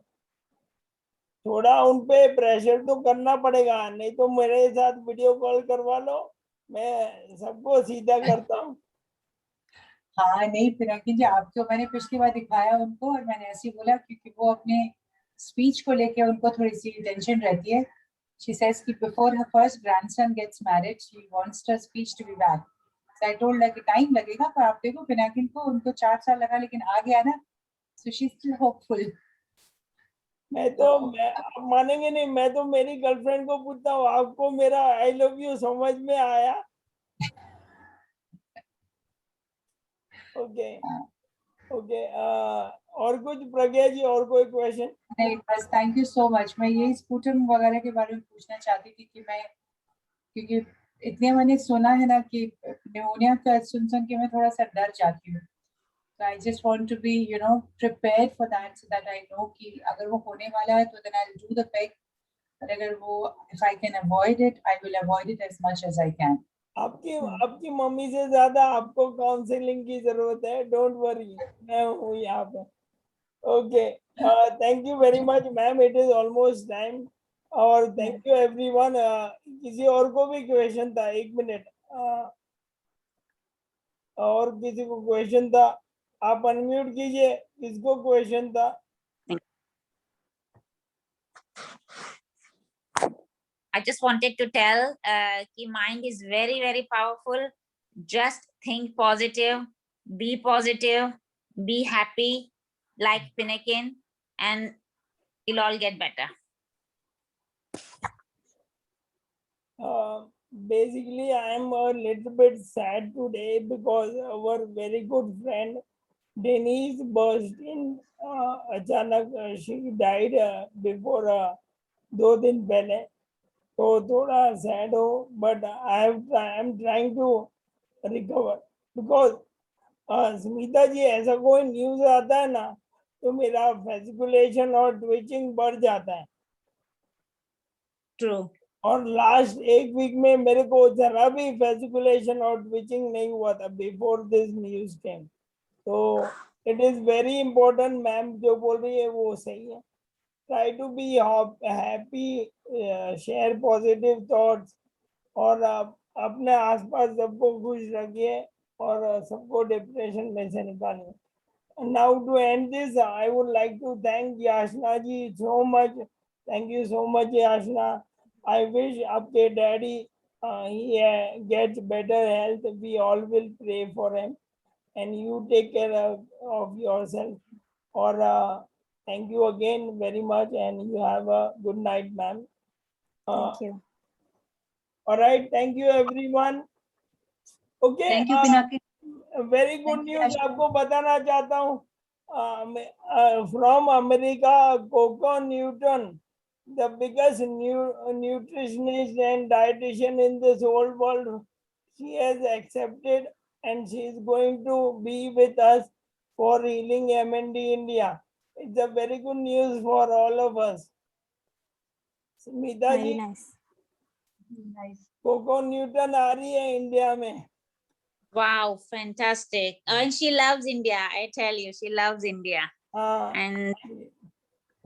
थोड़ा उन पे प्रेशर तो करना पड़ेगा, नहीं तो मेरे साथ वीडियो कॉल करवा लो, मैं सबको सीधा करता हूँ.
हाँ नहीं पिनाकी जी, आपको मैंने पिछली बार दिखाया उनको और मैंने ऐसे ही बोला क्योंकि वो अपने स्पीच को लेके उनको थोड़ी सी टेंशन रहती है. She says कि before her first grandson gets married, she wants her speech to be back. So I told her कि टाइम लगेगा, पर आप देखो पिनाकिन को, उनको 4 साल लगा लेकिन आ गया ना. So she's still hopeful.
आप मानेंगे नहीं, मैं तो मेरी गर्लफ्रेंड को पूछता हूँ, आपको मेरा आई लव यू समझ में आया? Okay okay. और कुछ प्रज्ञा जी, और कोई क्वेश्चन?
नहीं बस थैंक यू सो मच. मैं यही स्कूटर वगैरह के बारे में पूछना चाहती थी कि मैं, क्योंकि इतने मैंने सुना है ना कि निमोनिया का सुन के मैं थोड़ा सा डर जाती हूँ. So I just want to be, you know, prepared for that so that I know कि अगर वो होने वाला है तो then I'll do the peg. But अगर वो, if I can avoid it, I will avoid it as much as I can.
आपकी मम्मी से ज्यादा आपको काउंसलिंग की जरूरत है. डोंट वरी, मैं हूँ यहाँ पे. Okay, thank you very much ma'am. It is almost time. और थैंक यू एवरीवन. किसी और को भी क्वेश्चन था? 1 मिनट. और किसी को क्वेश्चन था? आप अनम्यूट कीजिए. किसको क्वेश्चन था?
I just wanted to tell कि mind is very, very powerful. Just think positive, be positive, be happy, like Pinakin, and it'll all get better.
Basically, I am a little bit sad today because our very good friend Denise burst in. अचानक she died before 2 दिन पहले. तो थोड़ा sad हो, but I am trying to recover. Because Smita ji, ऐसा कोई news आता है ना तो मेरा फेसिकुलेशन और ट्विचिंग बढ़ जाता है.
ट्रू.
और लास्ट 1 वीक में मेरे को जरा भी फेसिकुलेशन और ट्विचिंग नहीं हुआ था बिफोर दिस न्यूज केम. तो it is very important. Ma'am जो बोल रही है वो सही है. Try to be happy, share positive thoughts, और अपने आसपास सबको खुश रखिए और सबको डिप्रेशन में से निकालिए. Now to end this, I would like to thank Yashna ji so much. Thank you so much, Yashna. I wish आपके daddy he gets better health. We all will pray for him. and you take care of yourself. Or thank you again very much, and you have a good night, ma'am.
Thank you.
All right, thank you everyone. Okay.
Thank you, Pinaki.
Very good
Thank you,
news
Ashna.
आपको बताना चाहता हूँ from America Coco Newton the biggest nutritionist and dietitian in this whole world, she has accepted and she is going to be with us for Healing MND India. It's a very good news for all of us. Smita ji,
Very nice.
Coco Newton आ रही है India में.
Wow, fantastic. And she loves India. I tell you, she loves India. And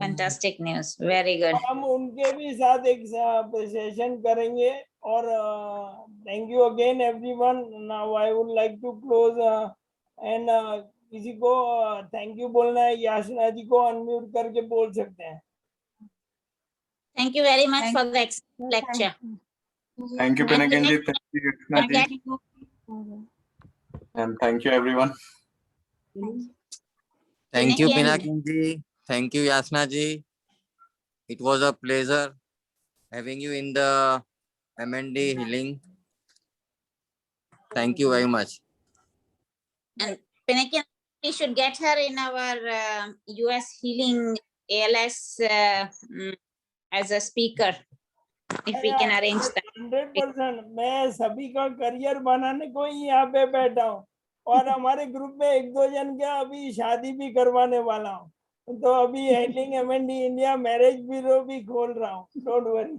fantastic news. Very good.
हम उनके भी साथ एक session करेंगे. और thank you again everyone. Now I would like to close and किसी को थैंक यू बोलना है, याचना जी को अनम्यूट करके बोल सकते हैं.
Thank you very much for the excellent lecture.
Thank you, Pinakin ji. Thank you, Yashna ji. And thank you, everyone.
Thank you,
Pinakin.
Pinakin ji. Thank you, Yasna ji. It was a pleasure having you in the MND healing. Thank you very much.
And Pinakin, we should get her in our US healing ALS as a speaker, if we can arrange that.
100%. मैं सभी का career बनाने को ही यहाँ पे बैठा हूँ, और हमारे ग्रुप में एक दो जन क्या अभी शादी भी करवाने वाला हूँ. तो अभी healing MND India marriage bureau भी खोल रहा हूँ. Don't worry.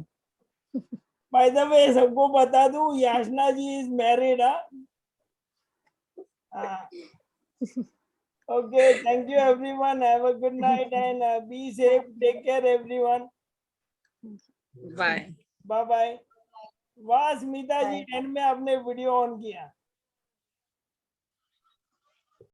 By the way सबको बता दूं, Yachna ji is married. Okay, thank you everyone. Have a good night and be safe. Take care everyone.
Bye.
Bye bye. वाह स्मिता जी, एंड में आपने वीडियो ऑन किया.